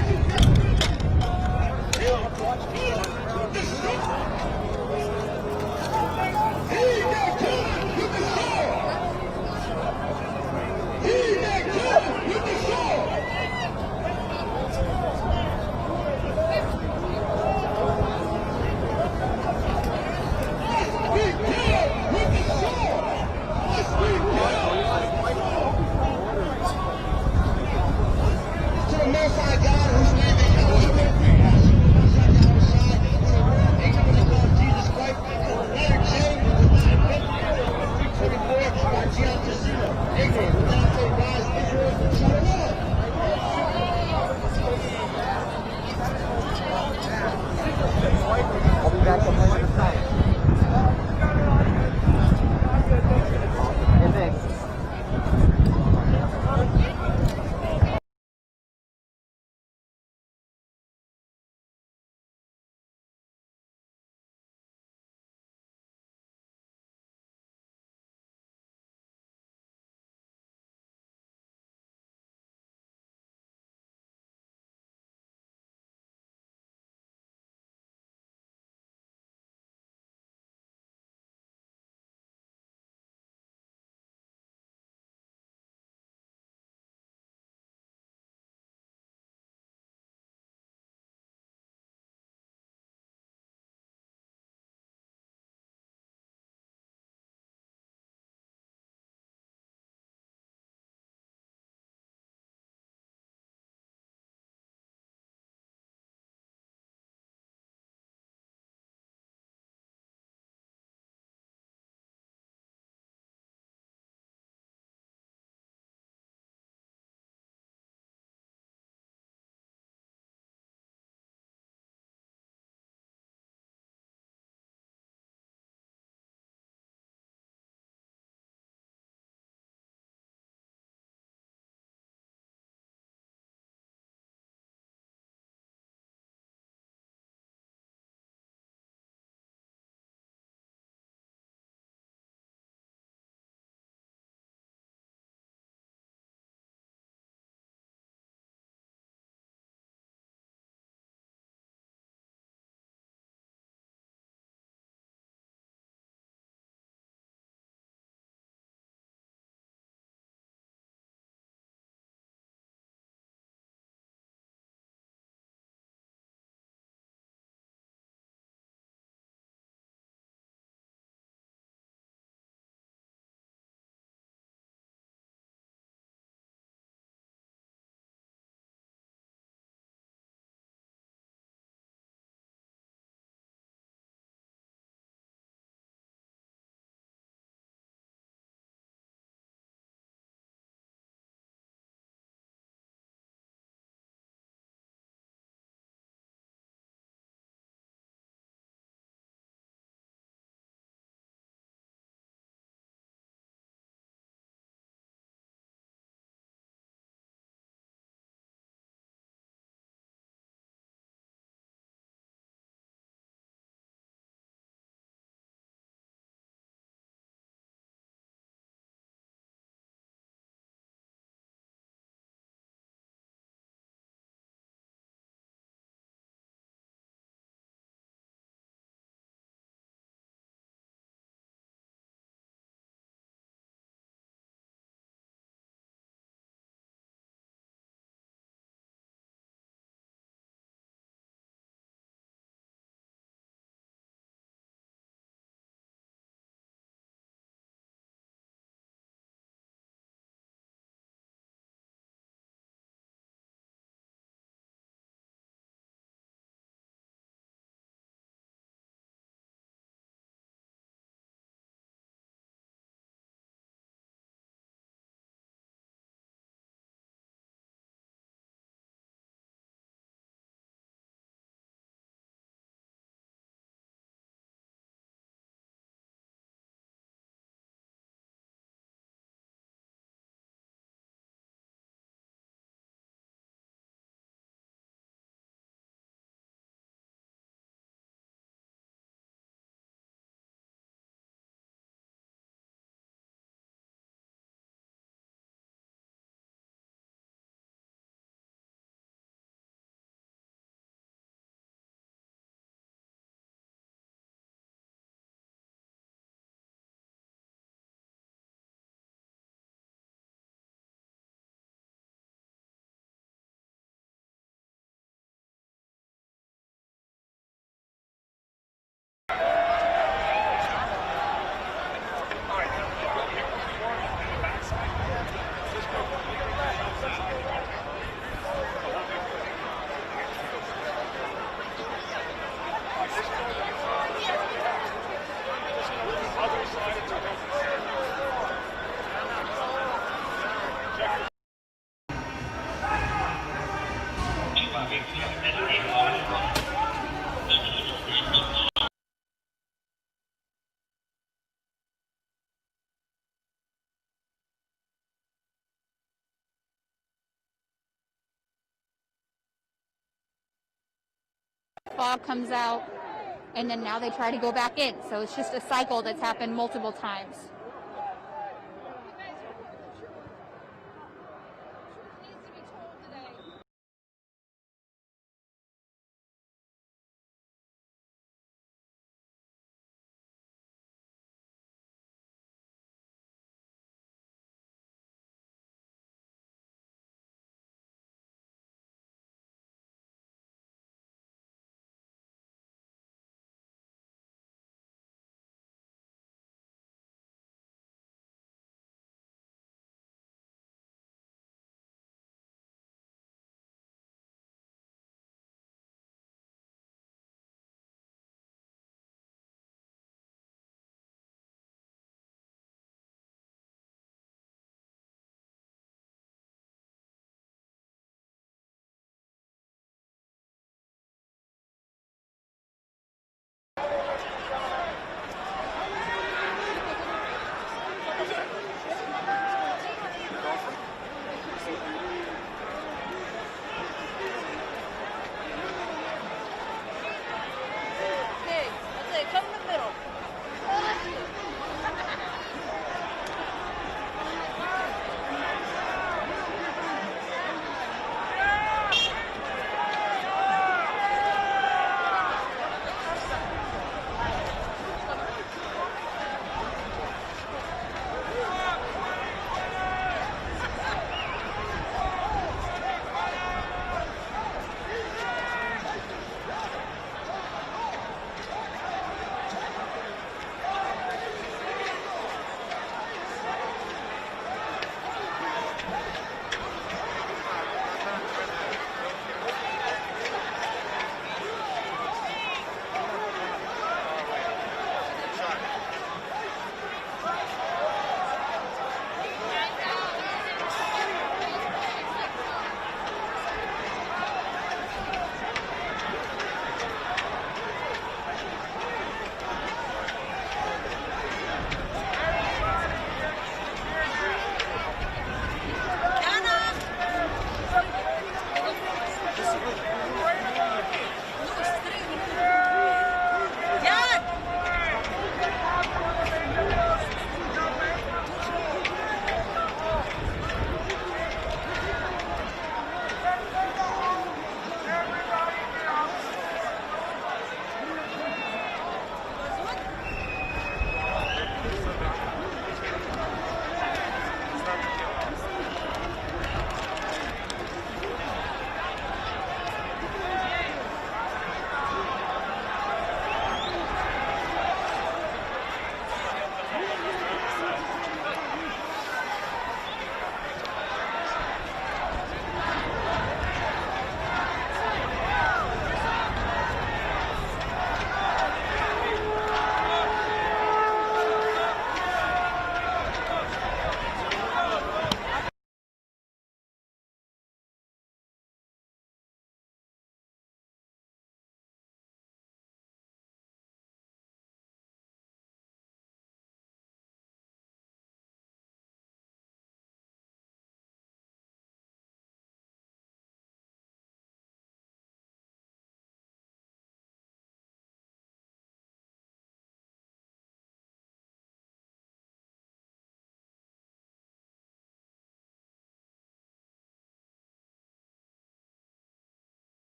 God who's leading fog comes out, and then now they try to go back in. So it's just a cycle that's happened multiple times.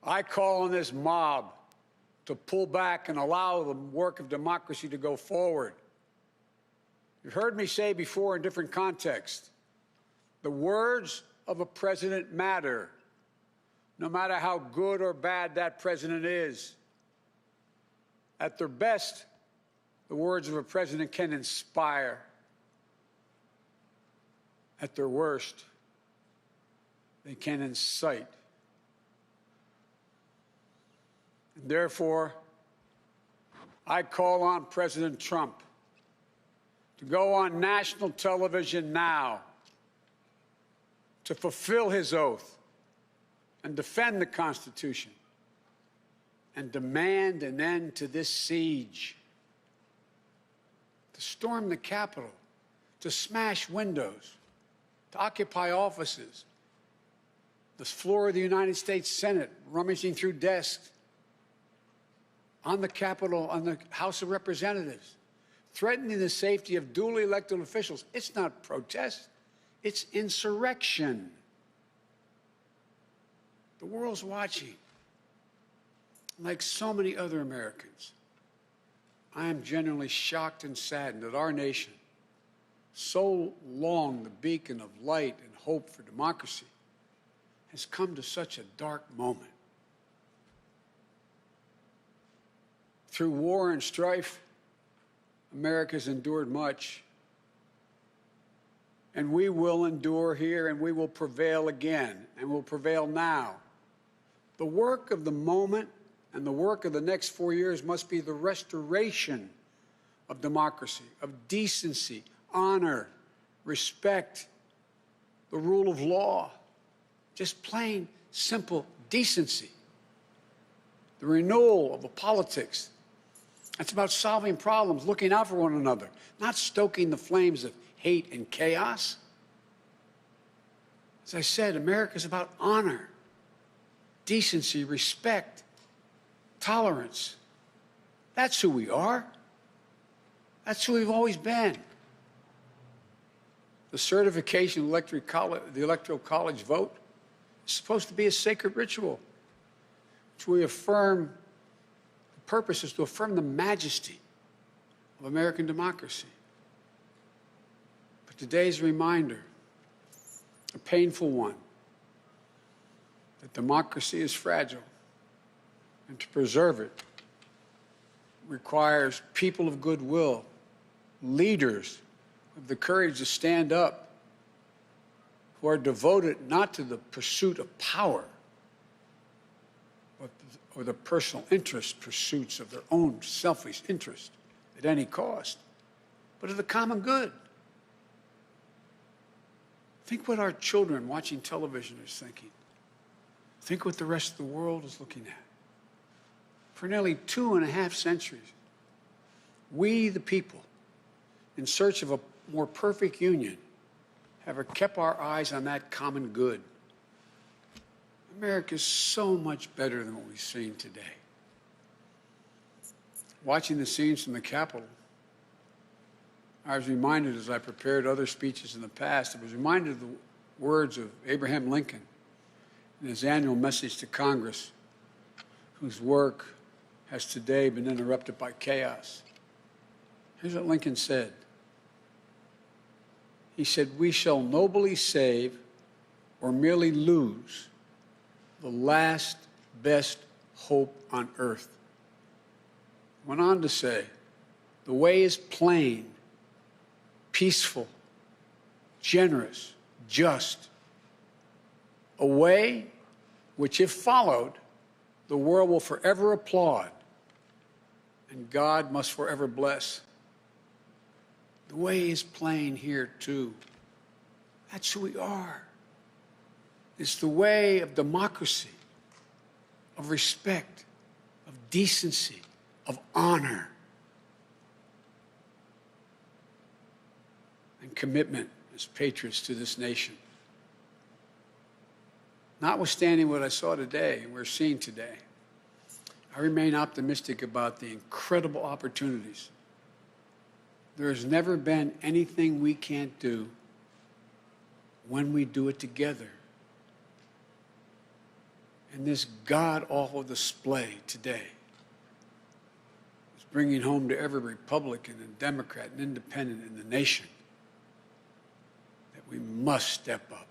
I call on this mob to pull back and allow the work of democracy to go forward. You've heard me say before in different contexts, the words of a president matter, no matter how good or bad that president is. At their best, the words of a president can inspire. At their worst, they can incite. And therefore, I call on President Trump to go on national television now to fulfill his oath and defend the Constitution and demand an end to this siege, to storm the Capitol, to smash windows, to occupy offices, the floor of the United States Senate, rummaging through desks, on the Capitol, on the House of Representatives, threatening the safety of duly elected officials. It's not protest, it's insurrection. The world's watching. Like so many other Americans, I am genuinely shocked and saddened that our nation, so long the beacon of light and hope for democracy, has come to such a dark moment. Through war and strife, America's endured much. And we will endure here, and we will prevail again, and will prevail now. The work of the moment and the work of the next 4 years must be the restoration of democracy, of decency, honor, respect, the rule of law, just plain, simple decency. The renewal of the politics. It's about solving problems, looking out for one another, not stoking the flames of hate and chaos. As I said, America is about honor, decency, respect, tolerance. That's who we are. That's who we've always been. The certification of the Electoral College vote is supposed to be a sacred ritual, which we affirm. The purpose is to affirm the majesty of American democracy. But today's reminder, a painful one, that democracy is fragile, and to preserve it requires people of goodwill, leaders with the courage to stand up, who are devoted not to the pursuit of power, or the personal interest pursuits of their own selfish interest at any cost, but of the common good. Think what our children watching television are thinking. Think what the rest of the world is looking at. For nearly 2.5 centuries, we, the people, in search of a more perfect union, have kept our eyes on that common good. America is so much better than what we've seen today. Watching the scenes from the Capitol, I was reminded, as I prepared other speeches in the past, I was reminded of the words of Abraham Lincoln in his annual message to Congress, whose work has today been interrupted by chaos. Here's what Lincoln said. He said, "We shall nobly save or merely lose the last best hope on earth." Went on to say, "The way is plain, peaceful, generous, just. A way which, if followed, the world will forever applaud and God must forever bless." The way is plain here, too. That's who we are. It's the way of democracy, of respect, of decency, of honor, and commitment as patriots to this nation. Notwithstanding what I saw today and we're seeing today, I remain optimistic about the incredible opportunities. There has never been anything we can't do when we do it together. And this god-awful display today is bringing home to every Republican and Democrat and Independent in the nation that we must step up.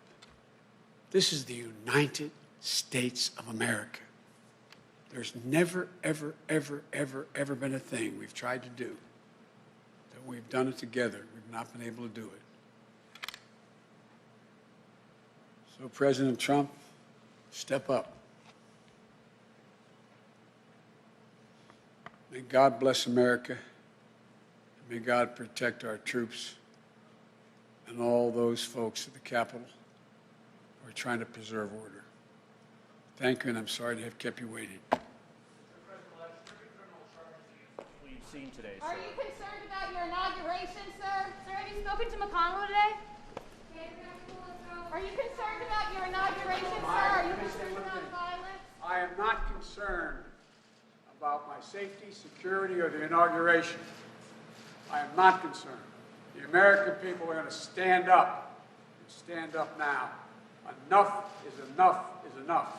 This is the United States of America. There's never, ever, ever, ever, ever been a thing we've tried to do that we've done it together. We've not been able to do it. So, President Trump, step up. May God bless America. May God protect our troops and all those folks at the Capitol who are trying to preserve order. Thank you, and I'm sorry to have kept you waiting. We've seen today, Are you concerned about your inauguration, sir? Sir, have you spoken to McConnell today? Are you concerned about your inauguration, sir? Are you concerned about violence? I am not concerned about my safety, security, or the inauguration. I am not concerned. The American people are going to stand up, and stand up now. Enough is enough is enough.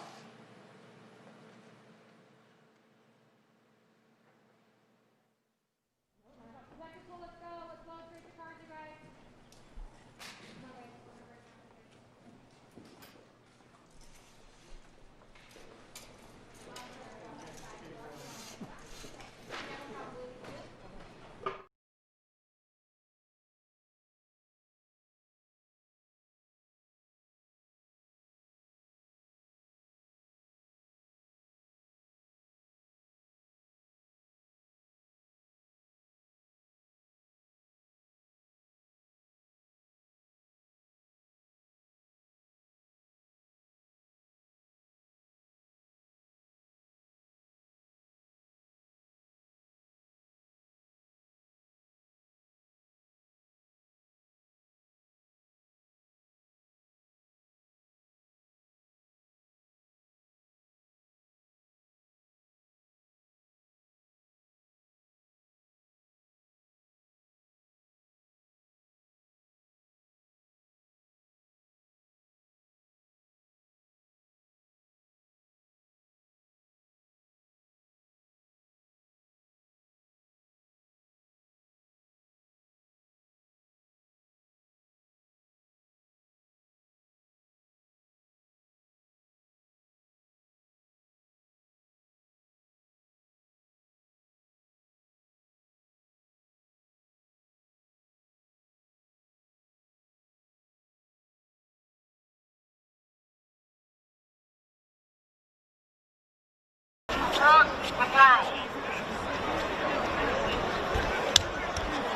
Across the world,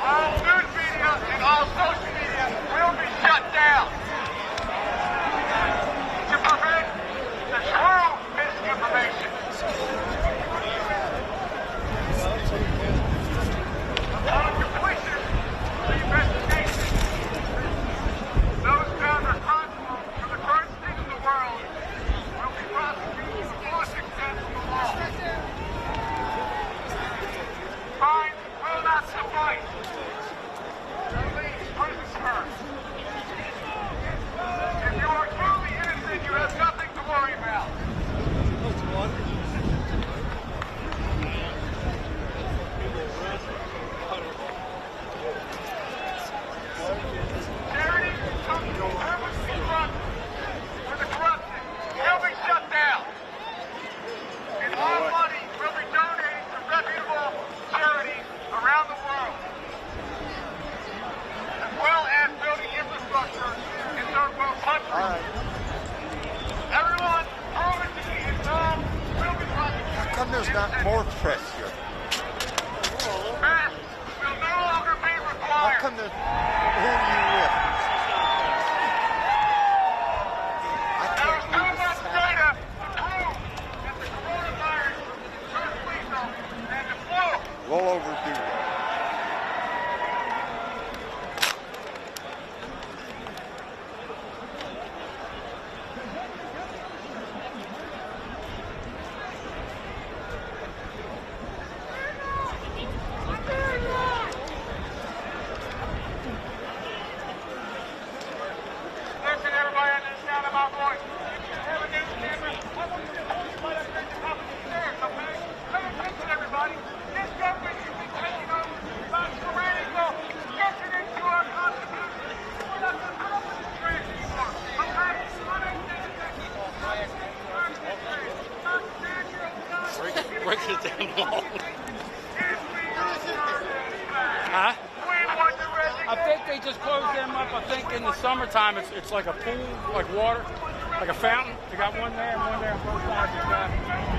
all news media and all social media will be shut down to prevent the true misinformation. Upon completion of the investigation, those found responsible for the current state of the world will be prosecuted to the fullest extent of the law. Fines will not suffice. Only prison term. If you are truly innocent, you have nothing to worry about. Charity companies purposely run for the corruption will be shut down. And all money will be donated to reputable charities around the world, as well as building infrastructure in third world countries. Everyone proven to be involved will be prosecuted. How come there's not more press here? Masks will no longer be How required. come the... Who are you with? I There can't is too believe much this data happened. to prove that the coronavirus is less lethal than the flu. Well overdue. Huh? I think they just closed them up. I think in the summertime it's like a pool, like water, like a fountain. They got one there and one there on both sides of the guy.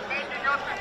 Making us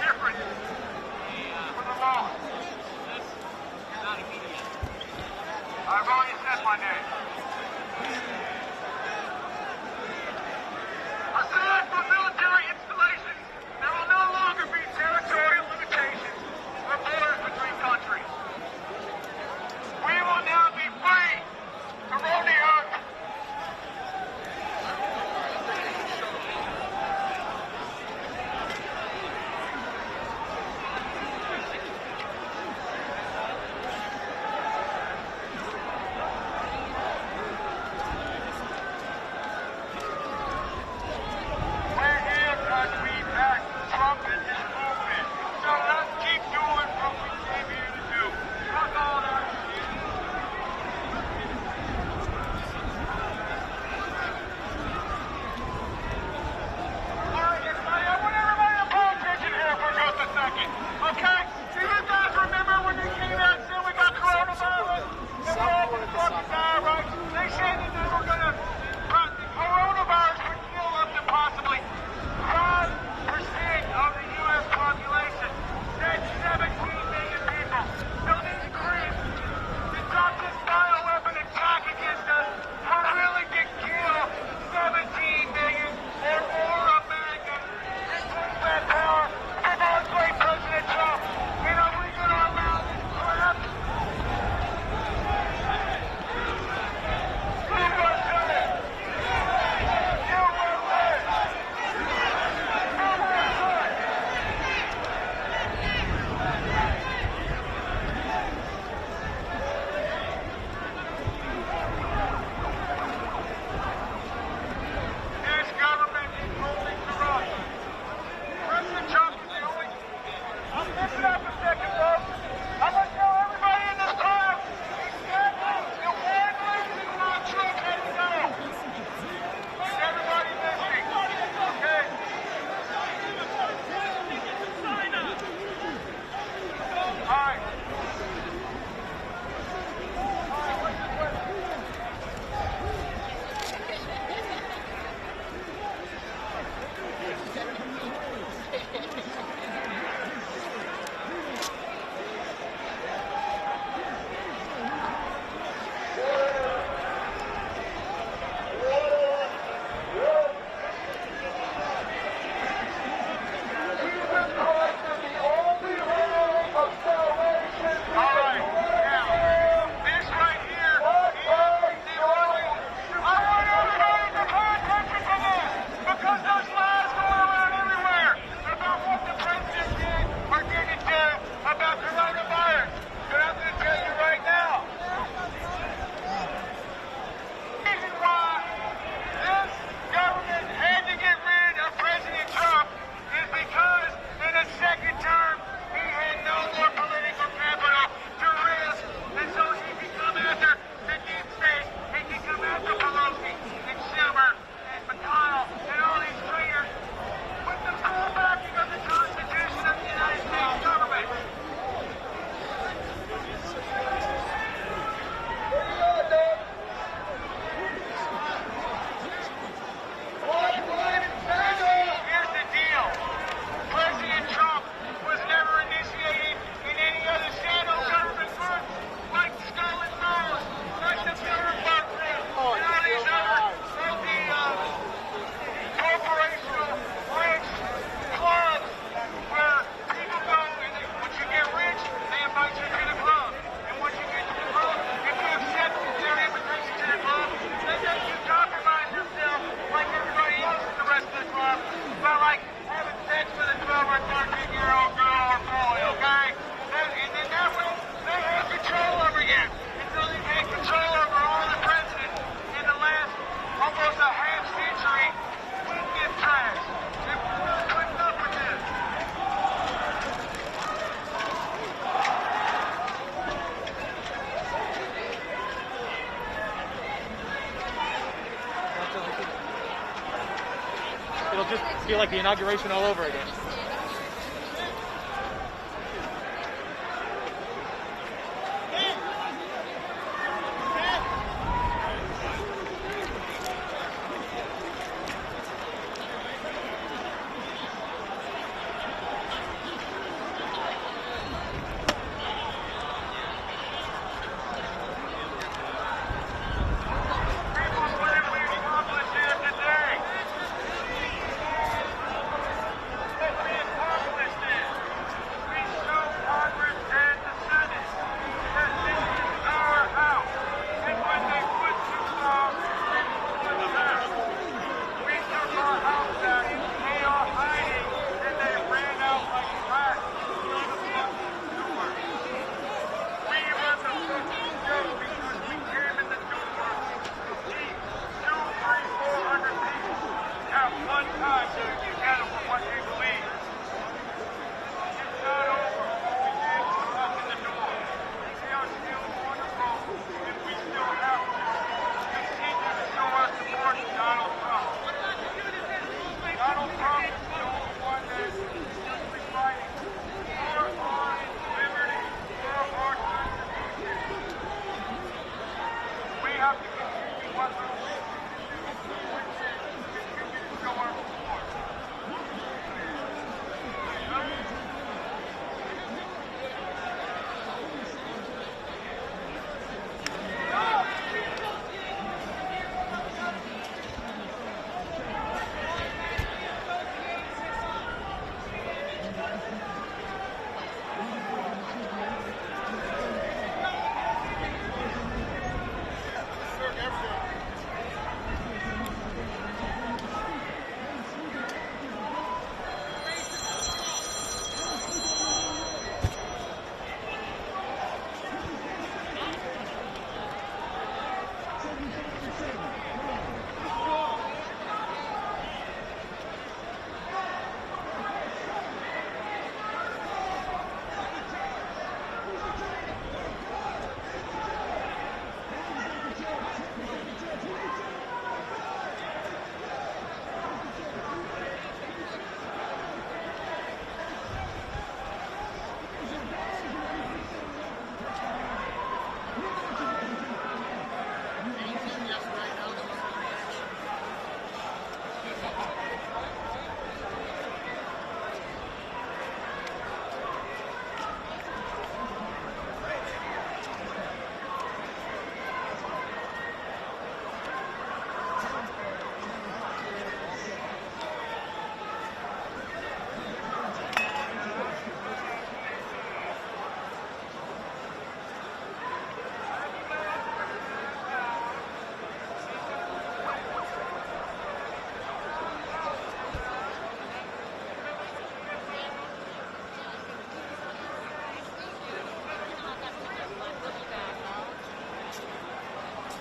just feel like the inauguration all over again?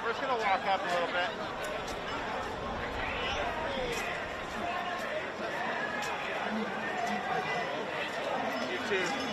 We're just going to walk up a little bit. You too.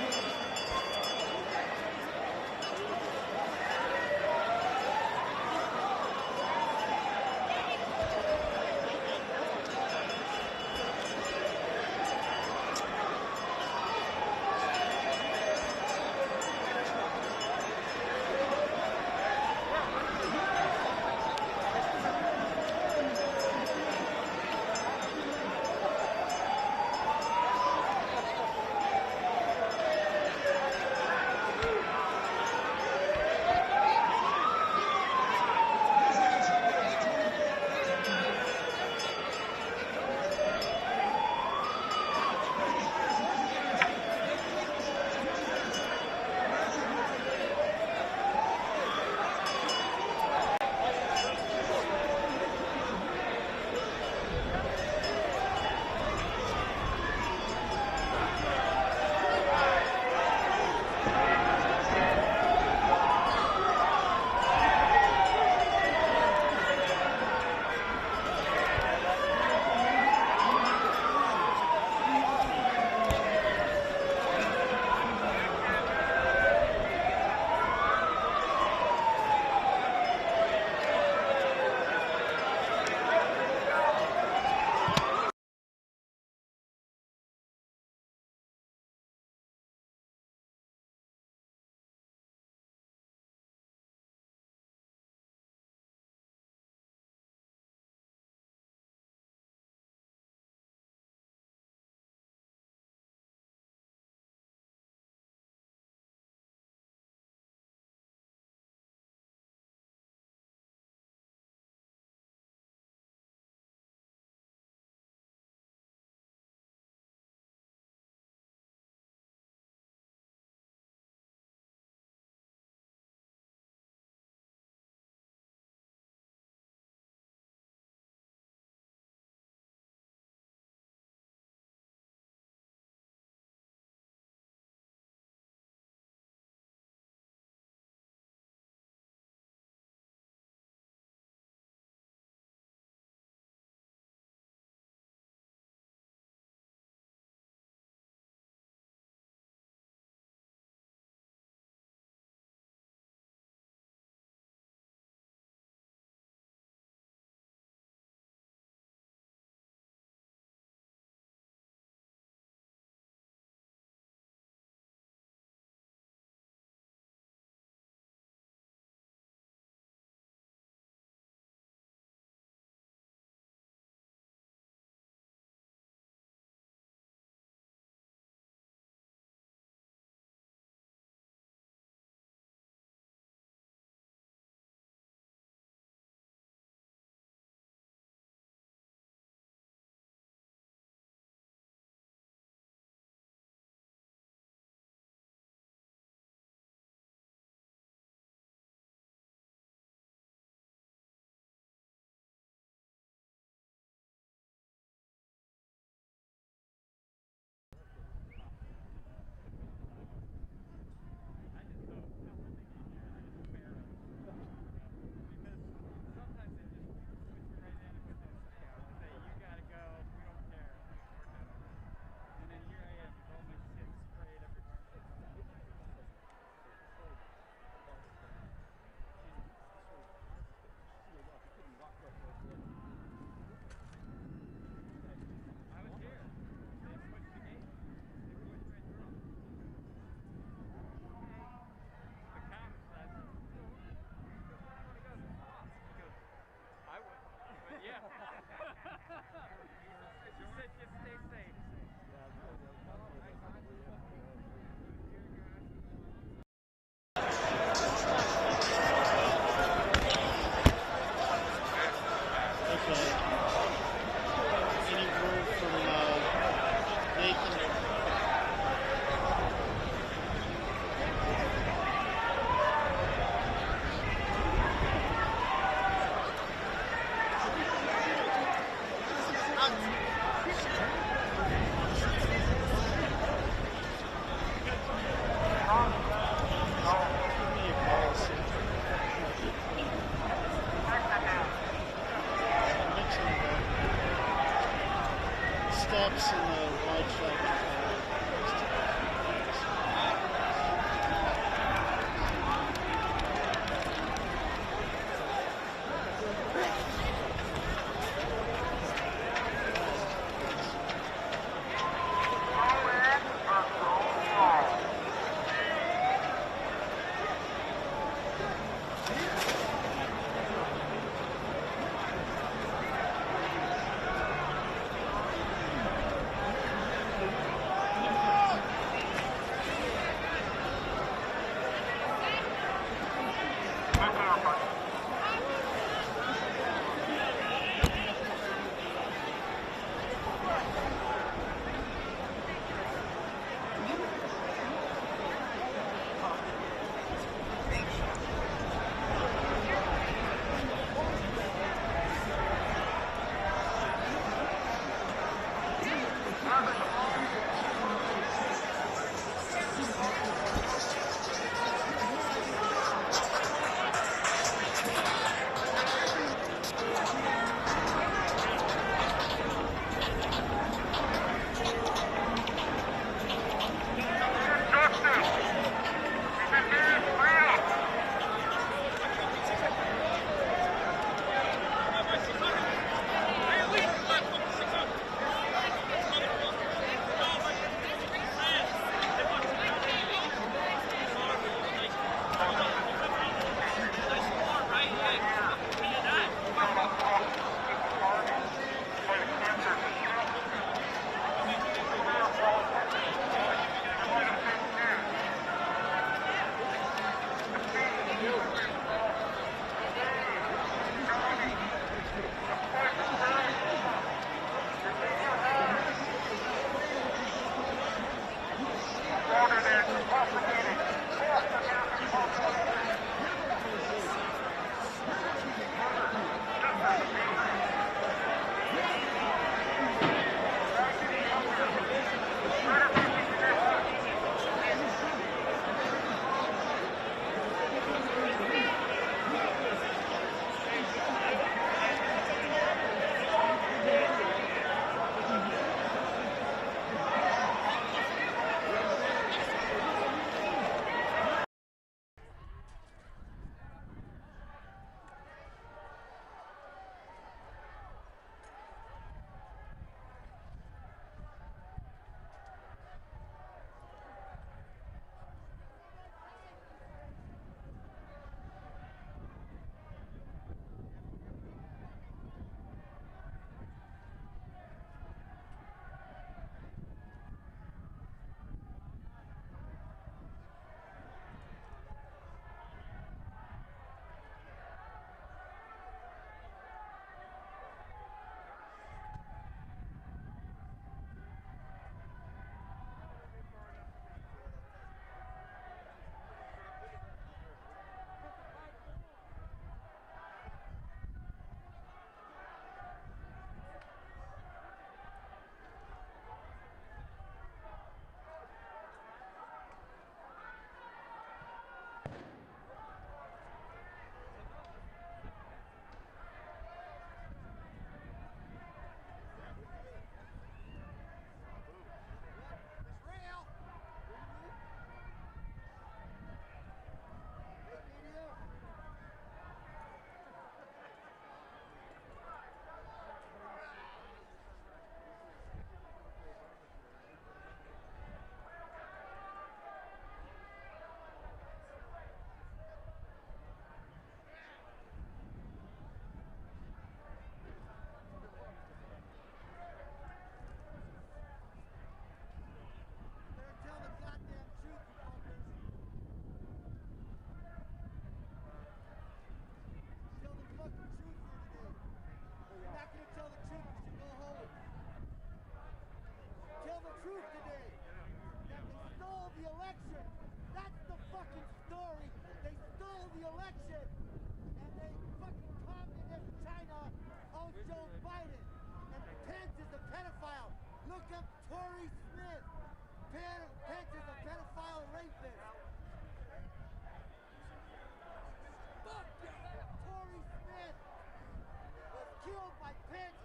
killed by Pence.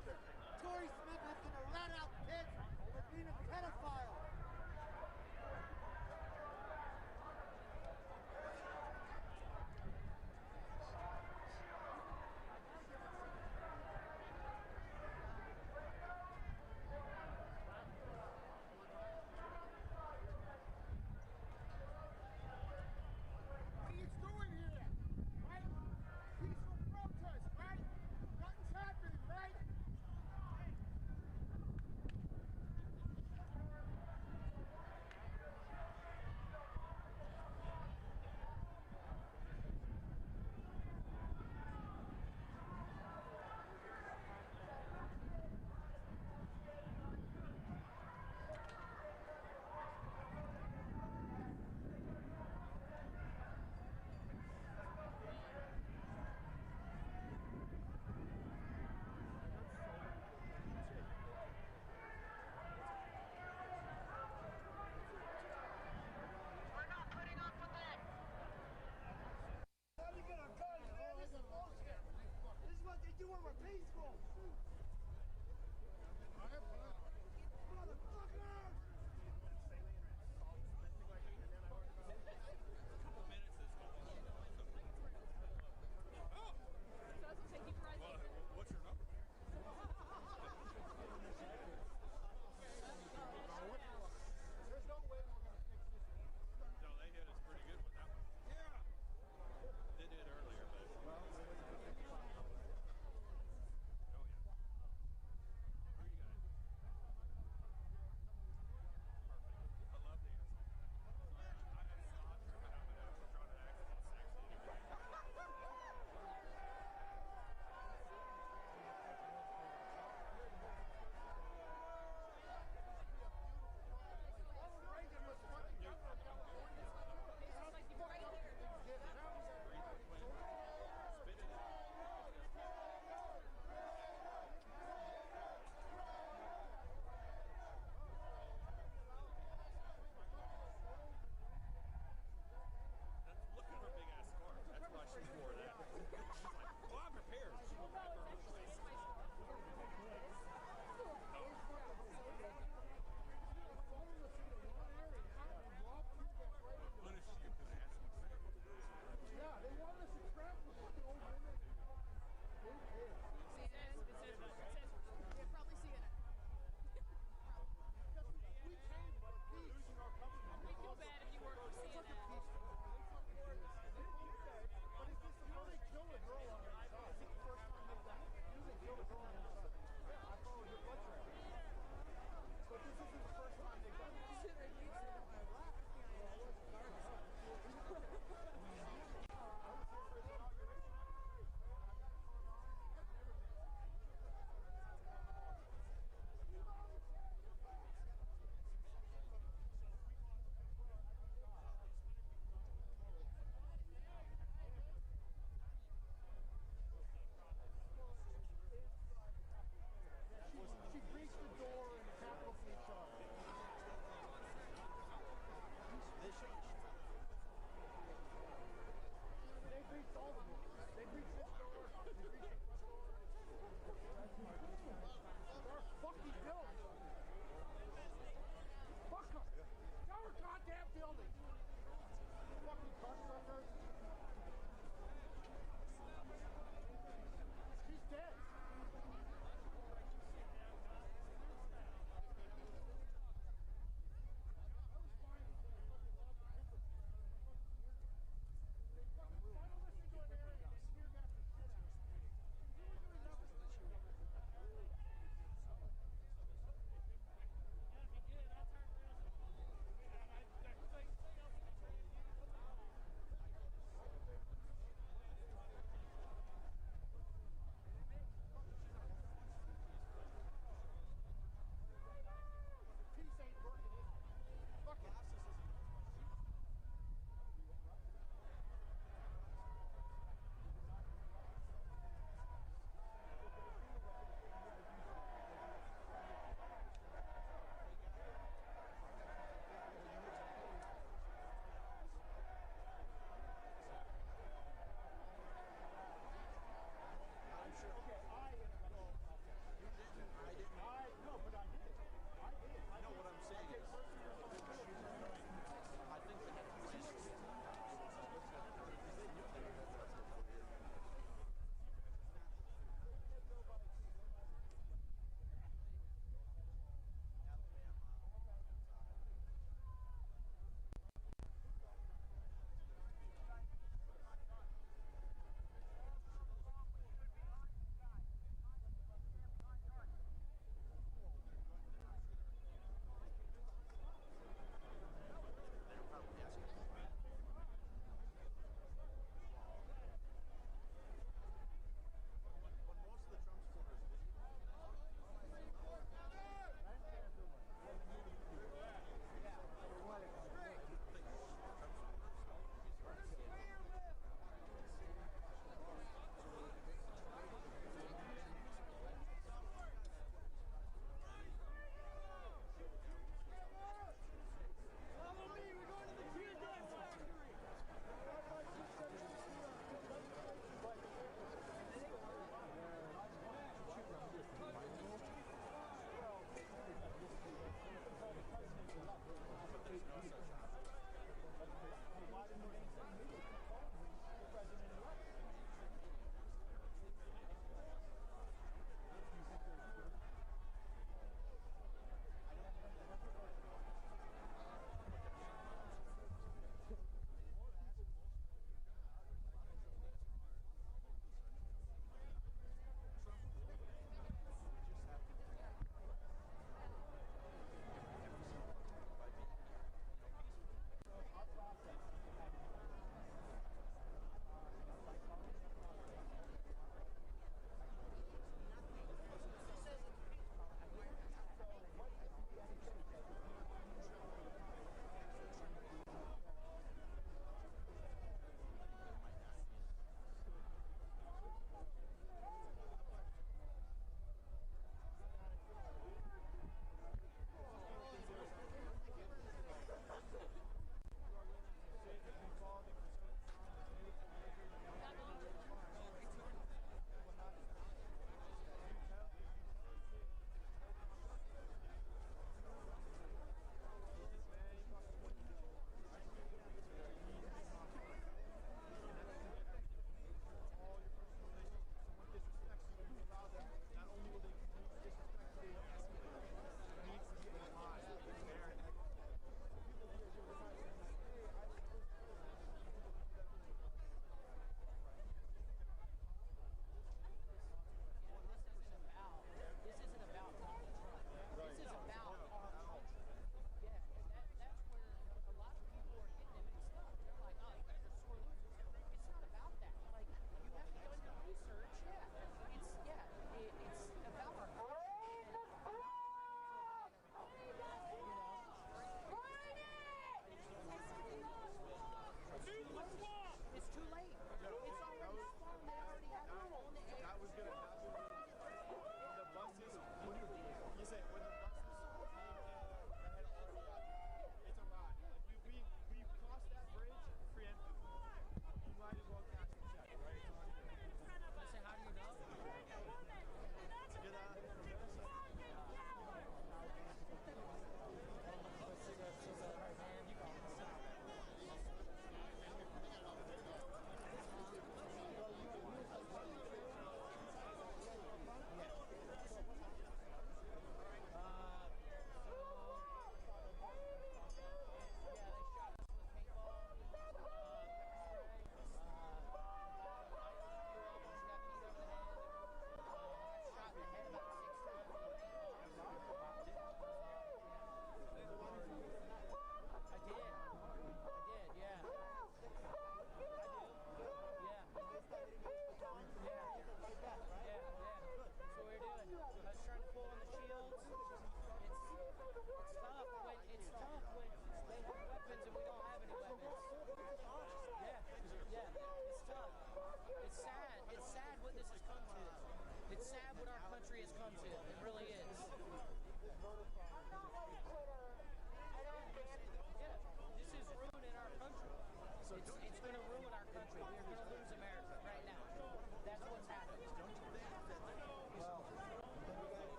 Tory Smith was going to rat out Pence for being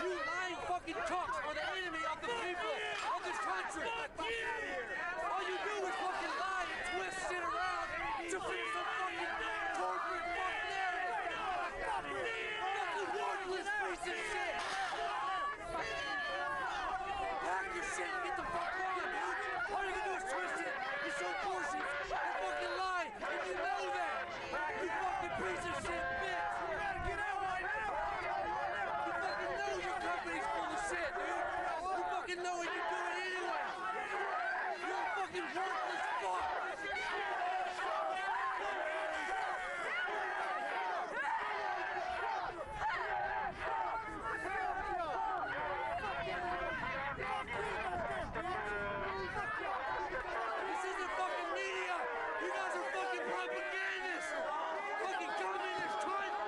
You lying fucking cocks are the enemy of the people of this country. All you do is fucking lie and twist shit around to fit some fucking corporate fuck narrative. Fucking worthless piece of shit. Pack your shit and get the fuck on, dude. All you can do is twist it and show portions and fucking lie, and you know that. You fucking piece of shit bitch. You gotta get out right now. You fucking know your company's full of shit, dude. You fucking know it, you do it anyway. You're a fucking worthless fuck. This isn't fucking media. You guys are fucking propagandists. Fucking communist cunt.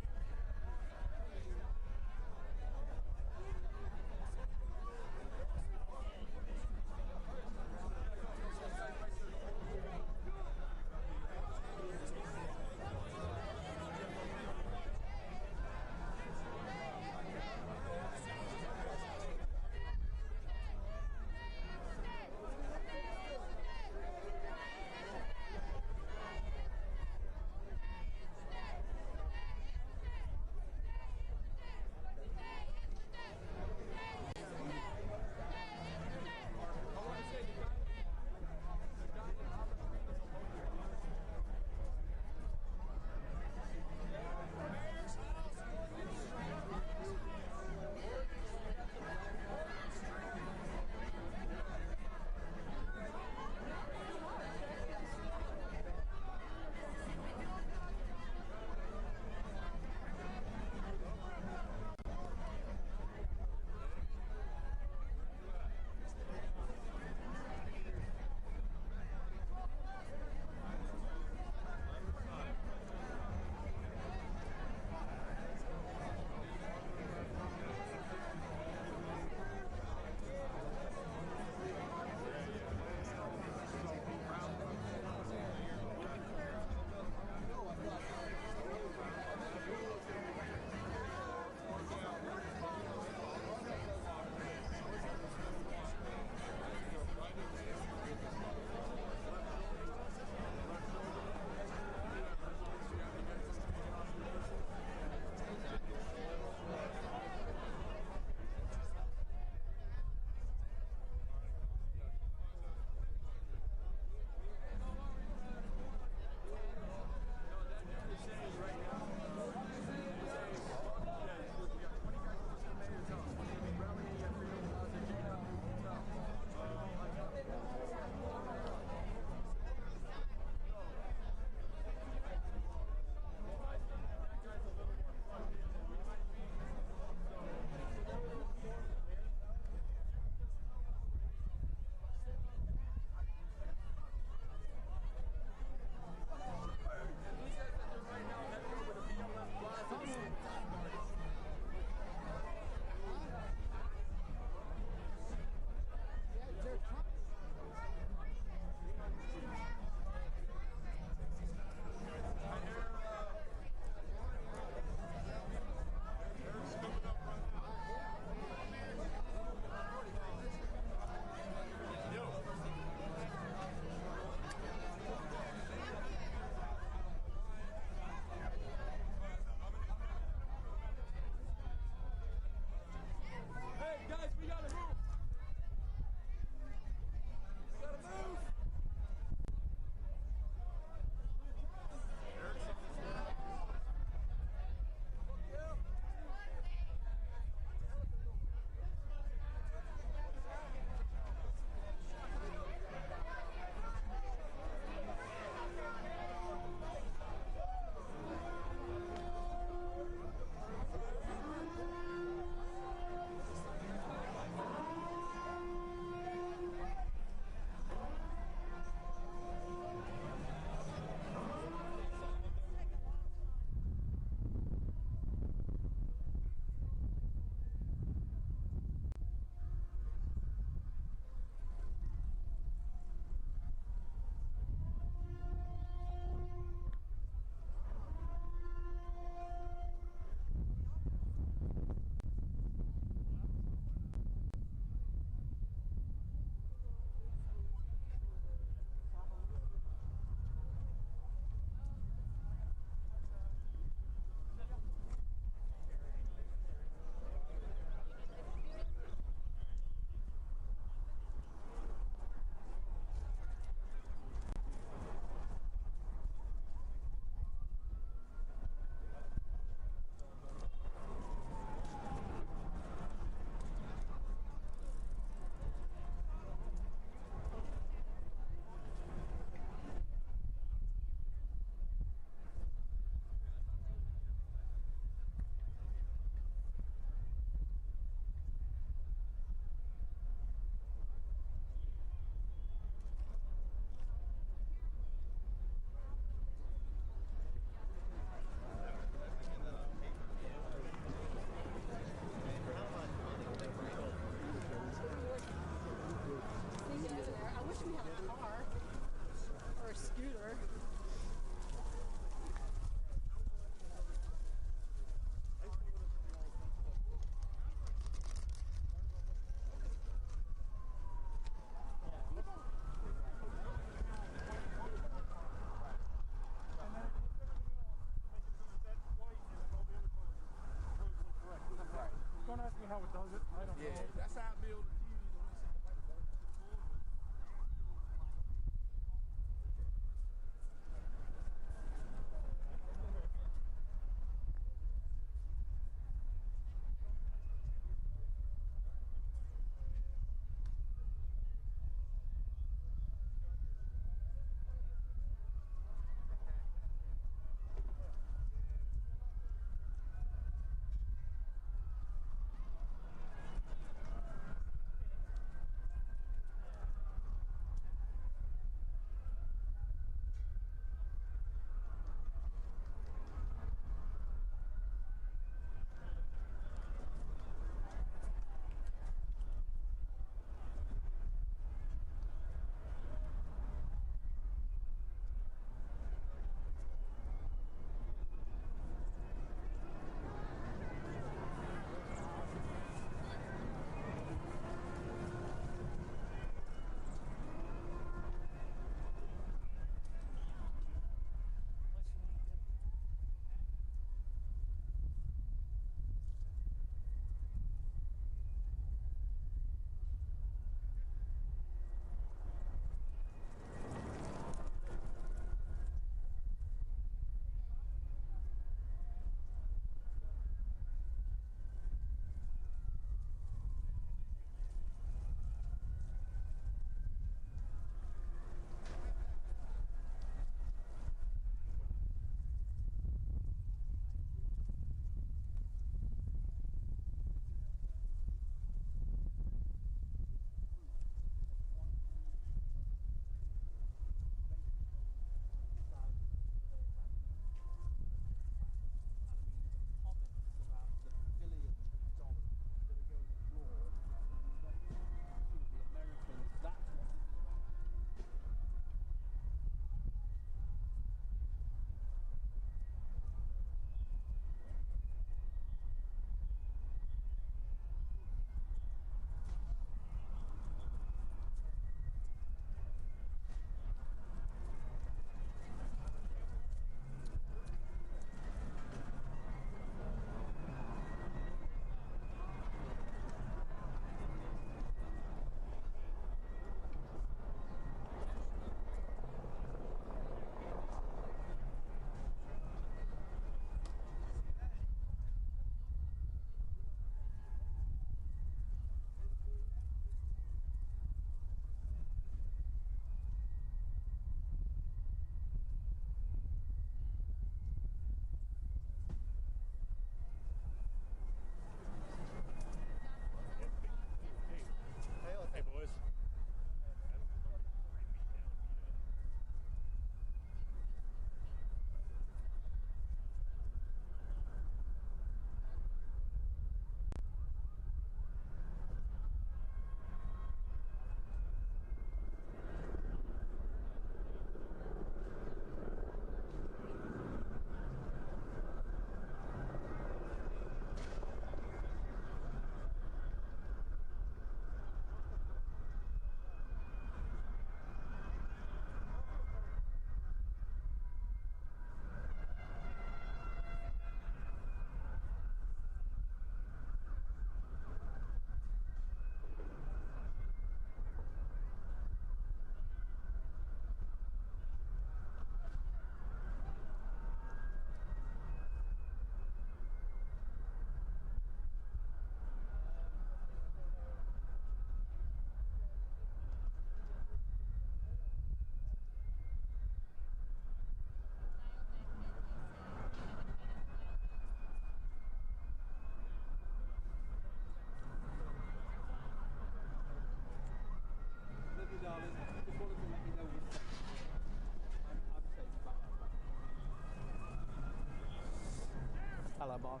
Hello, Mark.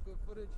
Good footage.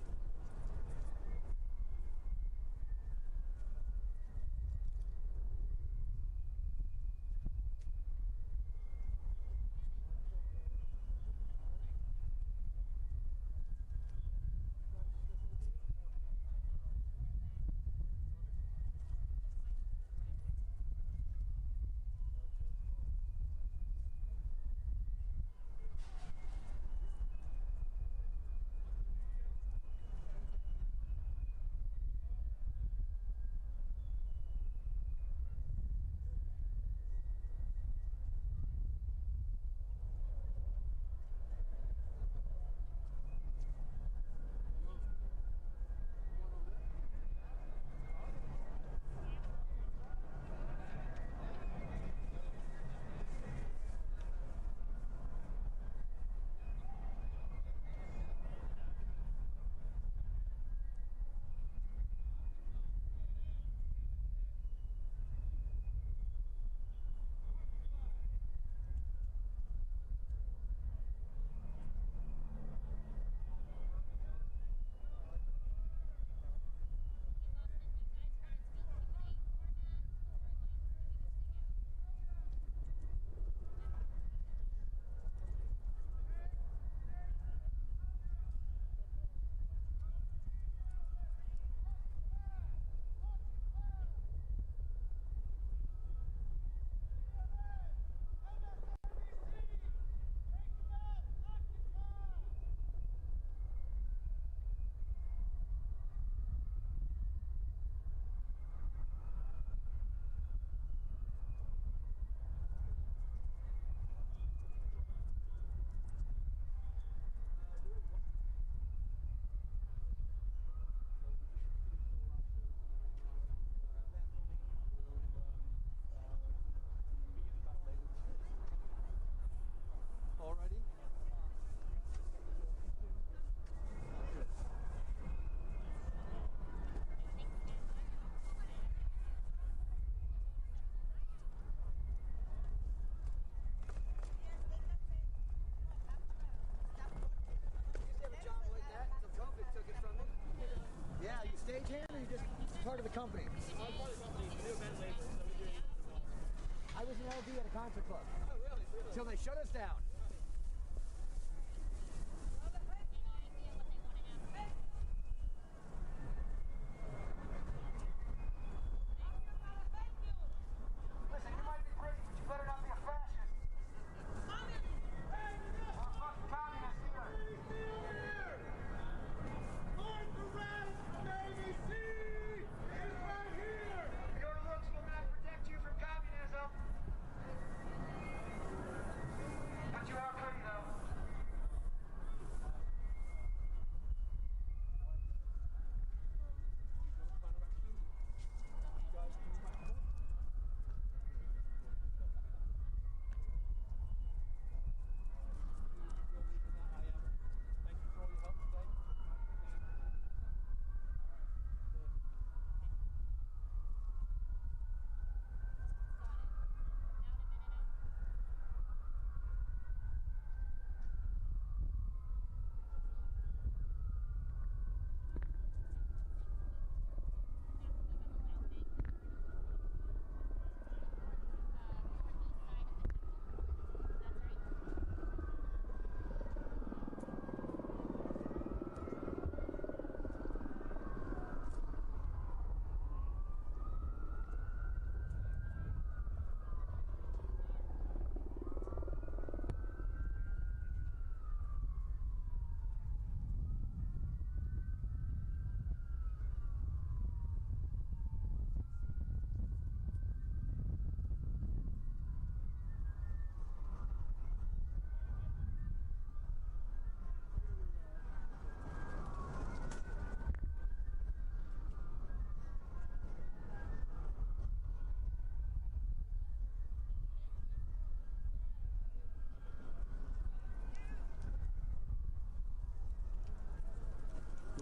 Already? Yeah, you stagehand or you just part of the company? I'm part of the company. New event label, so we're doing I was an LD at a concert club. Oh, really? Until they shut us down. Listen, you might be British, but you better not be a fascist. Not fucking communist either. Mark the rest, ABC is right here. Your looks will not protect you from communism. But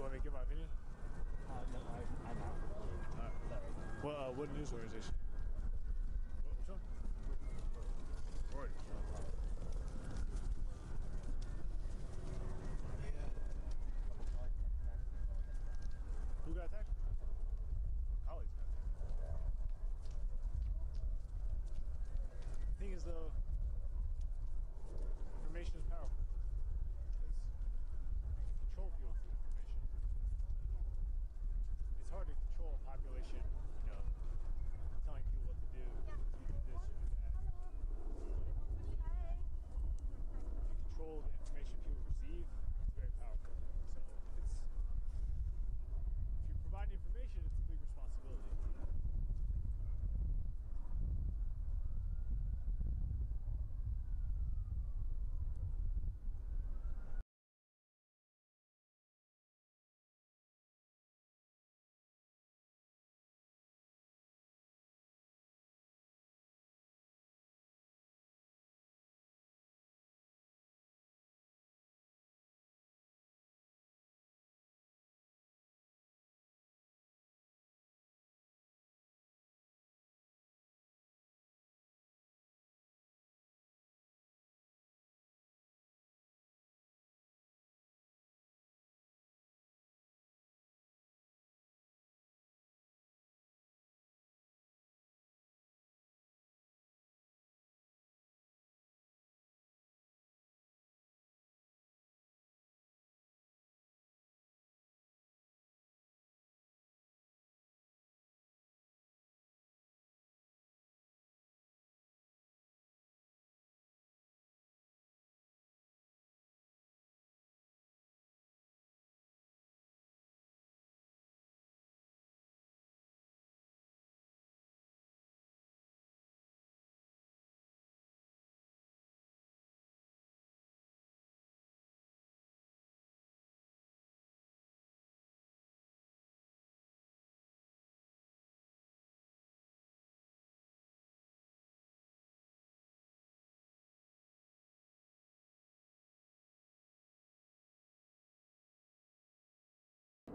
want me to give my opinion? No, I'm out. Well, what news organization? Which one? Reuters. Who got attacked? Colleagues got attacked. The thing is, though, information is powerful. Because you control people through information. It's hard to control a population, you know, telling people what to do. You do this, you do that. If you control the information people receive, it's very powerful. So if you're providing information, it's a big responsibility.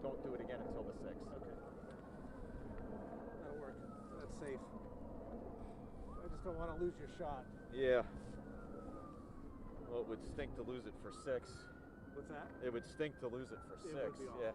Don't do it again until the 6th. Okay. That'll work. That's safe. I just don't want to lose your shot. Yeah. Well, it would stink to lose it for 6. What's that? It would stink to lose it for 6. Would be awful. Yeah.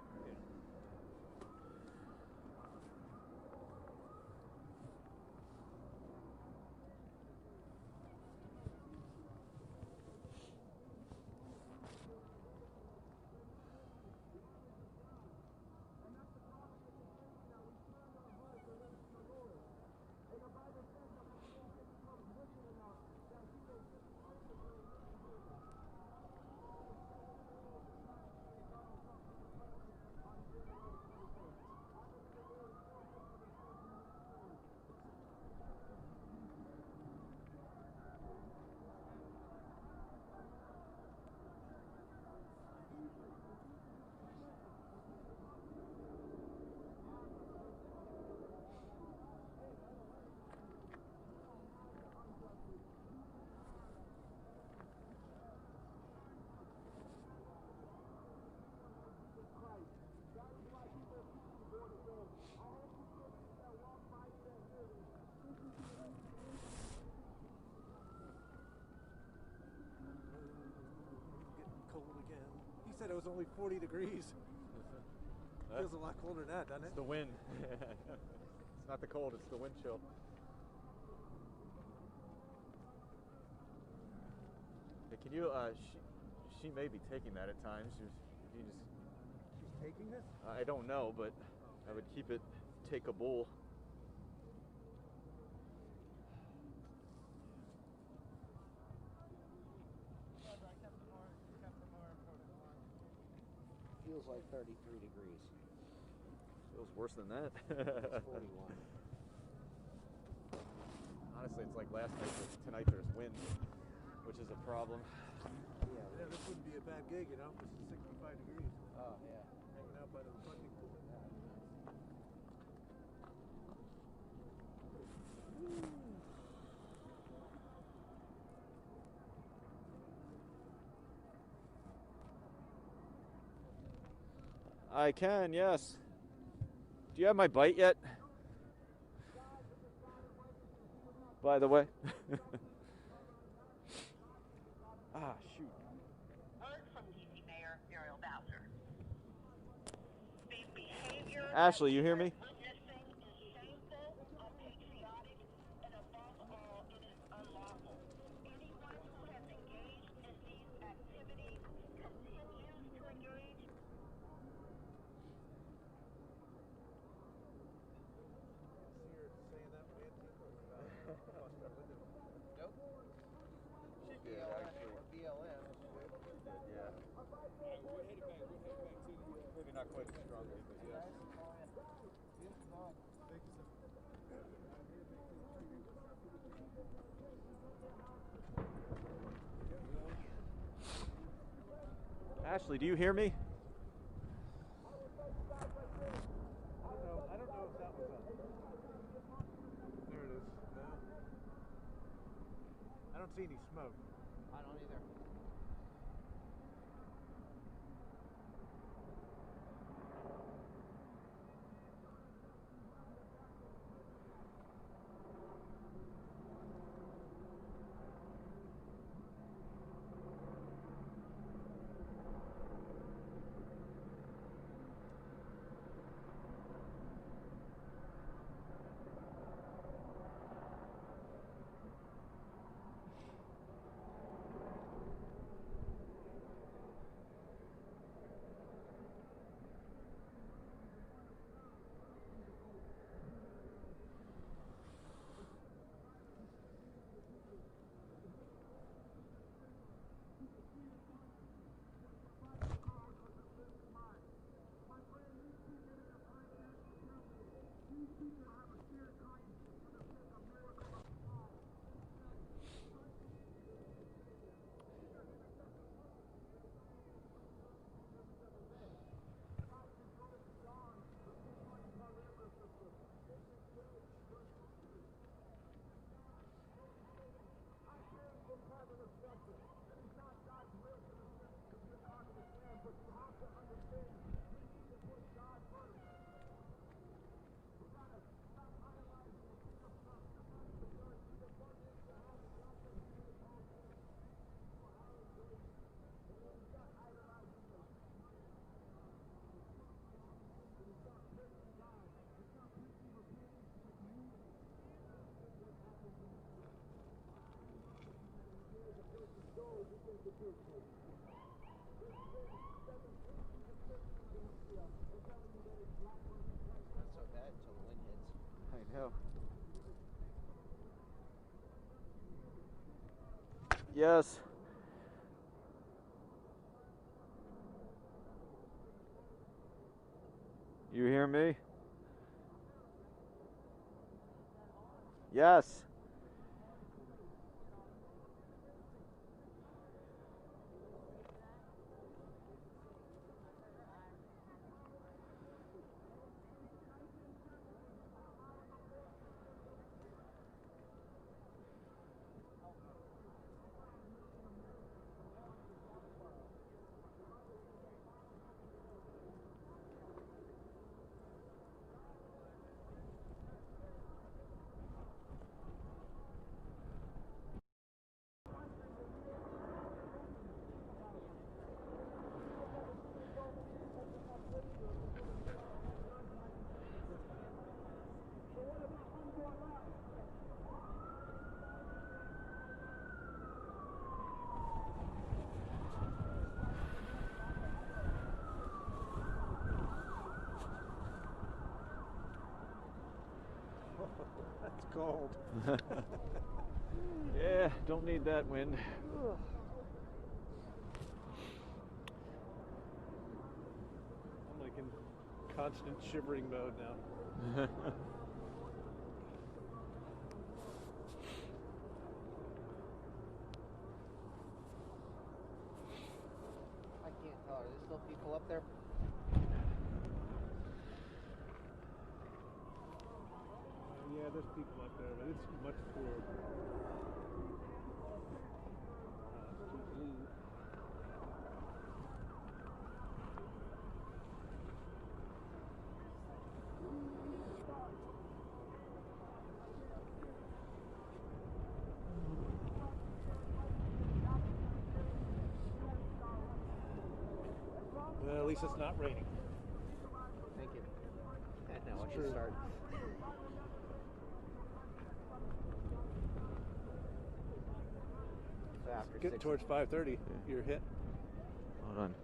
Getting cold again. He said it was only 40 degrees. Feels a lot colder than that, doesn't it? It's the wind. It's not the cold, it's the wind chill. Hey, can you, she may be taking that at times. She's taking this? I don't know, but I would keep it takeable. Feels like 33 degrees. Feels worse than that. It's 41. Honestly, it's like last night, but tonight there's wind, which is a problem. Yeah, this wouldn't be a bad gig, you know? This is 65 degrees. Oh, yeah. Hanging out by the funding pool. I can, yes. Do you have my bite yet? By the way. Ah, shoot. Ashley, you hear me? Maybe not quite as strongly, but yes. Ashley, do you hear me? I don't know if that was on. There it is. No. I don't see any smoke. I don't either. Not so bad until the wind hits. I know. Yes. You hear me? Yes. That's cold. Yeah, don't need that wind. I'm like in constant shivering mode now. I can't tell. Are there still people up there? Yeah, there's people up there, but it's much cooler. least it's not raining. Thank you. And now I True. can start. So after Getting towards 5:30, you're hit. Hold on.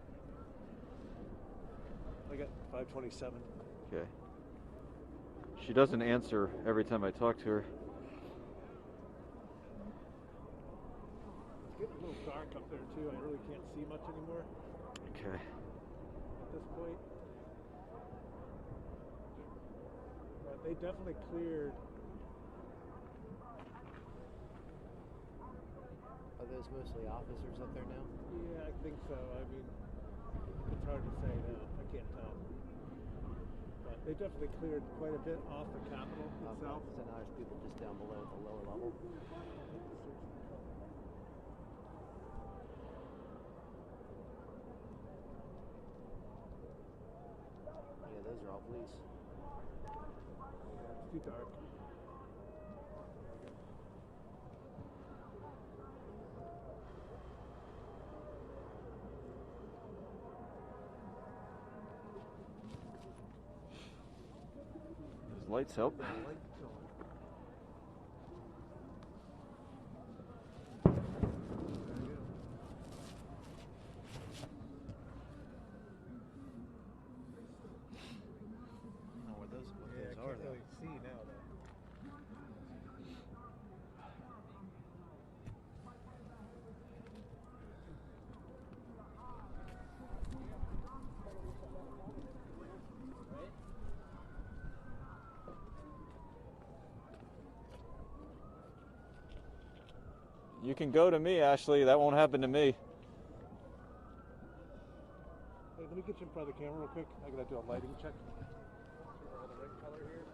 I got 5:27. Okay. She doesn't answer every time I talk to her. It's getting a little dark up there too. I really can't see much anymore Okay. at this point. But they definitely cleared. Are those mostly officers up there now? Yeah, I think so. I mean, it's hard to say now. I can't tell. But they definitely cleared quite a bit off the Capitol itself. So now there's people just down below at the lower level. Yeah, those are all police. It's too dark. Those lights help. What those Yeah, I are can't though. really see now though. You can go to me, Ashley. That won't happen to me. Hey, let me get you in front of the camera real quick. I gotta do a lighting check. See if we're all the right color here.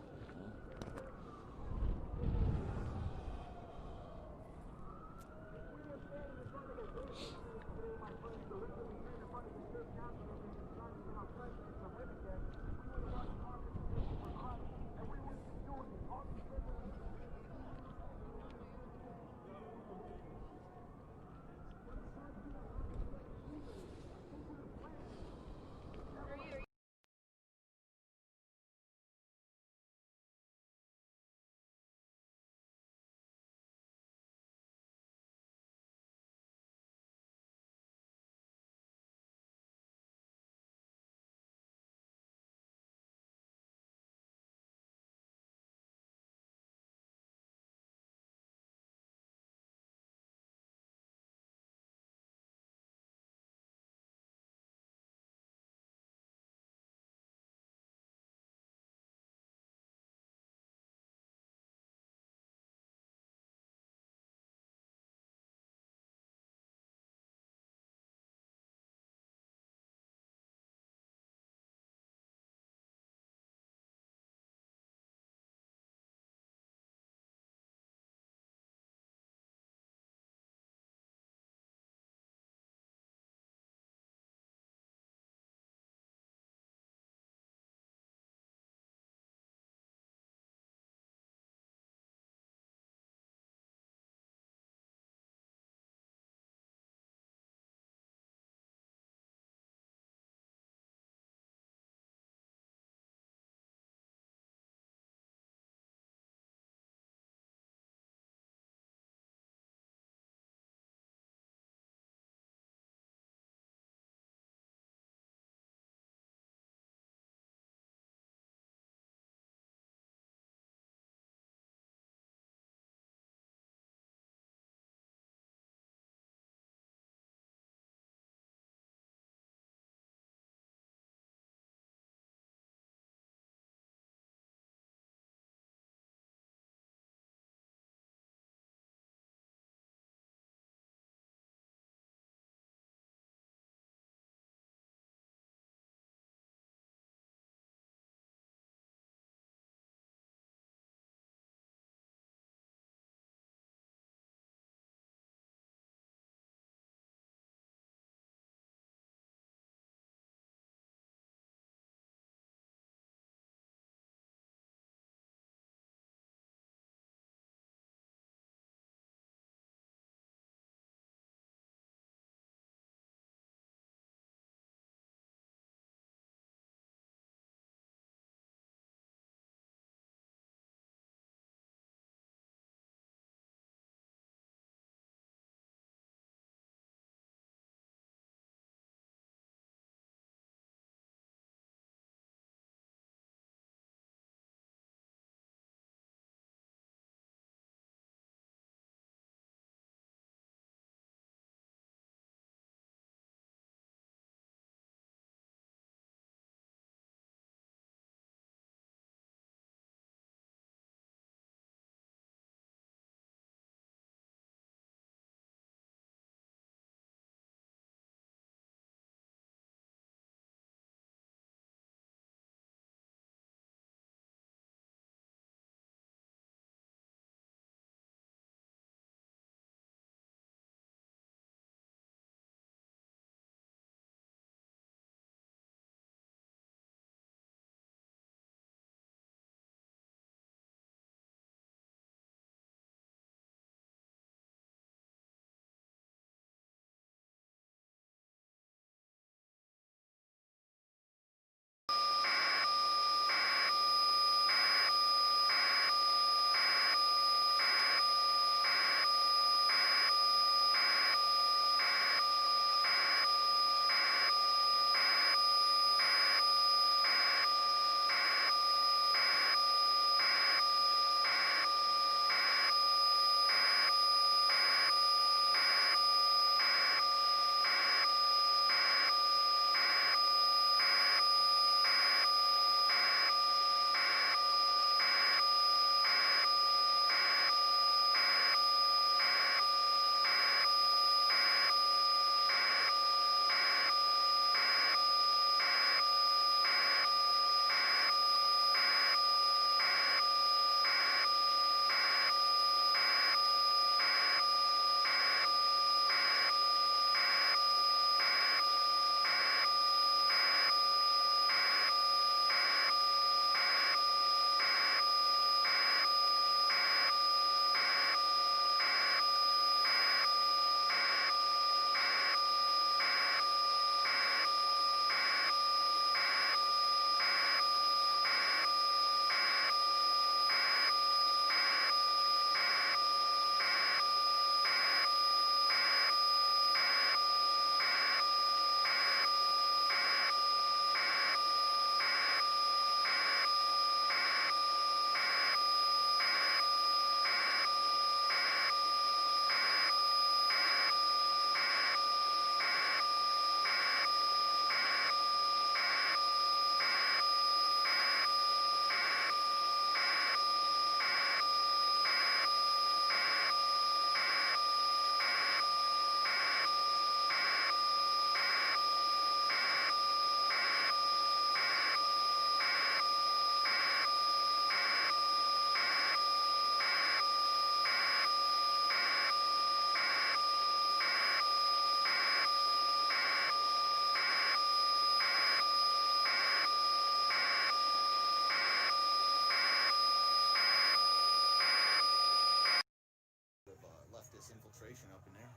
inauguration up in there.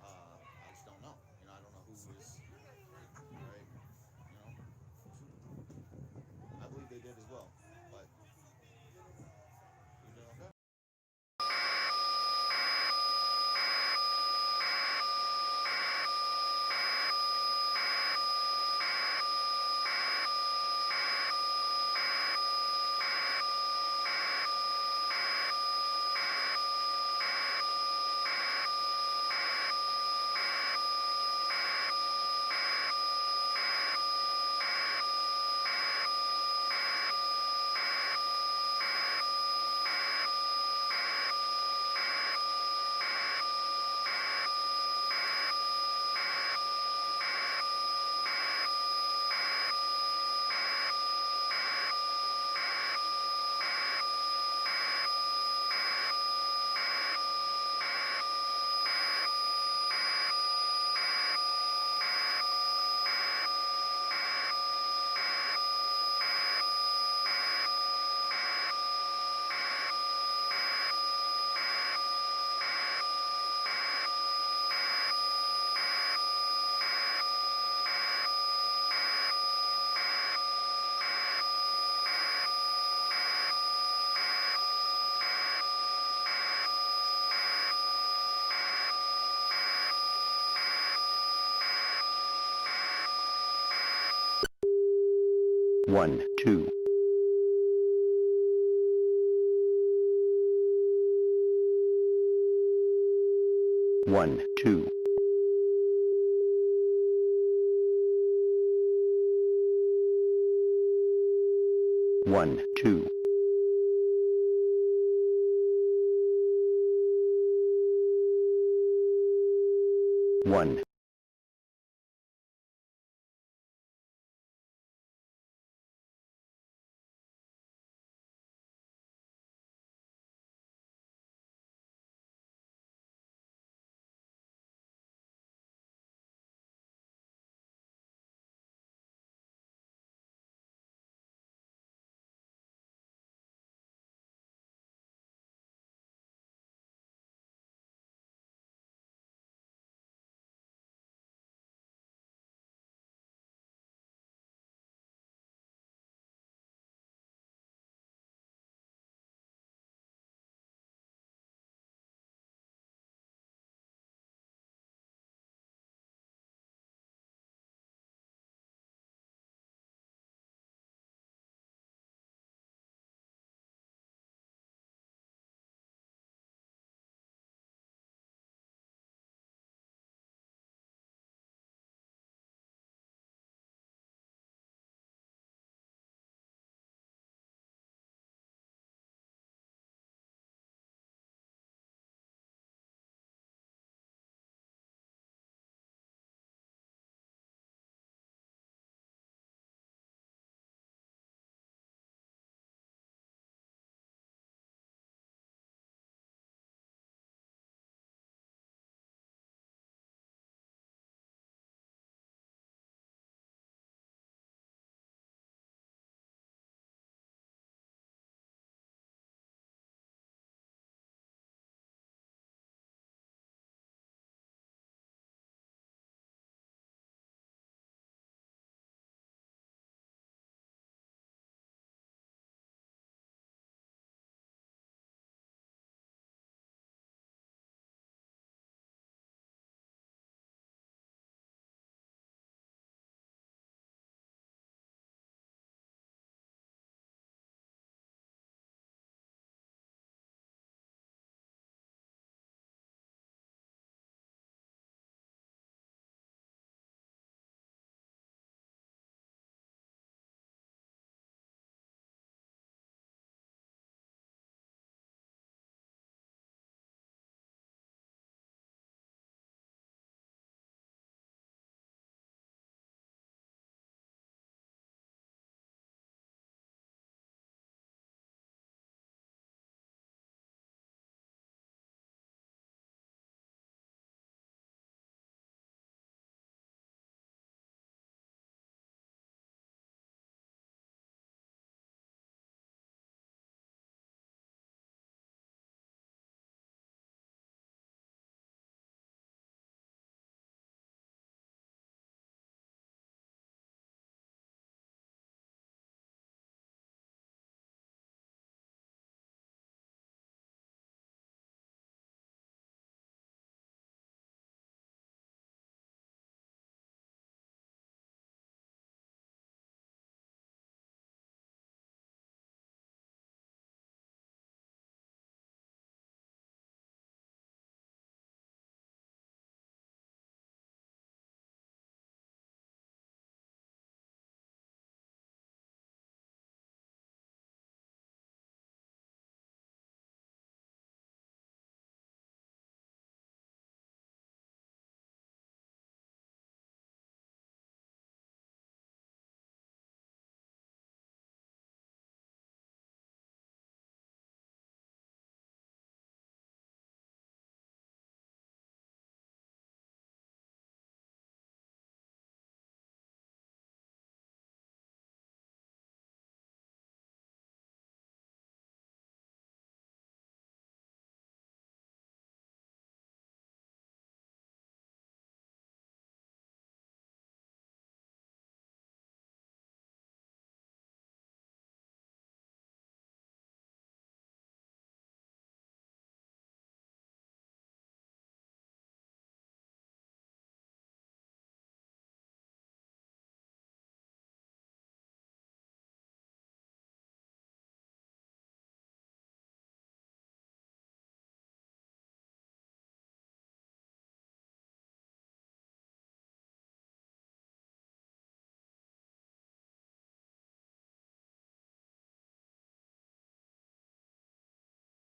I just don't know. You know, I don't know who was right. You know, I believe they did as well, but you're doing okay. One, two. One, two. One, two. One.